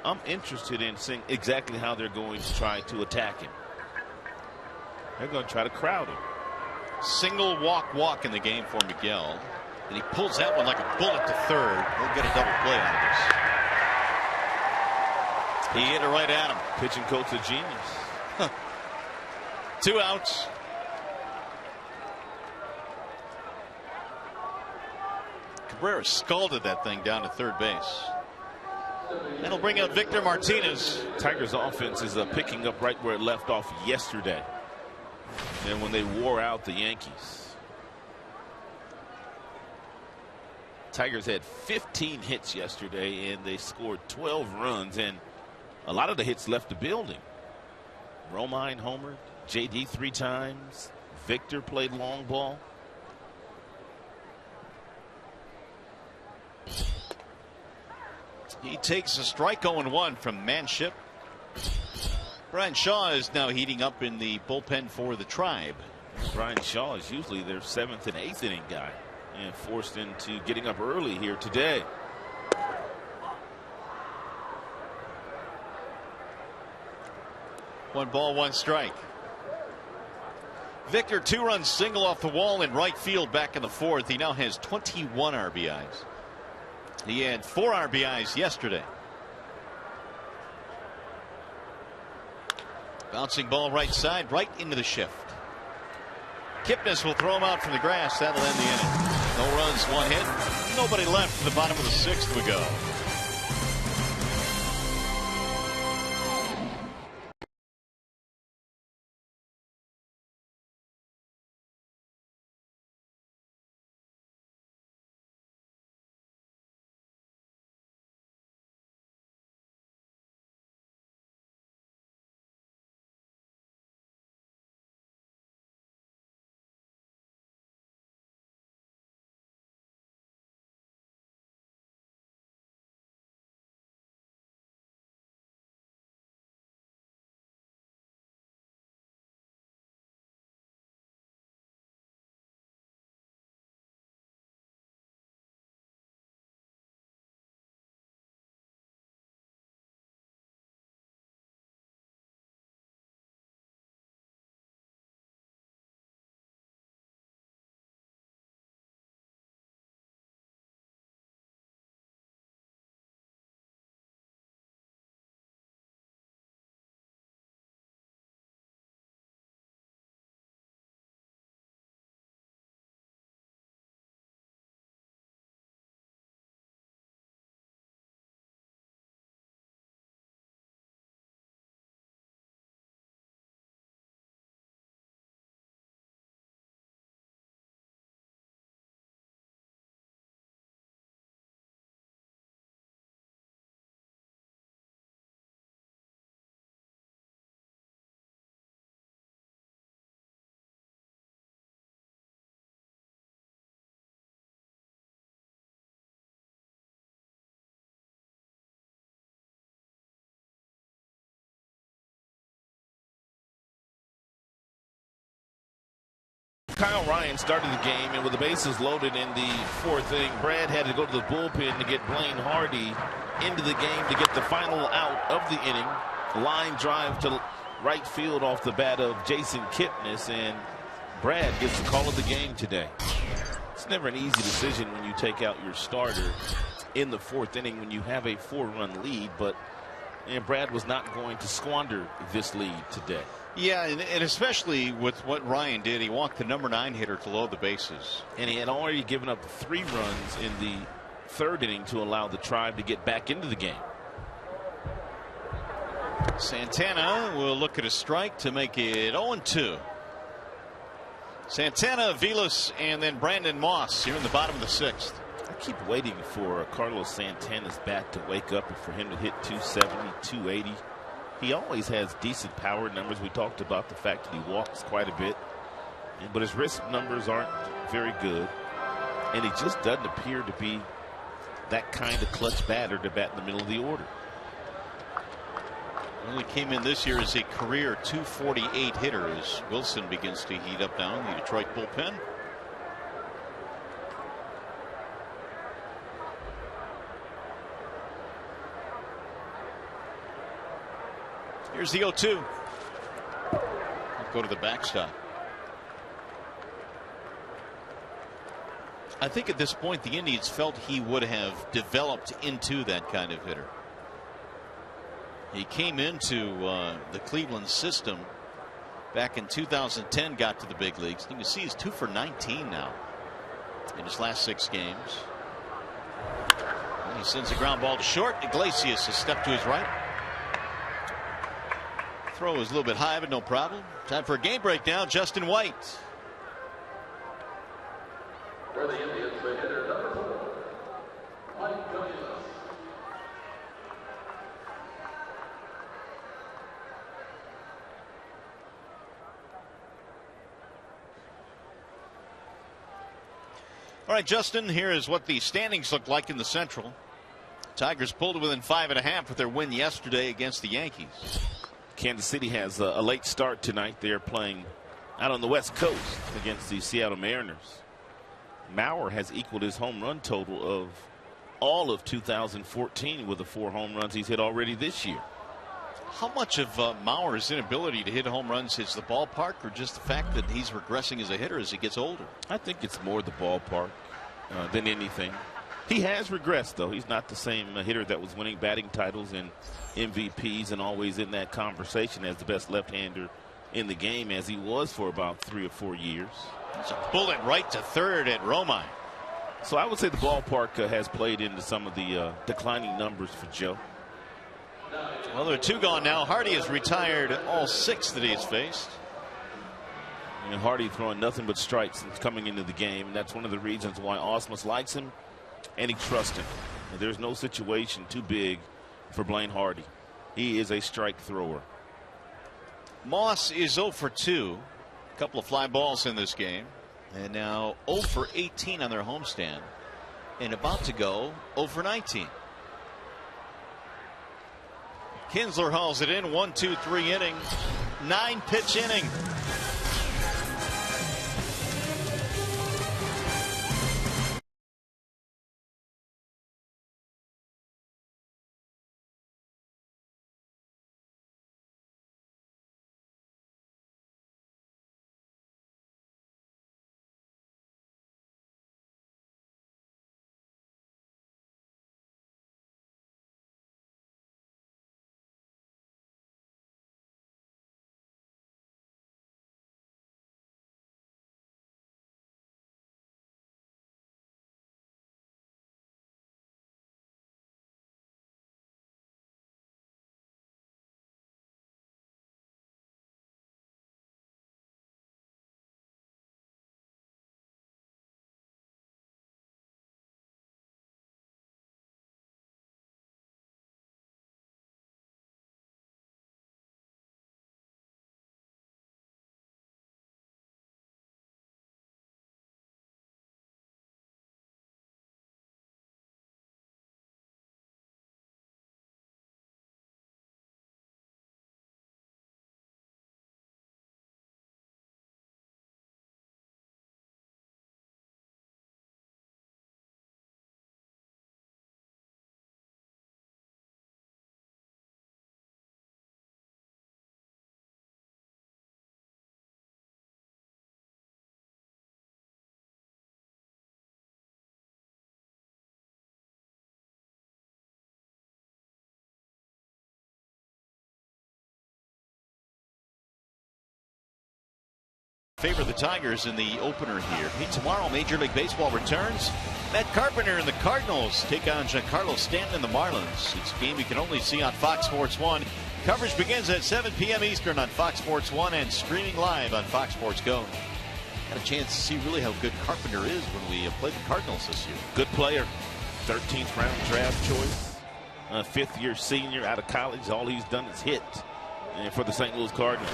I'm interested in seeing exactly how they're going to try to attack him. They're going to try to crowd him. Single walk in the game for Miguel. And he pulls that one like a bullet to third. He'll get a double play out of this. He hit it right at him. Pitching coach a genius. 2 outs. Cabrera scalded that thing down to third base. That'll bring out Victor Martinez. Tigers offense is picking up right where it left off yesterday. And when they wore out the Yankees. Tigers had 15 hits yesterday and they scored 12 runs, and a lot of the hits left the building. Romine homered, JD 3 times, Victor played long ball. He takes a strike 0-1 from Manship. Brian Shaw is now heating up in the bullpen for the Tribe. Brian Shaw is usually their 7th and 8th inning guy and forced into getting up early here today. One ball, one strike. Victor 2-run single off the wall in right field back in the 4th. He now has 21 RBIs. He had 4 RBIs yesterday. Bouncing ball right side, right into the shift. Kipnis will throw him out from the grass. That'll end the inning. No runs, 1 hit. Nobody left to the bottom of the 6th we go. Kyle Ryan started the game, and with the bases loaded in the fourth inning, Brad had to go to the bullpen to get Blaine Hardy into the game to get the final out of the inning. Line drive to right field off the bat of Jason Kipnis, and Brad gets the call of the game today. It's never an easy decision when you take out your starter in the fourth inning when you have a 4-run lead, but Brad was not going to squander this lead today. Yeah, and especially with what Ryan did, he walked the number 9 hitter to load the bases. And he had already given up 3 runs in the third inning to allow the Tribe to get back into the game. Santana will look at a strike to make it 0-2. Santana, Vilas, and then Brandon Moss here in the bottom of the 6th. I keep waiting for Carlos Santana's bat to wake up and for him to hit 270, 280. He always has decent power numbers. We talked about the fact that he walks quite a bit, but his wrist numbers aren't very good, and he just doesn't appear to be that kind of clutch batter to bat in the middle of the order. Well, he came in this year as a career 248 hitter as Wilson begins to heat up down the Detroit bullpen. Here's the 0-2. Go to the backstop. I think at this point the Indians felt he would have developed into that kind of hitter. He came into the Cleveland system back in 2010, got to the big leagues. You can see he's 2 for 19 now in his last 6 games. And he sends a ground ball to short. Iglesias has stepped to his right. Throw is a little bit high, but no problem. Time for a game break now. Justin White. For the Indians, the hitter number 4, Mike Williams. All right, Justin, here is what the standings look like in the Central. Tigers pulled within 5.5 with their win yesterday against the Yankees. Kansas City has a late start tonight. They're playing out on the West Coast against the Seattle Mariners. Mauer has equaled his home run total of all of 2014 with the 4 home runs he's hit already this year. How much of Mauer's inability to hit home runs is the ballpark, or just the fact that he's regressing as a hitter as he gets older? I think it's more the ballpark than anything. He has regressed, though. He's not the same hitter that was winning batting titles and MVPs and always in that conversation as the best left-hander in the game as he was for about 3 or 4 years. It's a bullet right to third at Romine. So I would say the ballpark has played into some of the declining numbers for Joe. Well, there are 2 gone now. Hardy has retired all 6 that he's faced. And Hardy throwing nothing but strikes since coming into the game. And that's one of the reasons why Ausmus likes him and he trusts him. And there's no situation too big for Blaine Hardy. He is a strike thrower. Moss is 0 for 2. A couple of fly balls in this game. And now 0 for 18 on their homestand. And about to go 0 for 19. Kinsler hauls it in. 1-2-3 inning. 9-pitch inning. favor the Tigers in the opener here. Hey, tomorrow Major League Baseball returns. Matt Carpenter and the Cardinals take on Giancarlo Stanton and the Marlins. It's a game you can only see on Fox Sports 1. Coverage begins at 7 p.m. Eastern on Fox Sports 1 and streaming live on Fox Sports Go. Had a chance to see really how good Carpenter is when we played the Cardinals this year. Good player. 13th round draft choice. Fifth-year senior out of college. All he's done is hit for the St. Louis Cardinals.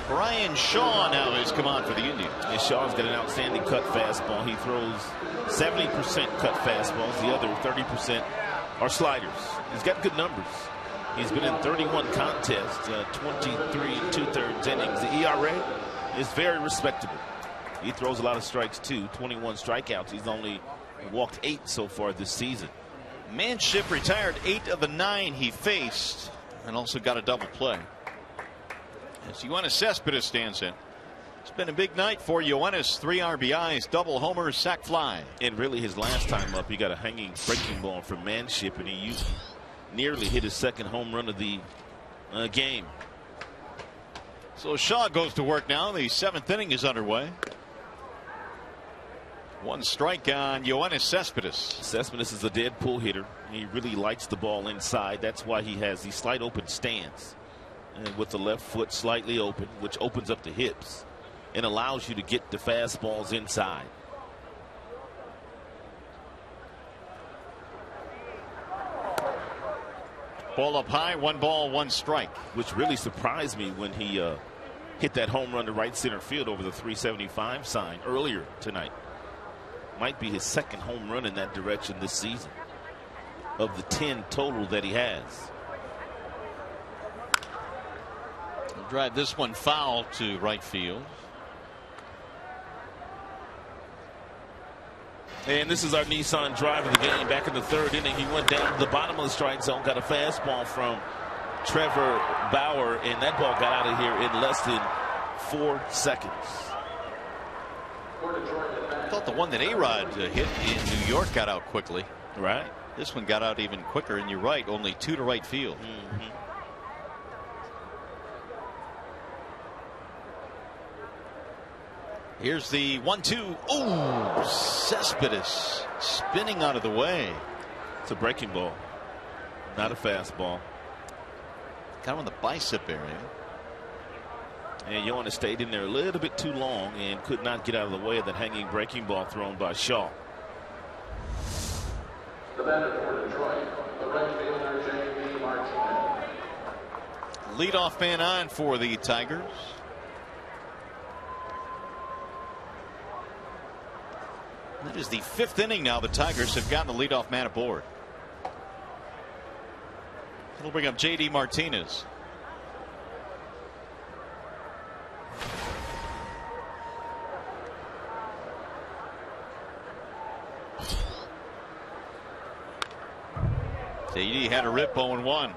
Brian Shaw now has come on for the Indians. And Shaw's got an outstanding cut fastball. He throws 70% cut fastballs. The other 30% are sliders. He's got good numbers. He's been in 31 contests, 23 2/3 innings. The ERA is very respectable. He throws a lot of strikes too. 21 strikeouts. He's only walked 8 so far this season. Manship retired 8 of the 9 he faced and also got a double play. As Yoenis Cespedes stands in. It's been a big night for Yoenis. 3 RBIs, double homers, sac fly. And really his last time up, he got a hanging breaking ball from Manship, and he nearly hit his second home run of the game. So Shaw goes to work now. The 7th inning is underway. 1 strike on Yoenis Cespedes. Cespedes is a dead pull hitter. He really likes the ball inside. That's why he has the slight open stance. And with the left foot slightly open, which opens up the hips and allows you to get the fastballs inside. Ball up high, 1 ball, 1 strike. Which really surprised me when he hit that home run to right center field over the 375 sign earlier tonight. Might be his 2nd home run in that direction this season of the 10 total that he has. He'll drive this one foul to right field. And this is our Nissan drive of the game. Back in the 3rd inning, he went down to the bottom of the strike zone, got a fastball from Trevor Bauer, and that ball got out of here in less than 4 seconds. I thought the one that A-Rod hit in New York got out quickly. Right. This one got out even quicker, and you're right, only 2 to right field. Here's the 1-2. Oh, Cespedes spinning out of the way. It's a breaking ball, not a fastball. Kind of in the bicep area. And Yoenis stayed in there a little bit too long and could not get out of the way of that hanging breaking ball thrown by Shaw. The batter for Detroit, the right fielder, J.D. Martinez. Leadoff man on for the Tigers. That is the 5th inning now. The Tigers have gotten the leadoff man aboard. It'll bring up J.D. Martinez. J.D. had a rip 0-1.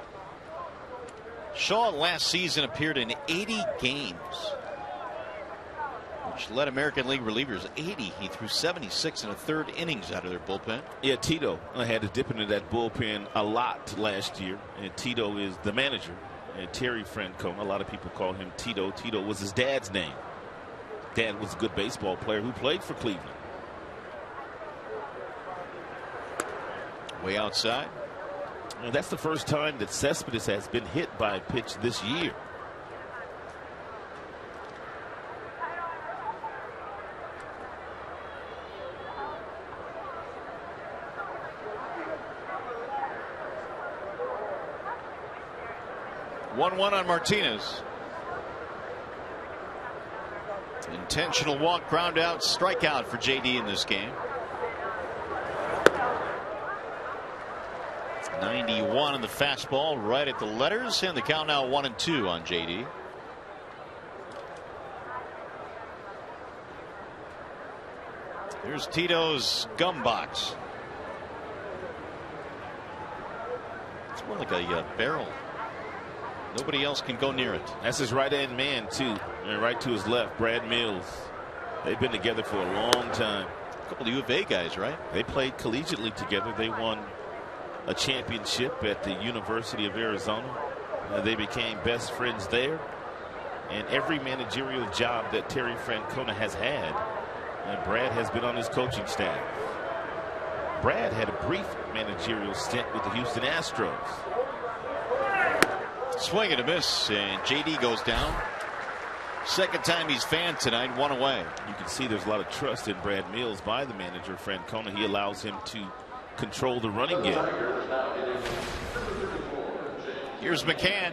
Shaw last season appeared in 80 games, which led American League relievers 80. He threw 76 in a 3rd innings out of their bullpen. Yeah, Tito had to dip into that bullpen a lot last year, and Tito is the manager. And Terry Francona, a lot of people call him Tito. Tito was his dad's name. Dad was a good baseball player who played for Cleveland. Way outside. And that's the first time that Cespedes has been hit by a pitch this year. One on Martinez. Intentional walk, ground out, strikeout for JD in this game. 91 in the fastball, right at the letters, and the count now 1-2 on JD. Here's Tito's gum box. It's more like a barrel. Nobody else can go near it. That's his right-hand man, too. And right to his left, Brad Mills. They've been together for a long time. A couple of U of A guys, right? They played collegiately together. They won a championship at the University of Arizona. They became best friends there. and every managerial job that Terry Francona has had, and Brad has been on his coaching staff. Brad had a brief managerial stint with the Houston Astros. Swing and a miss, and JD goes down. Second time he's fanned tonight, one away. You can see there's a lot of trust in Brad Mills by the manager, Francona. He allows him to control the running game. Here's McCann.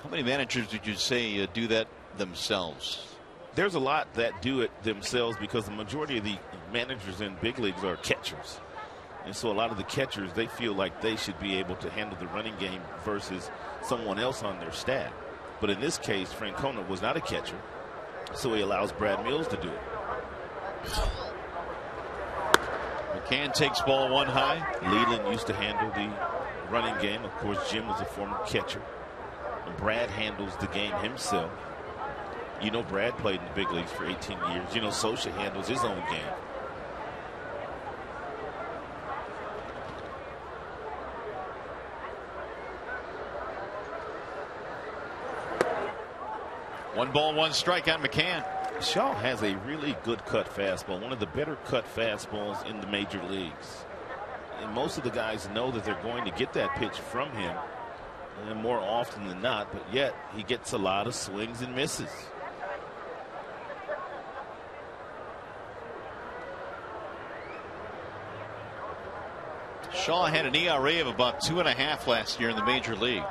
How many managers did you say do that themselves? There's a lot that do it themselves because the majority of the managers in big leagues are catchers. And so a lot of the catchers, they feel like they should be able to handle the running game versus someone else on their staff. But in this case, Francona was not a catcher, so he allows Brad Mills to do it. McCann takes ball one high. Leland used to handle the running game. Of course, Jim was a former catcher. And Brad handles the game himself. You know, Brad played in the big leagues for 18 years. You know, Socha handles his own game. One ball, one strike on McCann. Shaw has a really good cut fastball, one of the better cut fastballs in the major leagues. And most of the guys know that they're going to get that pitch from him, and more often than not, but yet he gets a lot of swings and misses. Shaw had an ERA of about 2.5 last year in the major leagues.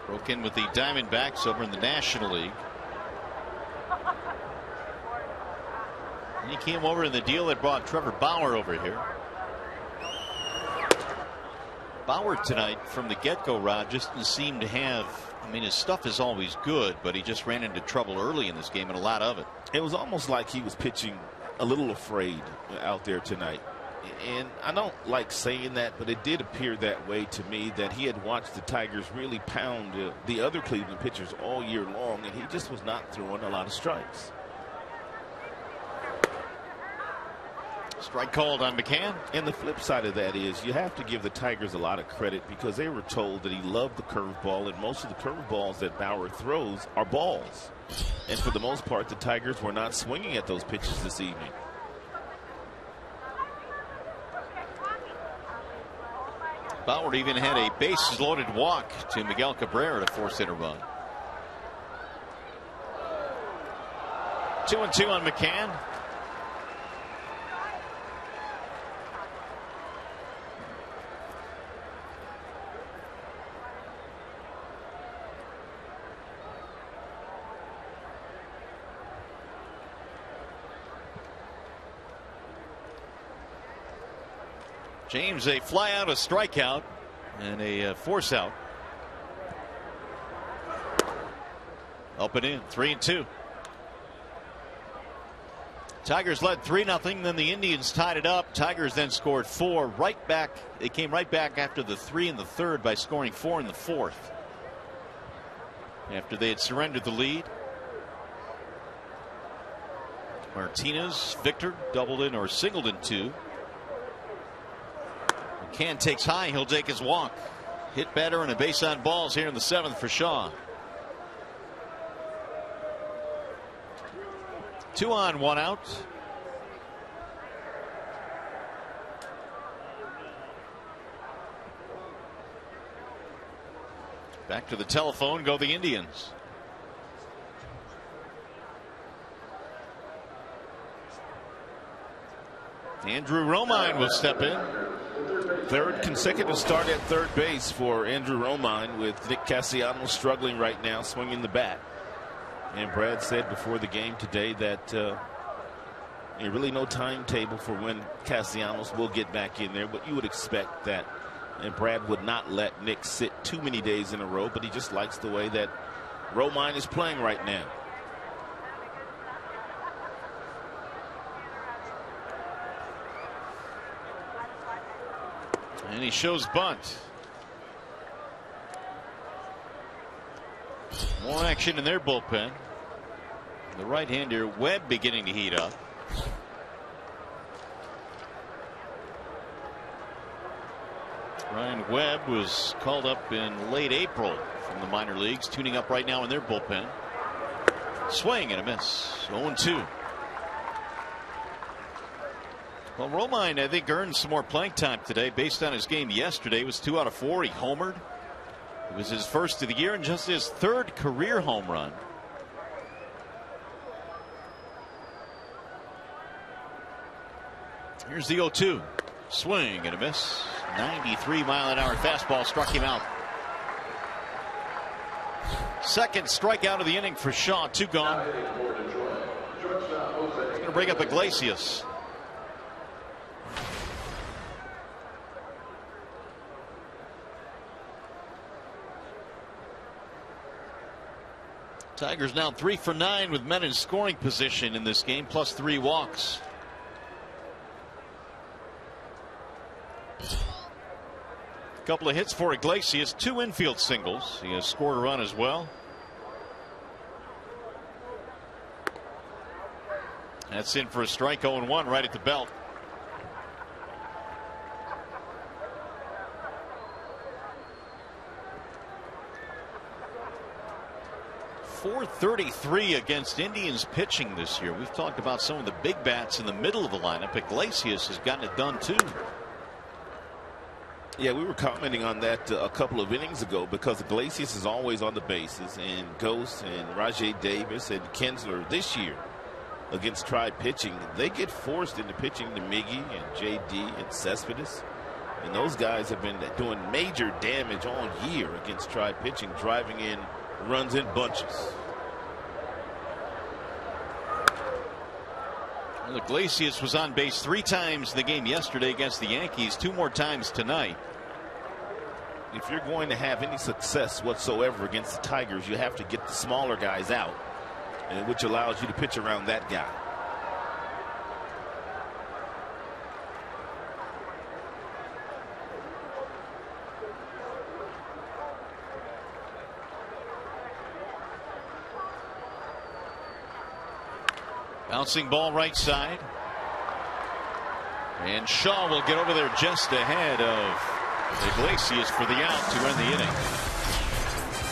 Broke in with the Diamondbacks over in the National League. And he came over in the deal that brought Trevor Bauer over here. Bauer tonight from the get-go, Rod, just didn't seem to have, I mean, his stuff is always good, but he just ran into trouble early in this game, and a lot of it. It was almost like he was pitching a little afraid out there tonight. And I don't like saying that, but it did appear that way to me, that he had watched the Tigers really pound the other Cleveland pitchers all year long, and he just was not throwing a lot of strikes. Strike called on McCann. And the flip side of that is you have to give the Tigers a lot of credit because they were told that he loved the curveball, and most of the curveballs that Bauer throws are balls. And for the most part, the Tigers were not swinging at those pitches this evening. Bauer even had a bases loaded walk to Miguel Cabrera to force in a run. 2-2 on McCann. James, a fly out, a strikeout, and a force out. Up and in, 3-2. Tigers led 3-0. Then the Indians tied it up. Tigers then scored 4 right back. They came right back after the 3 in the third by scoring 4 in the fourth. After they had surrendered the lead. Martinez, Victor doubled in or singled in 2. McCann takes high. He'll take his walk. Hit batter and a base on balls here in the 7th for Shaw. 2 on, 1 out. Back to the telephone go the Indians. Andrew Romine will step in. Third consecutive start at third base for Andrew Romine, with Nick Castellanos struggling right now, swinging the bat. And Brad said before the game today that there's really no timetable for when Castellanos will get back in there, but you would expect that. And Brad would not let Nick sit too many days in a row, but he just likes the way that Romine is playing right now. And he shows bunt. More action in their bullpen. The right-hander Webb beginning to heat up. Ryan Webb was called up in late April from the minor leagues, tuning up right now in their bullpen. Swing and a miss. 0-2. Well, Romine, I think, earned some more playing time today based on his game yesterday. It was 2 out of 4. He homered. It was his first of the year and just his third career home run. Here's the 0-2. Swing and a miss. 93-mile-an-hour fastball struck him out. Second strikeout of the inning for Shaw. 2 gone. He's going to bring up Iglesias. Tigers now 3 for 9 with men in scoring position in this game, plus 3 walks. A couple of hits for Iglesias, 2 infield singles. He has scored a run as well. That's in for a strike. 0-1 right at the belt. .433 against Indians pitching this year. We've talked about some of the big bats in the middle of the lineup. Iglesias has gotten it done too. Yeah, we were commenting on that a couple of innings ago because Iglesias is always on the bases, and Ghost and Rajay Davis and Kinsler this year against tri-pitching, they get forced into pitching to Miggy and JD and Cespedes, and those guys have been doing major damage all year against tri-pitching, driving in runs in bunches. Well, Iglesias was on base 3 times in the game yesterday against the Yankees, 2 more times tonight. If you're going to have any success whatsoever against the Tigers, you have to get the smaller guys out, and which allows you to pitch around that guy. Bouncing ball right side. And Shaw will get over there just ahead of Iglesias for the out to end the inning.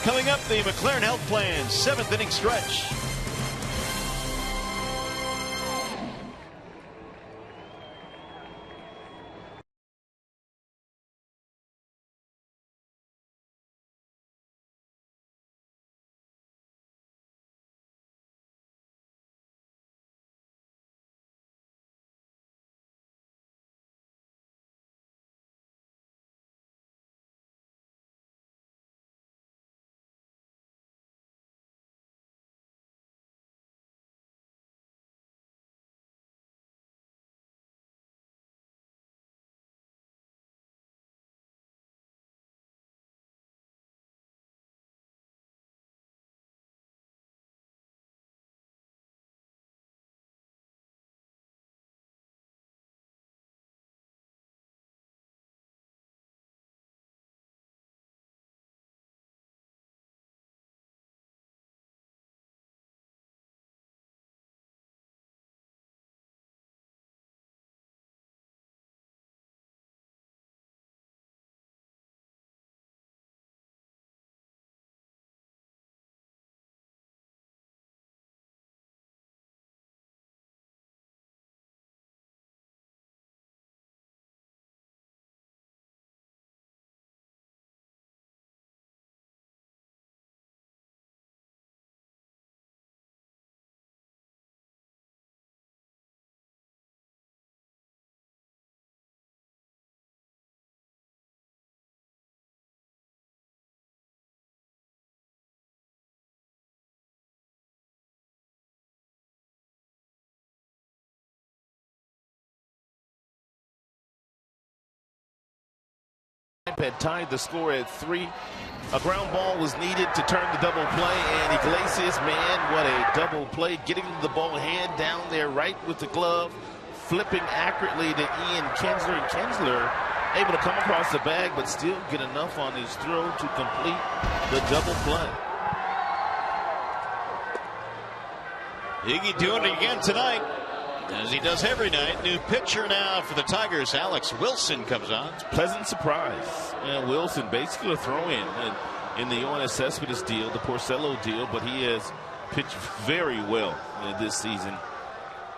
Coming up, the McLaren Health Plan 7th inning stretch. Had tied the score at 3. A ground ball was needed to turn the double play, and Iglesias, man, what a double play, getting the ball hand down there right with the glove, flipping accurately to Ian Kinsler, and Kinsler able to come across the bag but still get enough on his throw to complete the double play. Iggy doing it again tonight. As he does every night. New pitcher now for the Tigers. Alex Wilson comes on. Pleasant surprise. Wilson basically a throw-in in the Yoenis Cespedes deal, the Porcello deal, but he has pitched very well this season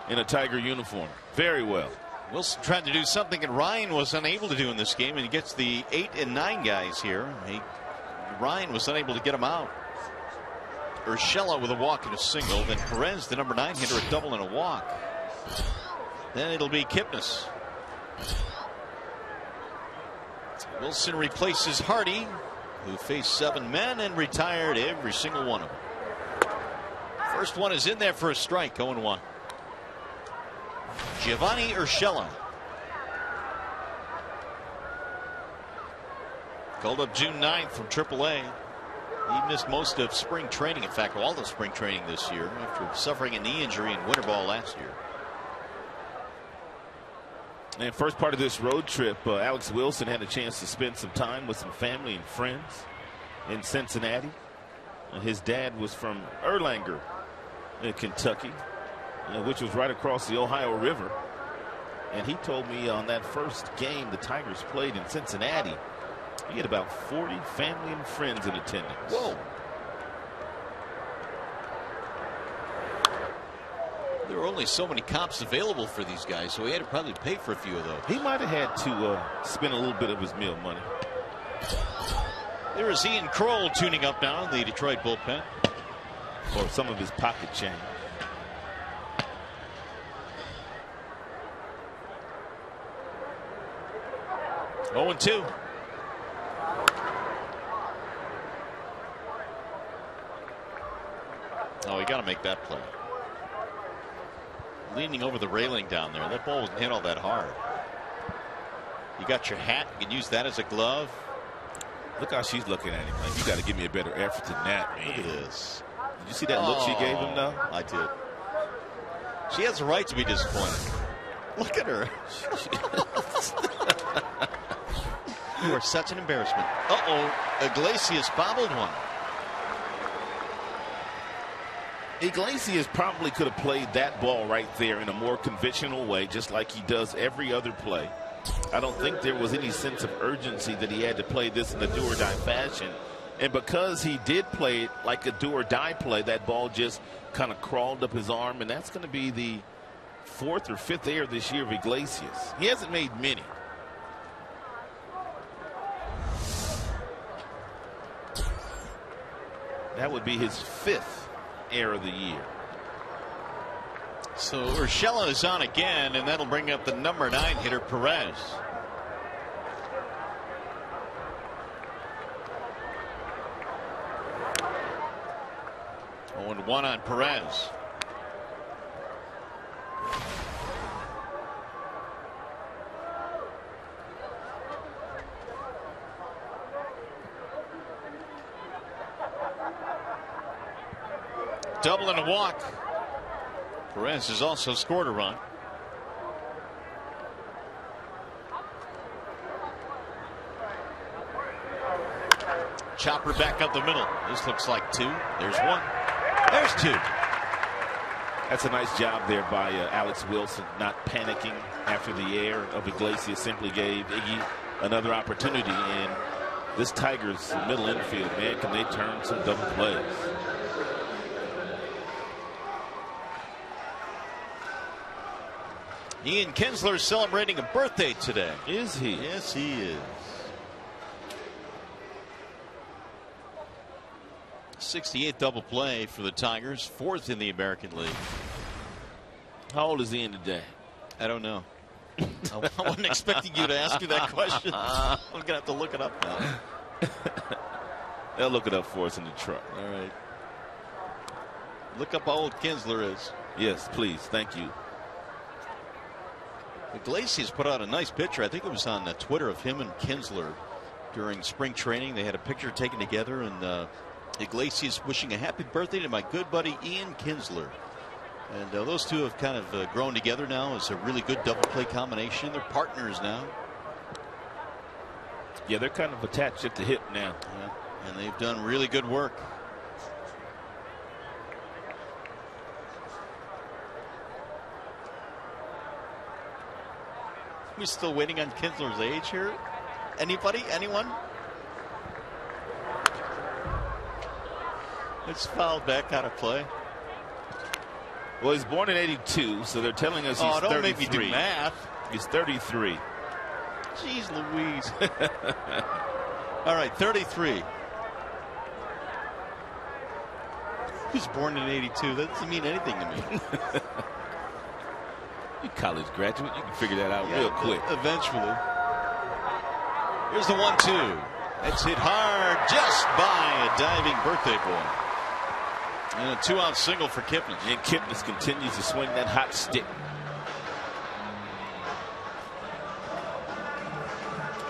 in a Tiger uniform. Very well. Wilson tried to do something that Ryan was unable to do in this game, and he gets the 8 and 9 guys here. Ryan was unable to get him out. Urshela with a walk and a single. Then Perez, the number 9 hitter, a double and a walk. Then it'll be Kipnis. Wilson replaces Hardy, who faced 7 men and retired every single one of them. First one is in there for a strike. 0-1. Giovanni Urshela. Called up June 9th from AAA. He missed most of spring training, in fact all of spring training this year, after suffering a knee injury in winter ball last year. And first part of this road trip, Alex Wilson had a chance to spend some time with some family and friends in Cincinnati. His dad was from Erlanger in Kentucky, which was right across the Ohio River. And he told me on that first game the Tigers played in Cincinnati, he had about 40 family and friends in attendance. Whoa. There were only so many comps available for these guys, so he had to probably pay for a few of those. He might have had to spend a little bit of his meal money. There is Ian Kroll tuning up now in the Detroit bullpen. Or some of his pocket change. Oh, 2. Oh, you got to make that play. Leaning over the railing down there. That ball wasn't hit all that hard. You got your hat. You can use that as a glove. Look how she's looking at him. Like, you got to give me a better effort than that, man. Look at this. Did you see that look she gave him, though? I did. She has the right to be disappointed. Look at her. You are such an embarrassment. Iglesias bobbled one. Iglesias probably could have played that ball right there in a more conventional way, just like he does every other play. I don't think there was any sense of urgency that he had to play this in a do-or-die fashion. And because he did play it like a do-or-die play, that ball just kind of crawled up his arm, and that's going to be the 4th or 5th error this year of Iglesias. He hasn't made many. That would be his 5th error of the year. So Urshela is on again, and that'll bring up the number 9 hitter, Perez. Oh, and 1 on Perez. Double and a walk. Perez has also scored a run. Chopper back up the middle. This looks like 2. There's 1. There's 2. That's a nice job there by Alex Wilson, not panicking after the error of Iglesias. Simply gave Iggy another opportunity. And this Tigers middle infield, man, can they turn some double plays? Ian Kinsler is celebrating a birthday today. Is he? Yes, he is. 68th double play for the Tigers, 4th in the American League. How old is Ian today? I don't know. I wasn't expecting you to ask me that question. I'm going to have to look it up now. They'll look it up for us in the truck. All right. Look up how old Kinsler is. Yes, please. Thank you. Iglesias put out a nice picture. I think it was on Twitter of him and Kinsler during spring training. They had a picture taken together, and Iglesias wishing a happy birthday to my good buddy Ian Kinsler. And those two have kind of grown together now as a really good double play combination. They're partners now. Yeah, they're kind of attached at the hip now. Yeah, and they've done really good work. We're still waiting on Kinsler's age here. Anybody? Anyone? It's fouled back out of play. Well, he's born in '82, so they're telling us he's 33. Don't make me do math. He's 33. Jeez Louise. All right, 33. He's born in '82. That doesn't mean anything to me. You college graduate, you can figure that out real quick. Eventually. Here's the 1-2. It's hit hard just by a diving birthday boy. And a 2-out single for Kipnis. And Kipnis continues to swing that hot stick.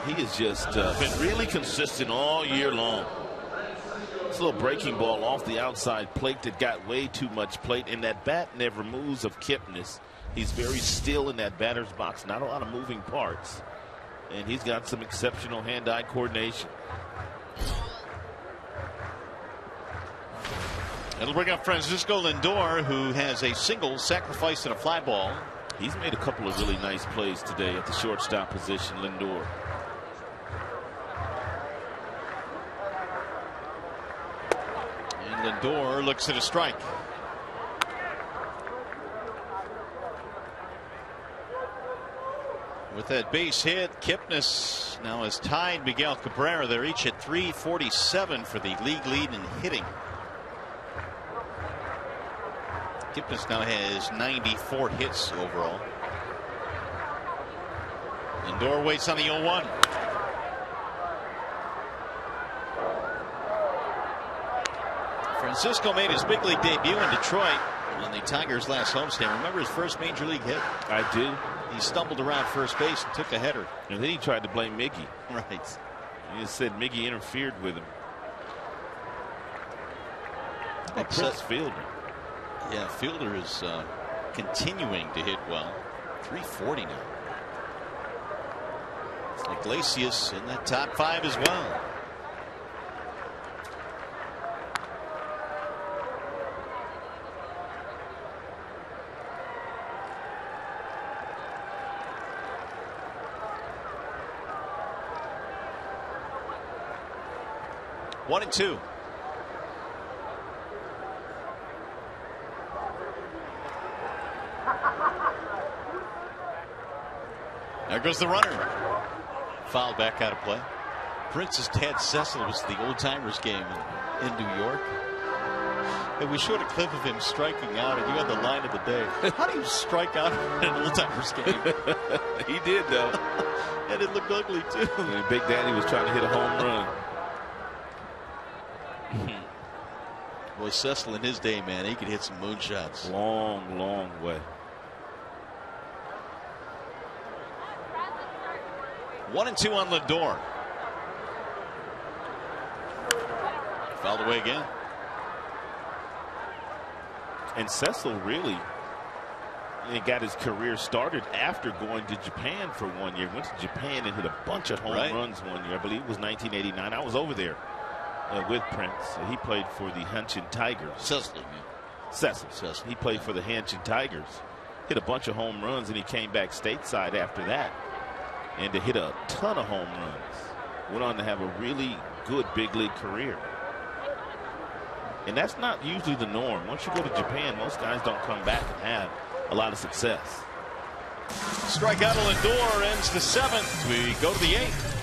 He has just been really consistent all year long. This little breaking ball off the outside plate that got way too much plate, and that bat never moves of Kipnis. He's very still in that batter's box, not a lot of moving parts. And he's got some exceptional hand-eye coordination. It'll bring up Francisco Lindor, who has a single, sacrifice, and a fly ball. He's made a couple of really nice plays today at the shortstop position, Lindor. And Lindor looks at a strike. With that base hit, Kipnis now has tied Miguel Cabrera. They're each at 347 for the league lead in hitting. Kipnis now has 94 hits overall. Lindor waits on the 0-1. Francisco made his big league debut in Detroit on the Tigers' last homestand. Remember his first major league hit? I do. He stumbled around first base and took a header. And then he tried to blame Miggy. Right. He just said Miggy interfered with him. Except Fielder. Yeah, Fielder is continuing to hit well. 340 now. Iglesias in that top 5 as well. One and two. There goes the runner. Foul back out of play. Prince's Tad Cecil was the old timers game in New York. And we showed a clip of him striking out, and you had the line of the day. How do you strike out in an old timers game? He did, though. And it looked ugly, too. And Big Daddy was trying to hit a home run. Boy, Cecil in his day, man, he could hit some moonshots. Long, long way. 1-2 on Lindor. Fouled away again. And Cecil really got his career started after going to Japan for 1 year. Went to Japan and hit a bunch of home runs 1 year. I believe it was 1989. I was over there with Prince. He played for the Hanshin Tigers. Cecil. Cecil. He played for the Hanshin Tigers. Hit a bunch of home runs, and he came back stateside after that and to hit a ton of home runs. Went on to have a really good big league career. And that's not usually the norm. Once you go to Japan, most guys don't come back and have a lot of success. Strikeout of Lindor ends the 7th. We go to the 8th.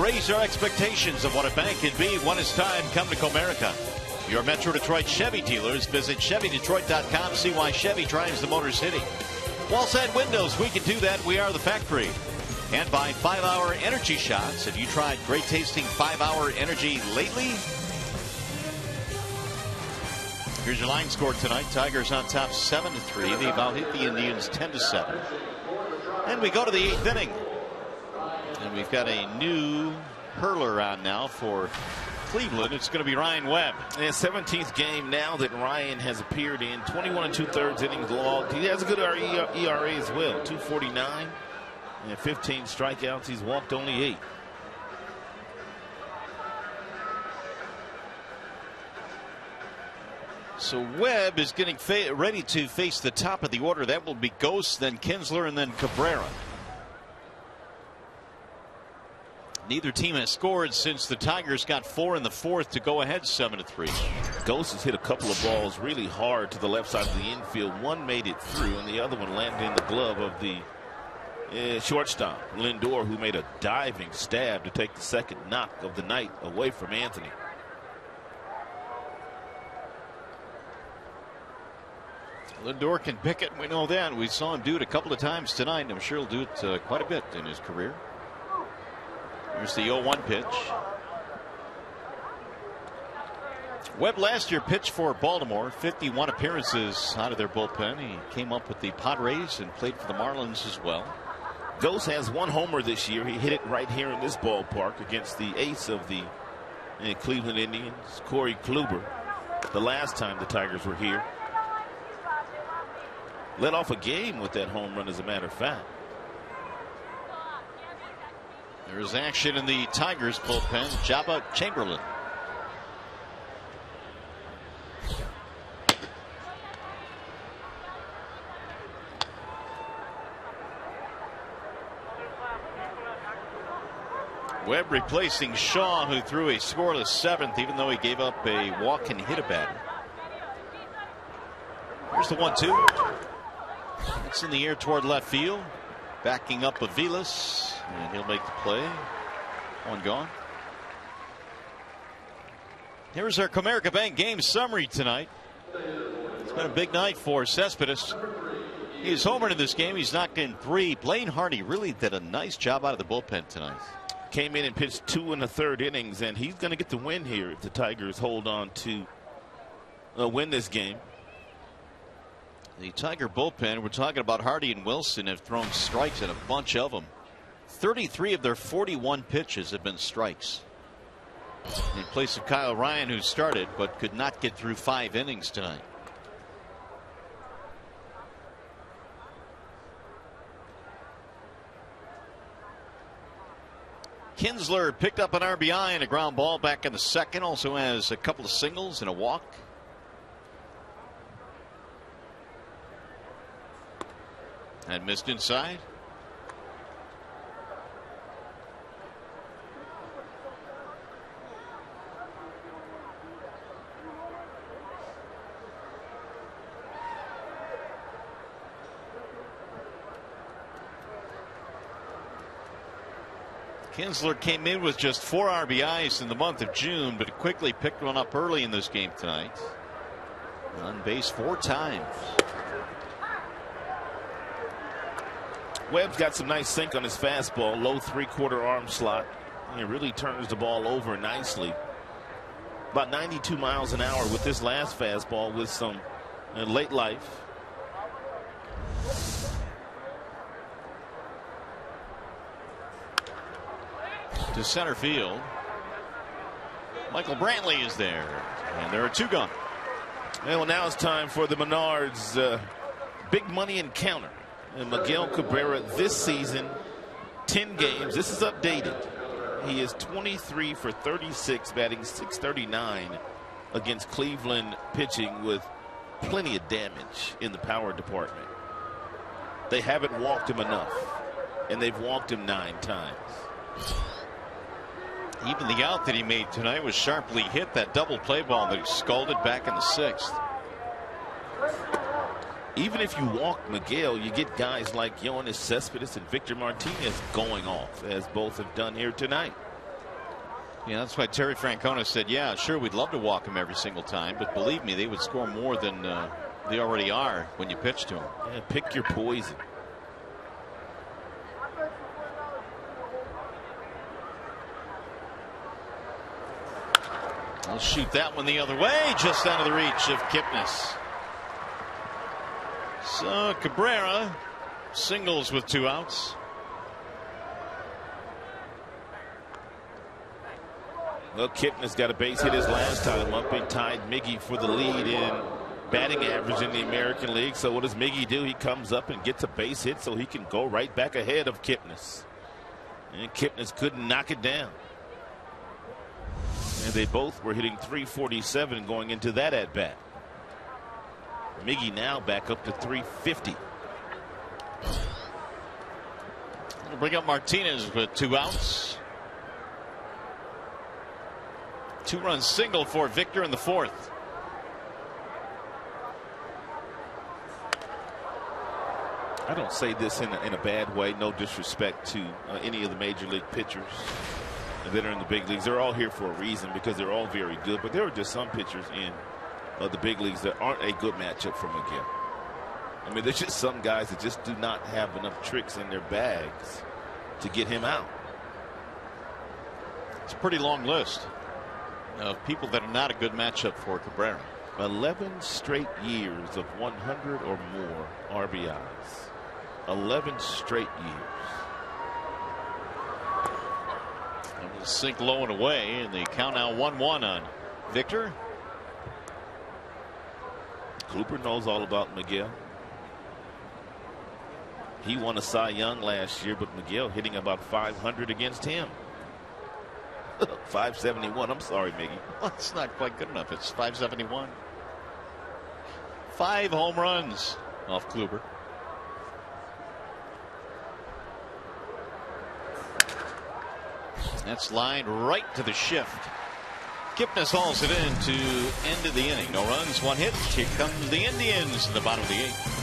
raise our expectations of what a bank can be when it's time. Come to Comerica. Your Metro Detroit Chevy dealers. Visit ChevyDetroit.com to see why Chevy drives the Motor City. Wall-side windows, we can do that. We are the factory. And by 5-Hour Energy Shots. Have you tried great tasting 5-Hour Energy lately? Here's your line score tonight. Tigers on top 7-3. They about hit the Indians 10-7. And we go to the 8th inning. And we've got a new hurler on now for Cleveland. It's going to be Ryan Webb. And 17th game now that Ryan has appeared in. 21 2/3 innings logged. He has a good ERA as well. 2.49 and 15 strikeouts. He's walked only 8. So Webb is getting ready to face the top of the order. That will be Ghost, then Kinsler, and then Cabrera. Neither team has scored since the Tigers got 4 in the 4th to go ahead 7-3. Ghost has hit a couple of balls really hard to the left side of the infield. One made it through, and the other one landed in the glove of the shortstop, Lindor, who made a diving stab to take the second knock of the night away from Anthony. Lindor can pick it. We know that. We saw him do it a couple of times tonight. I'm sure he'll do it quite a bit in his career. Here's the 0-1 pitch. Webb last year pitched for Baltimore. 51 appearances out of their bullpen. He came up with the Padres and played for the Marlins as well. Ghost has 1 homer this year. He hit it right here in this ballpark against the ace of the Cleveland Indians, Corey Kluber, the last time the Tigers were here. Led off a game with that home run, as a matter of fact. There's action in the Tigers bullpen. Jabba Chamberlain. Webb replacing Shaw, who threw a scoreless 7th, even though he gave up a walk and hit a batter. Here's the 1-2. It's in the air toward left field. Backing up Aviles, and he'll make the play. One gone. Here's our Comerica Bank game summary tonight. It's been a big night for Cespedes. He's homered in this game. He's knocked in 3. Blaine Hardy really did a nice job out of the bullpen tonight. Came in and pitched 2 1/3 innings, and he's going to get the win here if the Tigers hold on to win this game. The Tiger bullpen, we're talking about Hardy and Wilson, have thrown strikes at a bunch of them. 33 of their 41 pitches have been strikes. In place of Kyle Ryan, who started but could not get through 5 innings tonight. Kinsler picked up an RBI and a ground ball back in the 2nd. Also has a couple of singles and a walk. And missed inside. Kinsler came in with just 4 RBIs in the month of June, but quickly picked one up early in this game tonight. On base 4 times. Webb's got some nice sink on his fastball, low 3/4 arm slot. He really turns the ball over nicely. About 92 miles an hour with this last fastball with some late life. To center field. Michael Brantley is there, and there are 2 gone. Well, now it's time for the Menards big money encounter. And Miguel Cabrera this season, 10 games. This is updated. He is 23 for 36, batting .639 against Cleveland pitching with plenty of damage in the power department. They haven't walked him enough, and they've walked him 9 times. Even the out that he made tonight was sharply hit. That double play ball that he scalded back in the 6th. Even if you walk Miguel, you get guys like Yoenis Cespedes and Victor Martinez going off, as both have done here tonight. Yeah, that's why Terry Francona said, yeah, sure, we'd love to walk him every single time, but believe me, they would score more than they already are when you pitch to them. Yeah, pick your poison. I'll shoot that one the other way, just out of the reach of Kipnis. So Cabrera singles with 2 outs. Well, Kipnis got a base hit his last time up and tied Miggy for the lead in batting average in the American League. So what does Miggy do? He comes up and gets a base hit so he can go right back ahead of Kipnis. And Kipnis couldn't knock it down. And they both were hitting .347 going into that at bat. Miggy now back up to .350. We'll bring up Martinez with 2 outs. 2-run single for Victor in the 4th. I don't say this in a bad way. No disrespect to any of the major league pitchers that are in the big leagues. They're all here for a reason because they're all very good. But there are just some pitchers in the big leagues that aren't a good matchup for Miguel. I mean, there's just some guys that just do not have enough tricks in their bags to get him out. It's a pretty long list of people that are not a good matchup for Cabrera. 11 straight years of 100 or more RBIs. 11 straight years. And we'll sink low and away, and the count now 1-1 on Victor. Cooper knows all about Miguel. He won a Cy Young last year, but Miguel hitting about 500 against him. 571. I'm sorry, Miggy. Well, it's not quite good enough. It's 571. 5 home runs off Kluber. That's lined right to the shift. Kipnis hauls it in to end of the inning. No runs, 1 hit. Here come the Indians in the bottom of the 8th.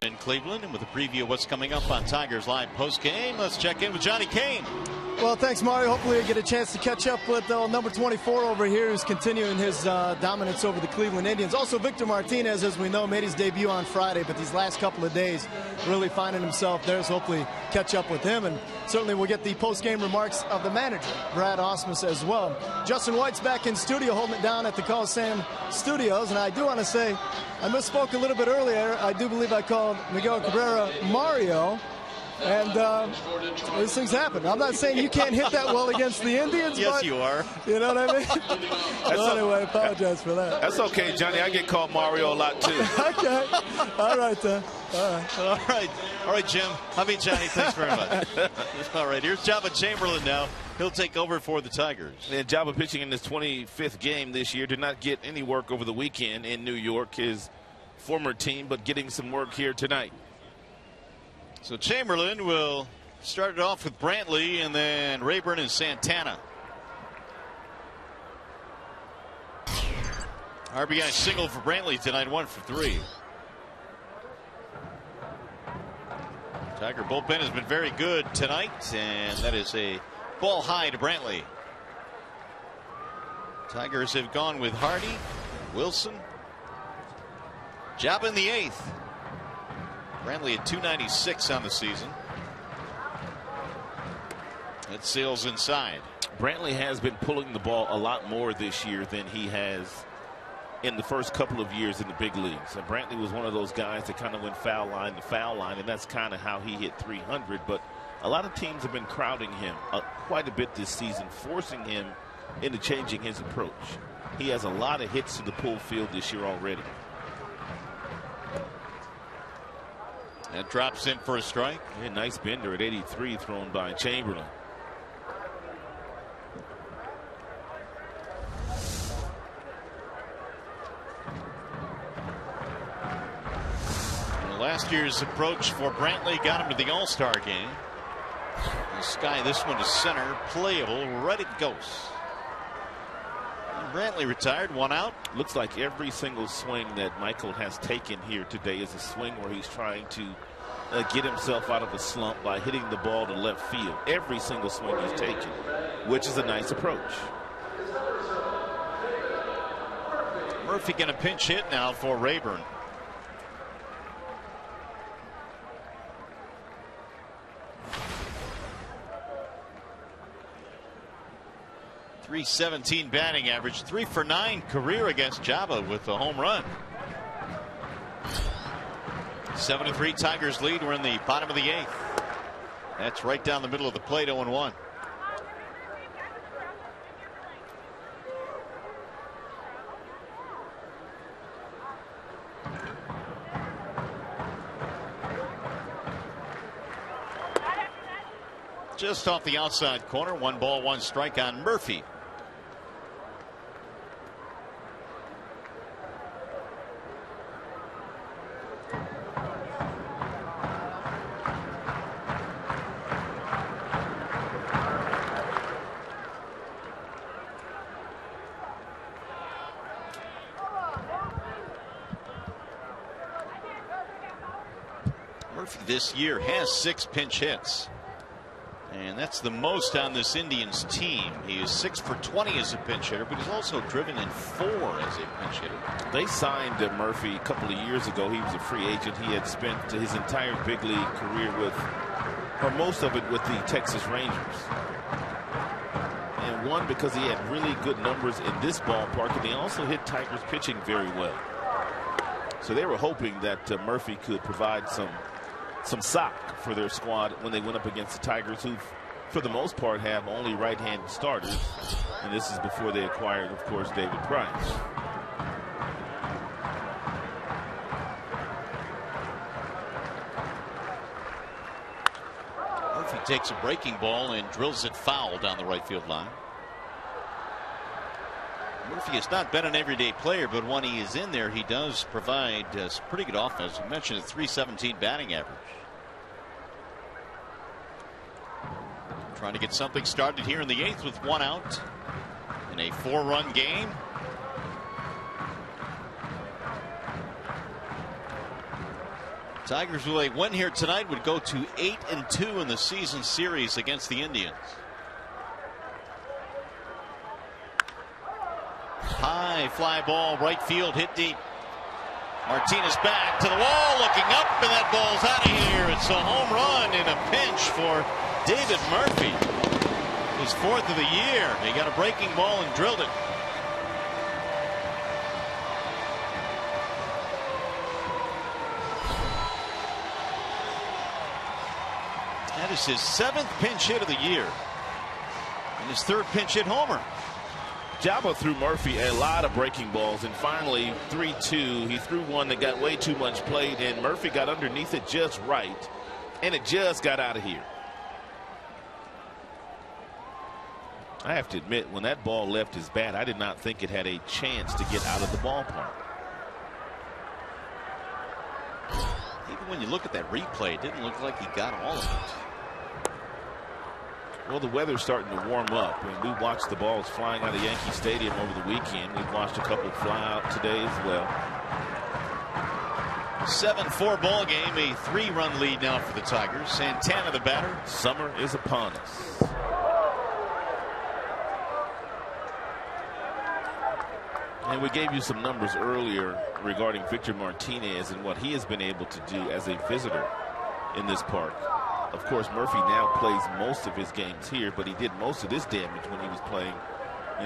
In Cleveland, and with a preview of what's coming up on Tigers Live post-game, let's check in with Johnny Kane. Well, thanks, Mario. Hopefully I get a chance to catch up with number 24 over here, who's continuing his dominance over the Cleveland Indians. Also, Victor Martinez, as we know, made his debut on Friday, but these last couple of days really finding himself there, so hopefully catch up with him. And certainly we'll get the post-game remarks of the manager, Brad Ausmus, as well. Justin White's back in studio holding it down at the Coliseum Studios, and I do want to say I misspoke a little bit earlier. I do believe I called Miguel Cabrera Mario. And these things happen. I'm not saying you can't hit that well against the Indians. Yes, but, you are. You know what I mean? Well, anyway, I apologize for that. That's okay, Johnny. I get called Mario a lot, too. Okay. All right, then. All right, Jim. I mean, Johnny, thanks very much. All right, here's Jabba Chamberlain now. He'll take over for the Tigers. And Jabba pitching in his 25th game this year. Did not get any work over the weekend in New York, his former team, but getting some work here tonight. So Chamberlain will start it off with Brantley and then Rayburn and Santana. RBI single for Brantley tonight, 1 for 3. Tiger bullpen has been very good tonight, and that is a ball high to Brantley. Tigers have gone with Hardy, Wilson, Jabba in the 8th. Brantley at 296 on the season. It sails inside. Brantley has been pulling the ball a lot more this year than he has in the first couple of years in the big leagues. And Brantley was one of those guys that kind of went foul line to foul line, and that's kind of how he hit 300. But a lot of teams have been crowding him quite a bit this season, forcing him into changing his approach. He has a lot of hits to the pull field this year already. That drops in for a strike. Yeah, nice bender at 83 thrown by Chamberlain. Well, last year's approach for Brantley got him to the All-Star game. The sky, this one to center, playable, right it goes. And Brantley retired, 1 out. Looks like every single swing that Michael has taken here today is a swing where he's trying to get himself out of a slump by hitting the ball to left field. Every single swing he's taken, which is a nice approach. Murphy going to pinch hit now for Rayburn. .317 batting average, 3 for 9 career against Jabba with the home run. 7-3 Tigers lead. We're in the bottom of the 8th. That's right down the middle of the plate, 0-1. Just off the outside corner, 1 ball, 1 strike on Murphy. Murphy this year has 6 pinch hits. And that's the most on this Indians team. He is 6 for 20 as a pinch hitter, but he's also driven in 4 as a pinch hitter. They signed Murphy a couple of years ago. He was a free agent. He had spent his entire big league career with, or most of it, with the Texas Rangers. And one, because he had really good numbers in this ballpark, and he also hit Tigers pitching very well. So they were hoping that Murphy could provide some sock for their squad when they went up against the Tigers, who for the most part have only right-handed starters, and this is before they acquired, of course, David Price. Murphy takes a breaking ball and drills it foul down the right field line. Murphy has not been an everyday player, but when he is in there, he does provide some pretty good offense. We mentioned a .317 batting average. Trying to get something started here in the 8th with 1 out in a 4-run game. Tigers, will they win here tonight, would go to 8-2 in the season series against the Indians. High fly ball, right field, hit deep. Martinez back to the wall, looking up, and that ball's out of here. It's a home run in a pinch for David Murphy. His 4th of the year. He got a breaking ball and drilled it. is his 7th pinch hit of the year and his 3rd pinch hit homer. Jabba threw Murphy a lot of breaking balls, and finally 3-2 he threw one that got way too much played, and Murphy got underneath it just right, and it just got out of here. I have to admit, when that ball left his bat, I did not think it had a chance to get out of the ballpark. Even when you look at that replay, it didn't look like he got all of it. Well, the weather's starting to warm up, and we watched the balls flying out of Yankee Stadium over the weekend. We've watched a couple fly out today as well. 7-4 ball game, a 3-run lead now for the Tigers. Santana the batter. Summer is upon us. And we gave you some numbers earlier regarding Victor Martinez and what he has been able to do as a visitor in this park. Of course, Murphy now plays most of his games here, but he did most of this damage when he was playing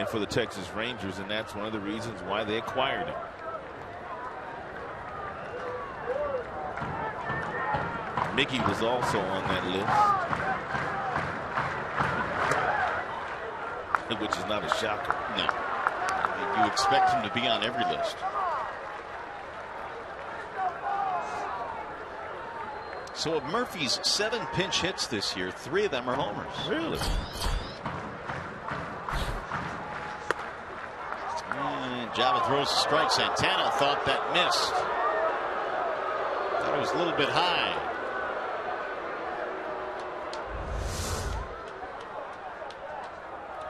for the Texas Rangers, and that's one of the reasons why they acquired him. Mickey was also on that list, which is not a shocker. No. You expect him to be on every list. So of Murphy's 7 pinch hits this year, 3 of them are homers. Really? And Java throws a strike. Santana thought that missed. Thought it was a little bit high.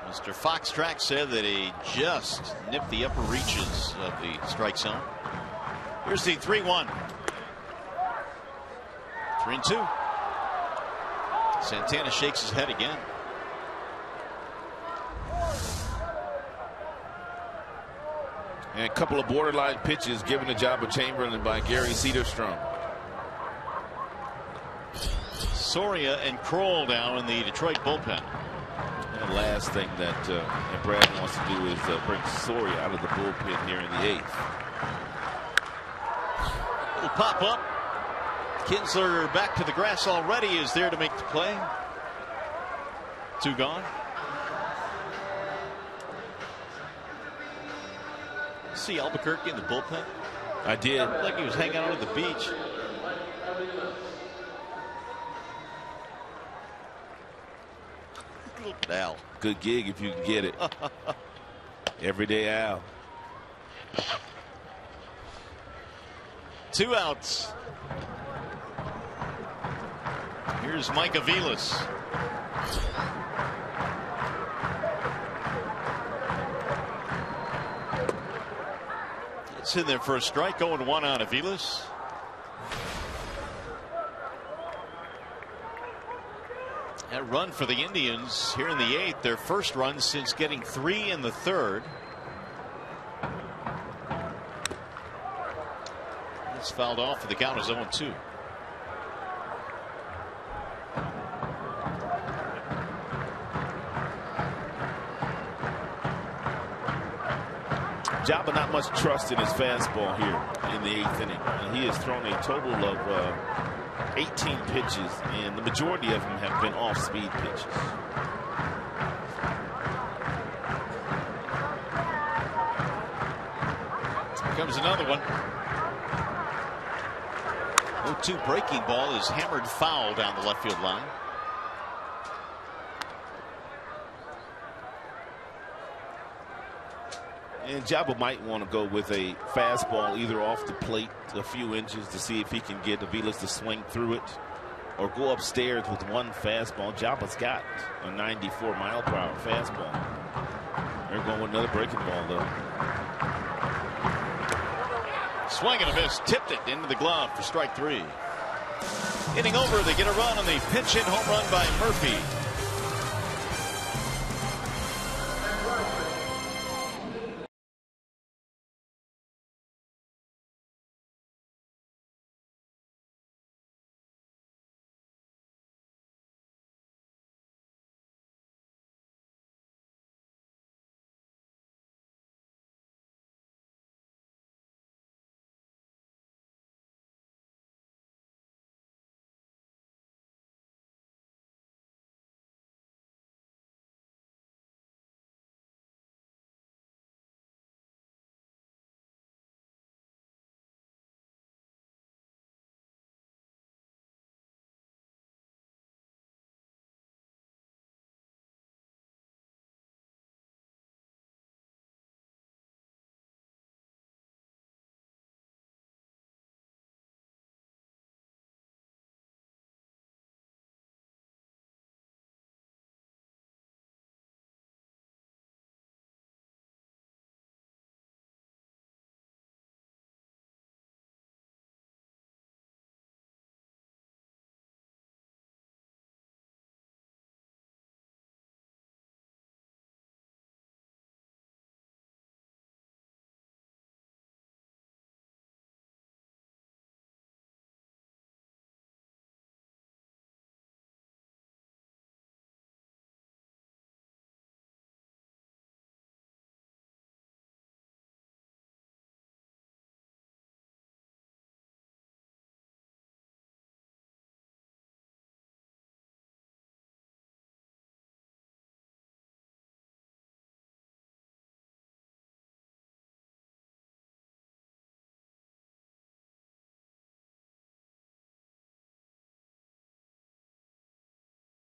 Mr. Foxtrack said that he just nipped the upper reaches of the strike zone. Here's the 3-1. 3-2. Santana shakes his head again. And a couple of borderline pitches given to Jabba Chamberlain by Gary Cederstrom. Soria and Kroll now in the Detroit bullpen. And the last thing that Brad wants to do is bring Soria out of the bullpen here in the 8th. Little pop up. Kinsler back to the grass already, is there to make the play. 2 gone. See Albuquerque in the bullpen? I did. Looked like he was hanging out at the beach. Look at Al. Good gig if you can get it. Everyday Al. 2 outs. Here's Mike Aviles. It's in there for a strike. 0-1 on Aviles. That run for the Indians here in the 8th, their first run since getting 3 in the 3rd. It's fouled off, and the count is 0-2. Jabba not much trust in his fastball here in the 8th inning. And he has thrown a total of 18 pitches, and the majority of them have been off-speed pitches. Here comes another one. 0-2 breaking ball is hammered foul down the left field line. And Jabba might want to go with a fastball either off the plate a few inches to see if he can get Aviles to swing through it, or go upstairs with one fastball. Jabba's got a 94-mile-per-hour fastball. They're going with another breaking ball, though. Swing and a miss. Tipped it into the glove for strike 3. Inning over. They get a run on the pinch hit home run by Murphy.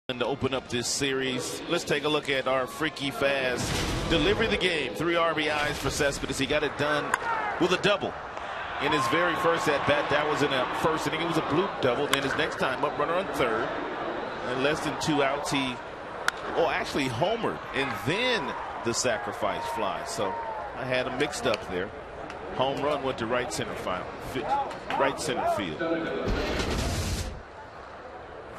To open up this series, let's take a look at our freaky fast delivery of the game. 3 RBIs for Cespedes. He got it done with a double in his very first at bat. That was in the first inning. It was a bloop double. Then his next time up, runner on third, and less than 2 outs, he actually homered, and then the sacrifice fly. So I had him mixed up there. Home run went to right center field.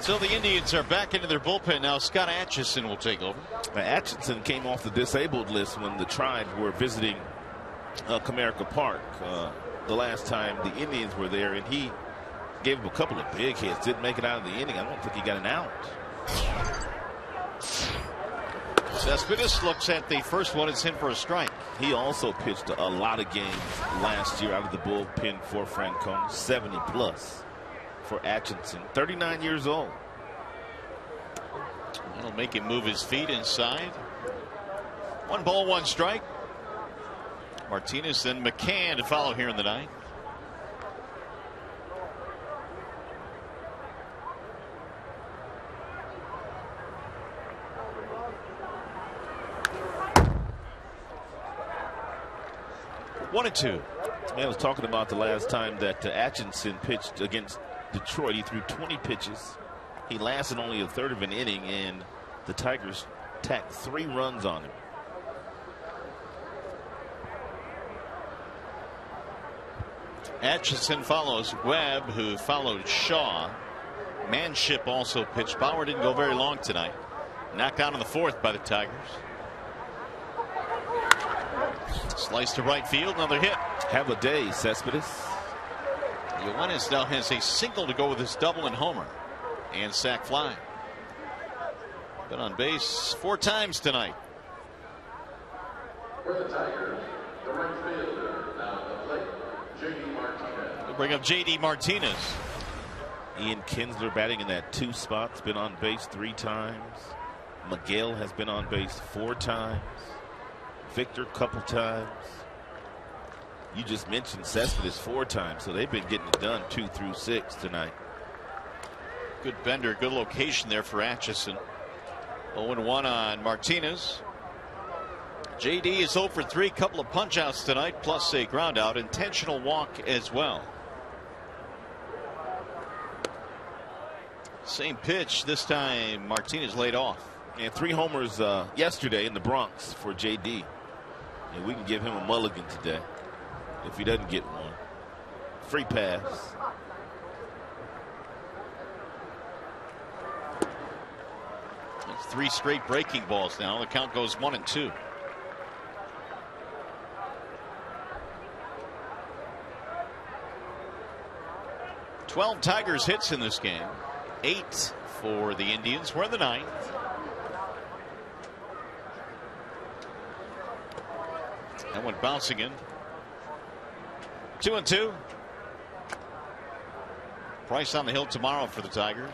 So the Indians are back into their bullpen now. Scott Atchison will take over. Atchison came off the disabled list when the Tribe were visiting Comerica Park the last time the Indians were there, and he gave him a couple of big hits. Didn't make it out of the inning. I don't think he got an out. Cespedes looks at the first one. It's in for a strike. He also pitched a lot of games last year out of the bullpen for Francona. 70 plus for Atchison. 39 years old. That'll make him move his feet inside. 1 ball, 1 strike. Martinez, then McCann to follow here in the ninth. One and 2. I was talking about the last time that Atchison pitched against Detroit. He threw 20 pitches. He lasted only a third of an inning, and the Tigers tacked 3 runs on him. Atchison follows Webb, who followed Shaw. Manship also pitched. Bauer didn't go very long tonight. Knocked out in the 4th by the Tigers. Slice to right field, another hit. Have a day, Cespedes. Yoenis now has a single to go with his double and homer. And sac fly. Been on base 4 times tonight. For the Tigers, the right fielder, now at the plate, J.D. Martinez. We'll bring up J.D. Martinez. Ian Kinsler batting in that 2 spot. Been on base 3 times. Miguel has been on base 4 times. Victor couple times. You just mentioned Cespedes 4 times, so they've been getting it done 2 through 6 tonight. Good bender, good location there for Atchison. 0-1 on Martinez. JD is 0 for 3, couple of punch outs tonight, plus a ground out, intentional walk as well. Same pitch, this time Martinez laid off. And 3 homers yesterday in the Bronx for JD. And we can give him a mulligan today if he doesn't get one. Free pass. It's 3 straight breaking balls now. The count goes 1-2. Twelve Tigers hits in this game. 8 for the Indians. We're in the 9th. That one bouncing in. 2-2. Price on the hill tomorrow for the Tigers.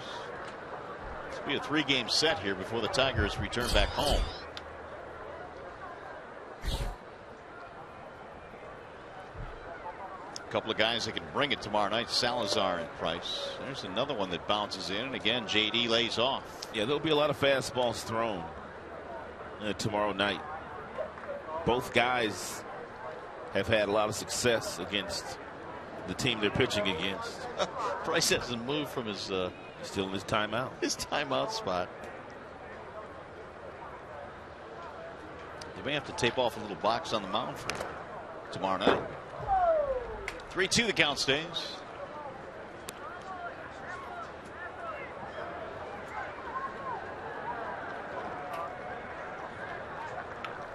This will be a 3-game set here before the Tigers return back home. A couple of guys that can bring it tomorrow night, Salazar and Price. There's another one that bounces in, and again JD lays off. Yeah, there'll be a lot of fastballs thrown tomorrow night. Both guys have had a lot of success against the team they're pitching against. Price hasn't moved from his still in his timeout. His timeout spot. They may have to tape off a little box on the mound for him tomorrow night. 3-2 the count stays.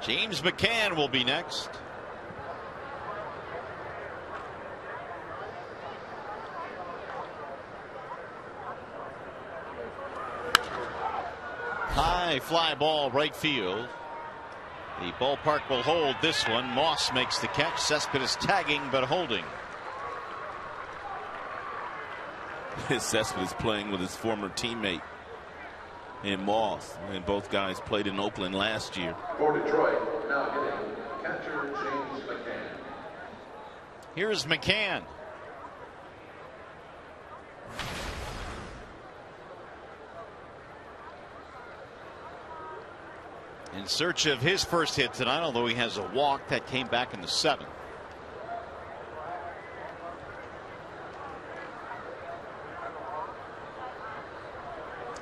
James McCann will be next. High fly ball right field. The ballpark will hold this one. Moss makes the catch. Cespedes tagging but holding. Cespedes playing with his former teammate in Moss, and both guys played in Oakland last year. For Detroit, now hitting catcher James McCann. Here's McCann. In search of his first hit tonight, although he has a walk that came back in the 7th.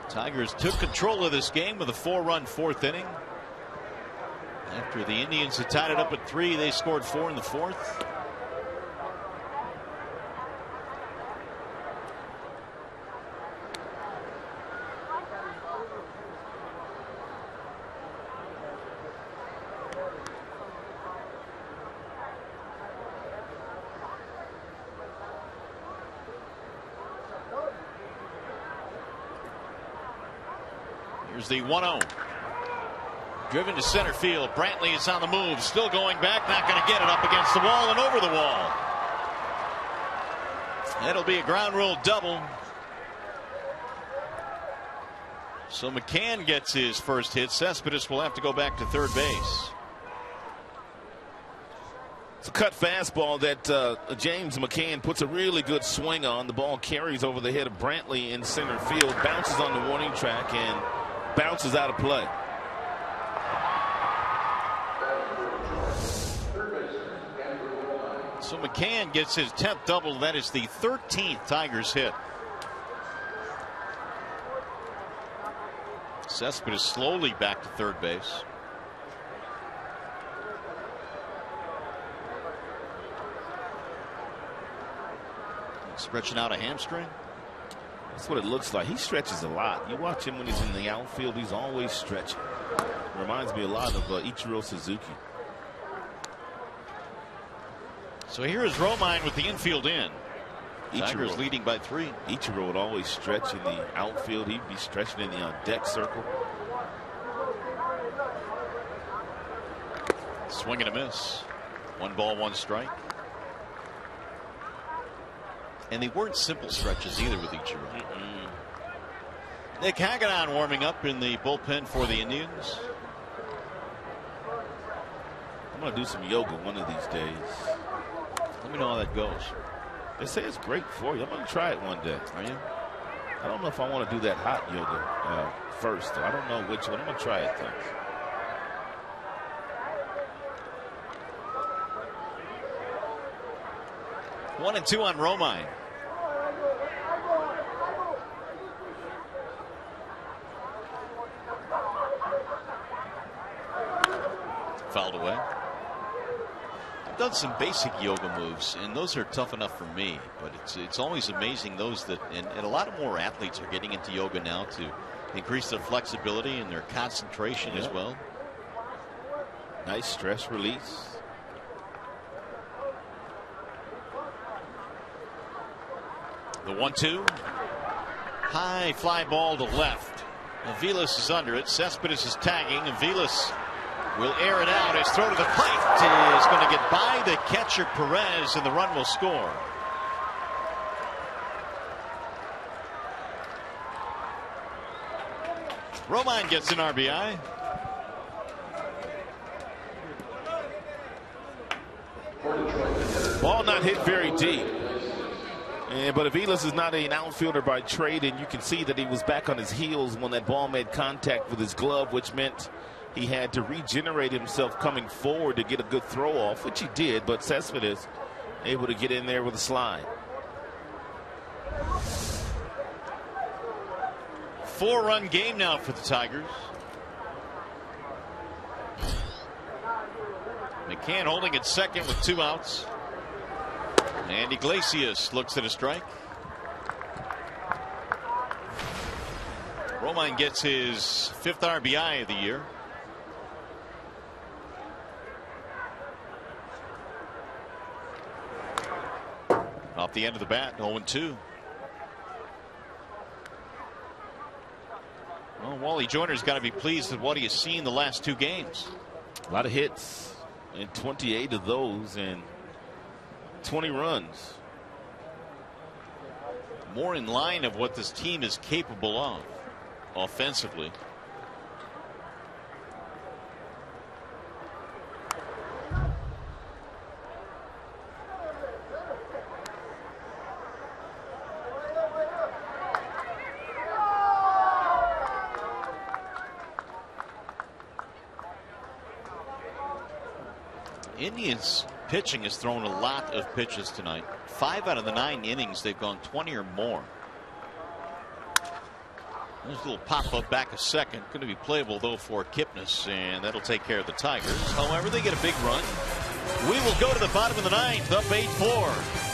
Tigers took control of this game with a 4-run 4th inning. After the Indians had tied it up at 3, they scored 4 in the 4th. Here's the 1-0. Driven to center field. Brantley is on the move. Still going back. Not going to get it up against the wall and over the wall. That'll be a ground rule double. So McCann gets his first hit. Cespedes will have to go back to third base. It's a cut fastball that James McCann puts a really good swing on. The ball carries over the head of Brantley in center field. Bounces on the warning track and bounces out of play. So McCann gets his 10th double. That is the 13th Tigers hit. Cespedes slowly back to third base. Stretching out a hamstring. That's what it looks like. He stretches a lot. You watch him when he's in the outfield, he's always stretching. Reminds me a lot of Ichiro Suzuki. So here is Romine with the infield in. Tigers leading by 3. Ichiro would always stretch in the outfield. He'd be stretching in the on-deck circle. Swing and a miss. 1 ball, 1 strike. And they weren't simple stretches either with Ichiro. Nick Hagedorn warming up in the bullpen for the Indians. I'm going to do some yoga one of these days. Let me know how that goes. They say it's great for you. I'm going to try it one day. Are you? I don't know if I want to do that hot yoga first. I don't know which one. I'm going to try it though. One and 2 on Romine. Fouled away. I've done some basic yoga moves, and those are tough enough for me. But it's always amazing those that, and a lot of more athletes are getting into yoga now to increase their flexibility and their concentration as well. Nice stress release. The 1-2. High fly ball to left. Aviles is under it. Cespedes is tagging. Aviles will air it out. His throw to the plate is going to get by the catcher Perez, and the run will score. Romine gets an RBI. Ball not hit very deep. But Aviles is not an outfielder by trade, and you can see that he was back on his heels when that ball made contact with his glove, which meant he had to regenerate himself coming forward to get a good throw off, which he did, but Cespedes able to get in there with a slide. 4-run game now for the Tigers. McCann holding at second with 2 outs. And Iglesias looks at a strike. Romine gets his 5th RBI of the year. Off the end of the bat, 0-2. Well, Wally Joyner's got to be pleased with what he has seen the last 2 games. A lot of hits, and 28 of those, and 20 runs. More in line of what this team is capable of offensively. Indians pitching has thrown a lot of pitches tonight. 5 out of the 9 innings they've gone 20 or more. There's a little pop up back a second. Going to be playable though for Kipnis, and that'll take care of the Tigers. However, they get a big run. We will go to the bottom of the 9th, up 8-4.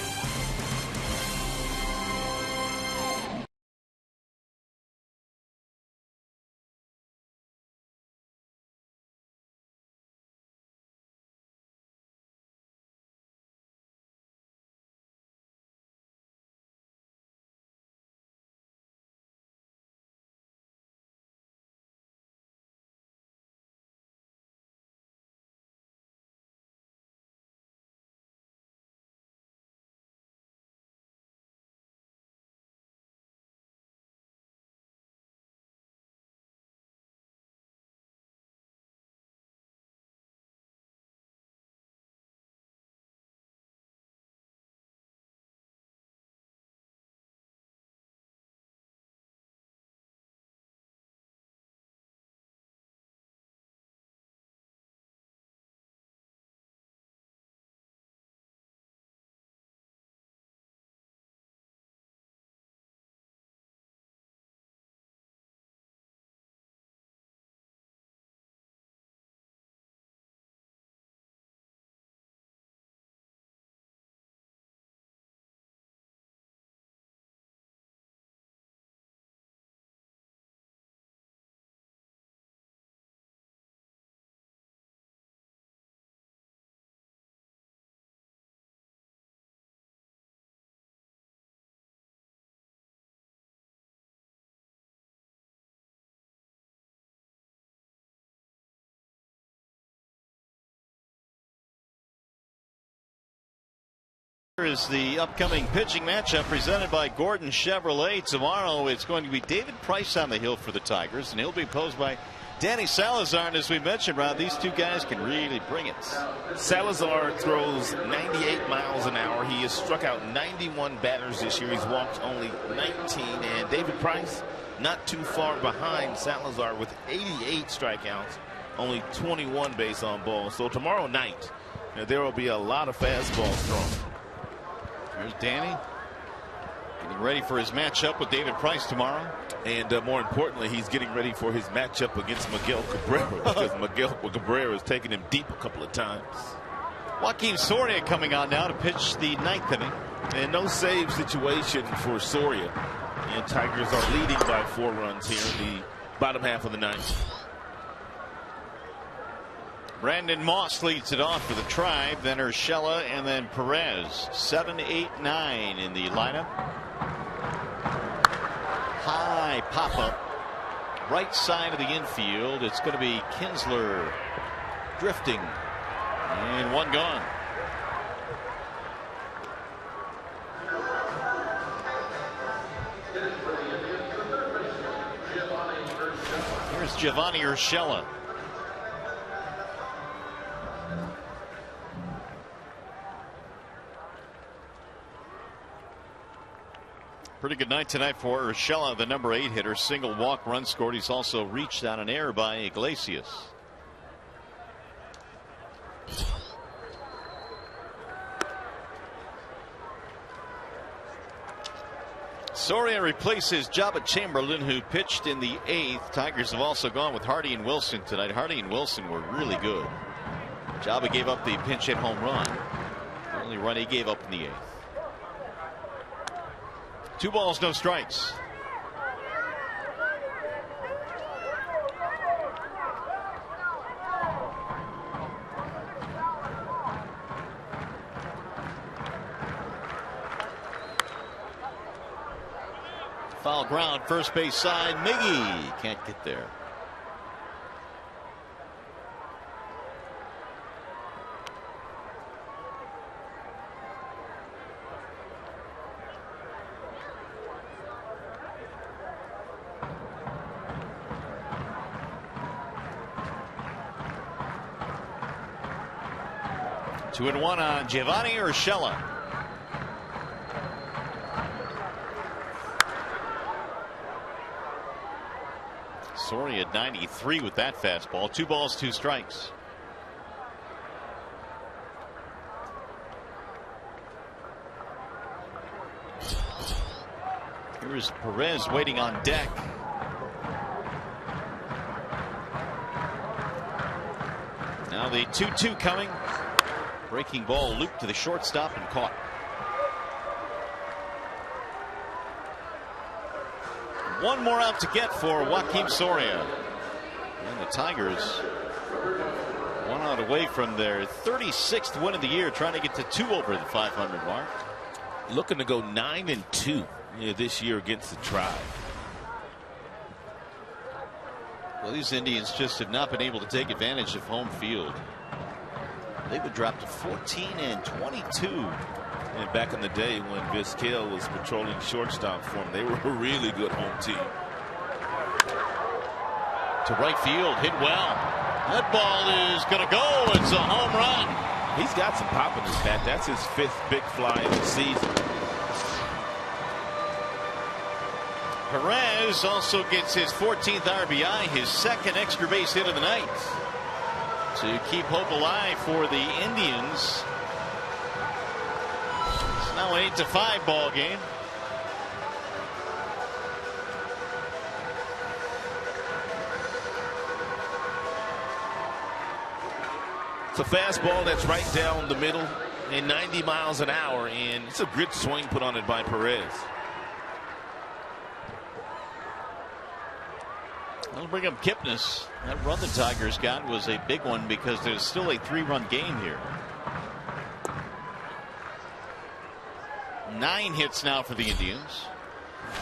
Here is the upcoming pitching matchup presented by Gordon Chevrolet. Tomorrow it's going to be David Price on the hill for the Tigers, and he'll be opposed by Danny Salazar. And as we mentioned, Rob, these two guys can really bring it. Salazar throws 98 miles an hour. He has struck out 91 batters this year. He's walked only 19. And David Price not too far behind Salazar with 88 strikeouts, only 21 base on balls. So tomorrow night, there will be a lot of fastballs thrown. There's Danny getting ready for his matchup with David Price tomorrow. And more importantly, he's getting ready for his matchup against Miguel Cabrera, because Miguel Cabrera has taken him deep a couple of times. Joaquin Soria coming on now to pitch the 9th inning. And no save situation for Soria. And Tigers are leading by 4 runs here in the bottom half of the 9th. Brandon Moss leads it off for the Tribe, then Urshela, and then Perez. 7, 8, 9 in the lineup. High pop up, right side of the infield. It's going to be Kinsler drifting, and 1 gone. Here's Giovanni Urshela. Pretty good night tonight for Urshela, the number 8 hitter. Single walk, run scored. He's also reached on an error by Iglesias. Soria replaces Jabba Chamberlain, who pitched in the 8th. Tigers have also gone with Hardy and Wilson tonight. Hardy and Wilson were really good. Jabba gave up the pinch hit home run. The only run he gave up in the 8th. 2 balls, no strikes. Foul ground, first base side. Miggy can't get there. Two and 1 on Giovanni Urshela. Soria at 93 with that fastball. 2 balls, 2 strikes. Here's Perez waiting on deck. Now the 2-2 coming. Breaking ball looped to the shortstop and caught. One more out to get for Joakim Soria. And the Tigers 1 out away from their 36th win of the year, trying to get to 2 over the 500 mark. Looking to go 9-2 this year against the Tribe. Well, these Indians just have not been able to take advantage of home field. They would drop to 14-22. And back in the day when Vizquel was patrolling shortstop for them, they were a really good home team. To right field, hit well. That ball is going to go. It's a home run. He's got some pop in his bat. That's his 5th big fly of the season. Perez also gets his 14th RBI, his 2nd extra base hit of the night, to keep hope alive for the Indians. It's now an 8-5 ball game. It's a fastball that's right down the middle and 90 miles an hour, and it's a good swing put on it by Perez. That'll bring up Kipnis. That run the Tigers got was a big one because there's still a 3-run game here. 9 hits now for the Indians.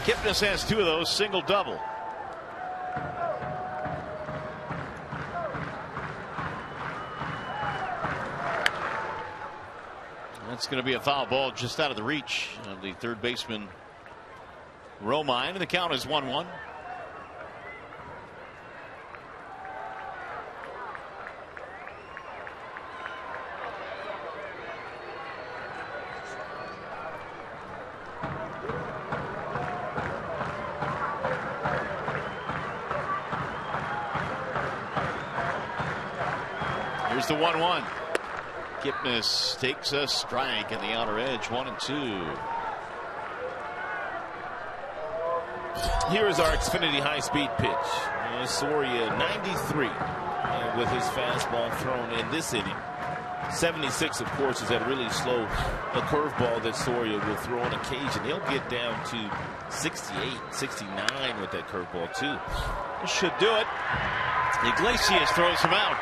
Kipnis has 2 of those, single double. That's going to be a foul ball just out of the reach of the third baseman Romine, and the count is 1-1. Here's the 1-1. Kipnis takes a strike in the outer edge, 1-2. Here is our Xfinity high-speed pitch. Soria 93 with his fastball thrown in this inning. 76, of course, is that really slow curveball that Soria will throw on occasion. He'll get down to 68, 69 with that curveball too. This should do it. Iglesias throws him out.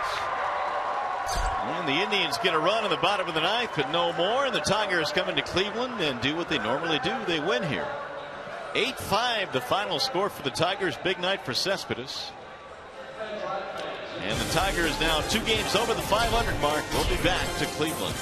And the Indians get a run in the bottom of the 9th, but no more. And the Tigers come into Cleveland and do what they normally do. They win here. 8-5 the final score for the Tigers. Big night for Cespedes. And the Tigers now 2 games over the 500 mark. They'll be back to Cleveland.